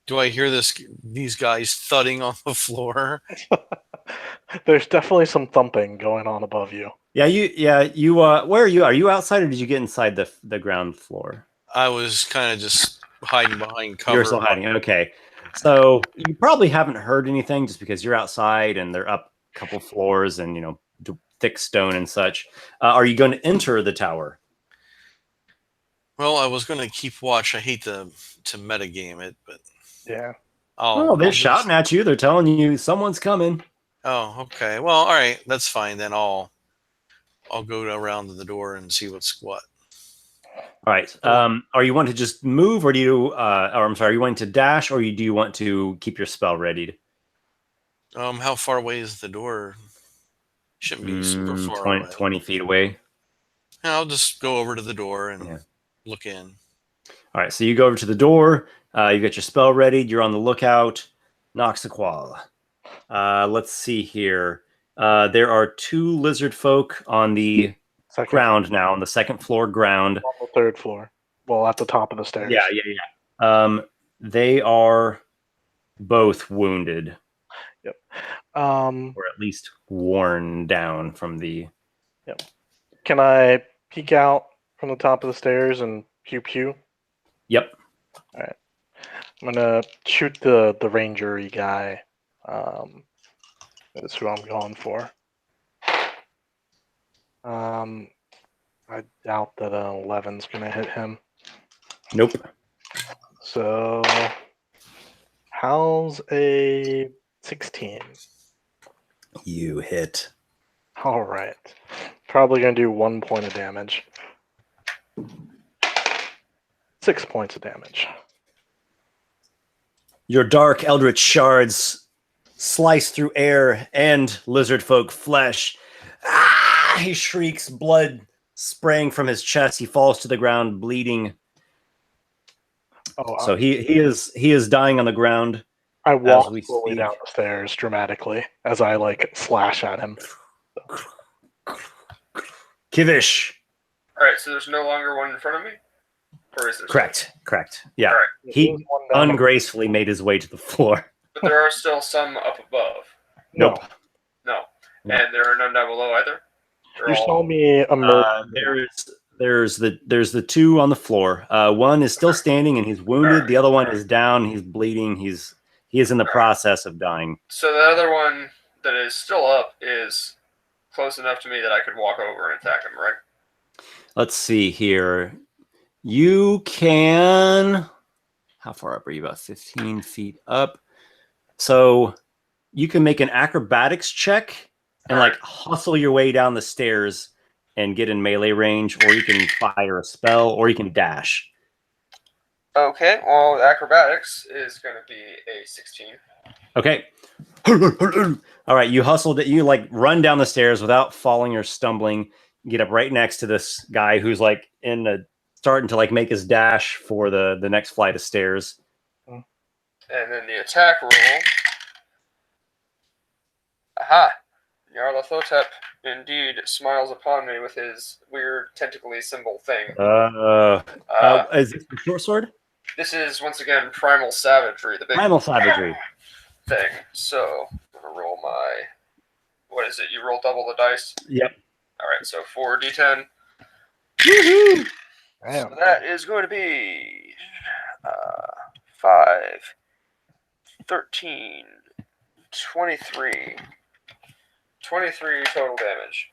Do I hear these guys thudding on the floor? There's definitely some thumping going on above you. You where are you? Are you outside or did you get inside the ground floor? I was kind of just hiding behind cover. You're still hiding. Okay. So you probably haven't heard anything just because you're outside and they're up a couple floors and, you know, thick stone and such. Are you going to enter the tower? Well, I was going to keep watch. I hate to metagame it, but yeah. They're shouting at you. They're telling you someone's coming. Oh, okay. Well, all right. That's fine. Then I'll go around to the door and see what's what. All right. Are you want to just move, or do you? Or I'm sorry. Are you wanting to dash, or do you want to keep your spell ready? How far away is the door? Shouldn't be super far 20, away. 20 feet away. Yeah, I'll just go over to the door and look in. All right. So you go over to the door. You got your spell ready. You're on the lookout. Noxiqual. Let's see here. There are 2 lizard folk on the ground now, on the second floor ground. On the third floor. Well, at the top of the stairs. Yeah. They are both wounded. Yep. Or at least worn down from the... Yep. Can I peek out from the top of the stairs and pew? Yep. All right. I'm going to shoot the ranger-y guy. That's who I'm going for. I doubt that an 11's going to hit him. Nope. So, how's a 16? You hit. All right. Probably going to do 1 point of damage. 6 points of damage. Your dark eldritch shards slice through air and lizard folk flesh. Ah! He shrieks, blood spraying from his chest. He falls to the ground, bleeding. So he is dying on the ground. I walk slowly down the stairs dramatically as I slash at him. Kivish. All right, so there's no longer one in front of me? Or is there Correct. Yeah. All right. He ungracefully made his way to the floor. But there are still some up above? Nope. No. And there are none down below either? You saw me emerge. There's the 2 on the floor. One is still standing and he's wounded. The other one is down. He's bleeding. He is in the process of dying. So the other one that is still up is close enough to me that I could walk over and attack him, right? Let's see here. You can... How far up are you? About 15 feet up. So you can make an acrobatics check and hustle your way down the stairs and get in melee range, or you can fire a spell, or you can dash. Okay, well, acrobatics is going to be a 16. Okay. All right, you hustled it. You run down the stairs without falling or stumbling. You get up right next to this guy who's starting to make his dash for the next flight of stairs. And then the attack roll. Aha! Nyarlathotep indeed smiles upon me with his weird tentacly symbol thing. Is this the short sword? This is, once again, Primal Savagery. The big Primal Savagery. Thing. So, I'm going to roll my... What is it? You roll double the dice? Yep. Alright, so 4d10. Woohoo! So that is going to be 5, 13, 23. 23 total damage.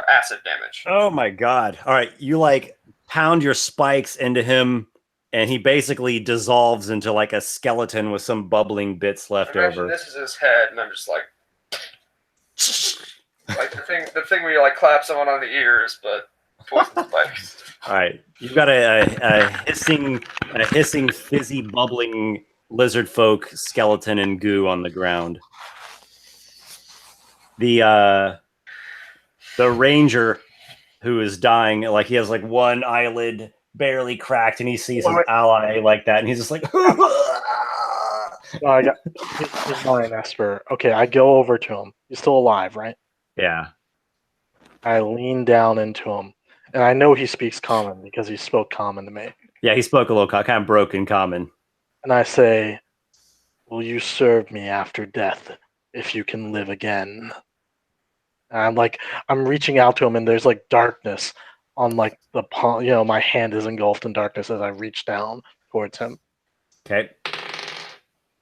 Acid damage. Oh my god. All right, you pound your spikes into him and he basically dissolves into a skeleton with some bubbling bits left over. This is his head and I'm just Like the thing where you like clap someone on the ears, but poison spikes. All right, you've got a hissing, fizzy, bubbling lizard folk skeleton and goo on the ground. The ranger who is dying, like he has like one eyelid barely cracked, and he sees his ally like that, and he's just like, No, he's mine, Esper. Okay, I go over to him. He's still alive, right? yeah. I lean down into him, and I know he speaks common because he spoke common to me. Yeah, he spoke a little kind of broken common. And I say, "Will you serve me after death if you can live again?" And I'm reaching out to him, and there's like darkness on like the palm. My hand is engulfed in darkness as I reach down towards him. Okay.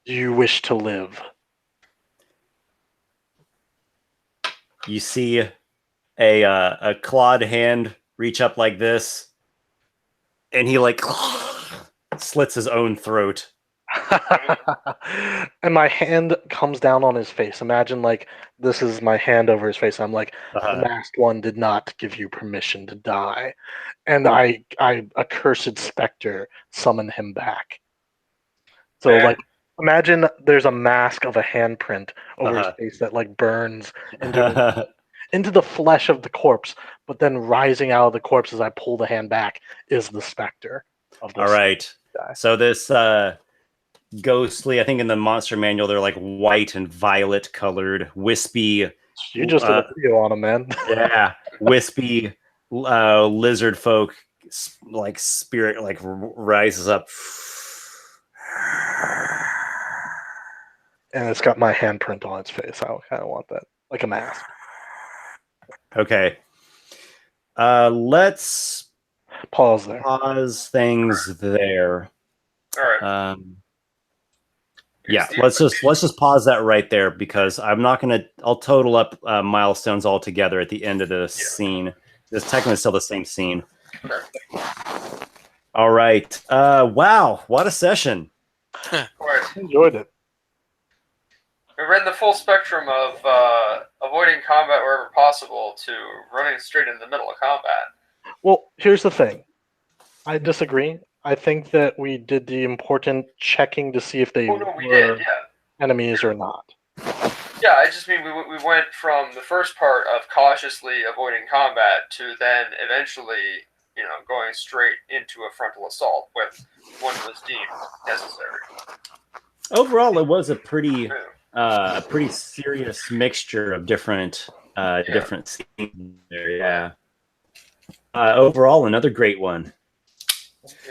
Do you wish to live? You see a clawed hand reach up like this, and he like slits his own throat. And my hand comes down on his face. Imagine like this is my hand over his face. I'm like, the masked one did not give you permission to die. And I accursed specter summon him back. So like imagine there's a mask of a handprint over his face that like burns into the flesh of the corpse, but then rising out of the corpse as I pull the hand back is the specter of this. All right. Guy. So this ghostly, I think in the monster manual they're like white and violet colored, wispy. You just did a video on him, man. Yeah, wispy lizard folk like spirit like rises up. And it's got my handprint on its face. I kind of want that, like a mask. Okay. Let's pause there. Pause things there. All right. Yeah, let's just pause that right there because I'll total up milestones all together at the end of the scene. It's technically still the same scene. Okay. All right. Wow, what a session. Enjoyed it. We ran the full spectrum of avoiding combat wherever possible to running straight in the middle of combat. Well, here's the thing. I disagree. I think that we did the important checking to see if they were enemies or not. Yeah, I just mean we went from the first part of cautiously avoiding combat to then eventually, going straight into a frontal assault when was deemed necessary. Overall, it was a pretty serious mixture of different scenes there. Yeah. Overall, another great one.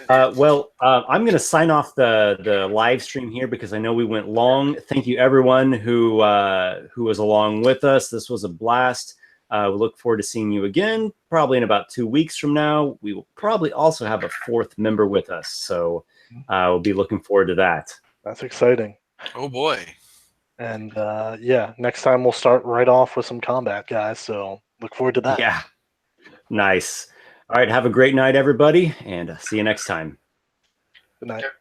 I'm going to sign off the live stream here because I know we went long. Thank you, everyone who was along with us. This was a blast. We look forward to seeing you again, probably in about 2 weeks from now. We will probably also have a fourth member with us, so we'll be looking forward to that. That's exciting. Oh boy! And next time we'll start right off with some combat, guys. So look forward to that. Yeah, nice. All right, have a great night, everybody, and see you next time. Good night. Yep.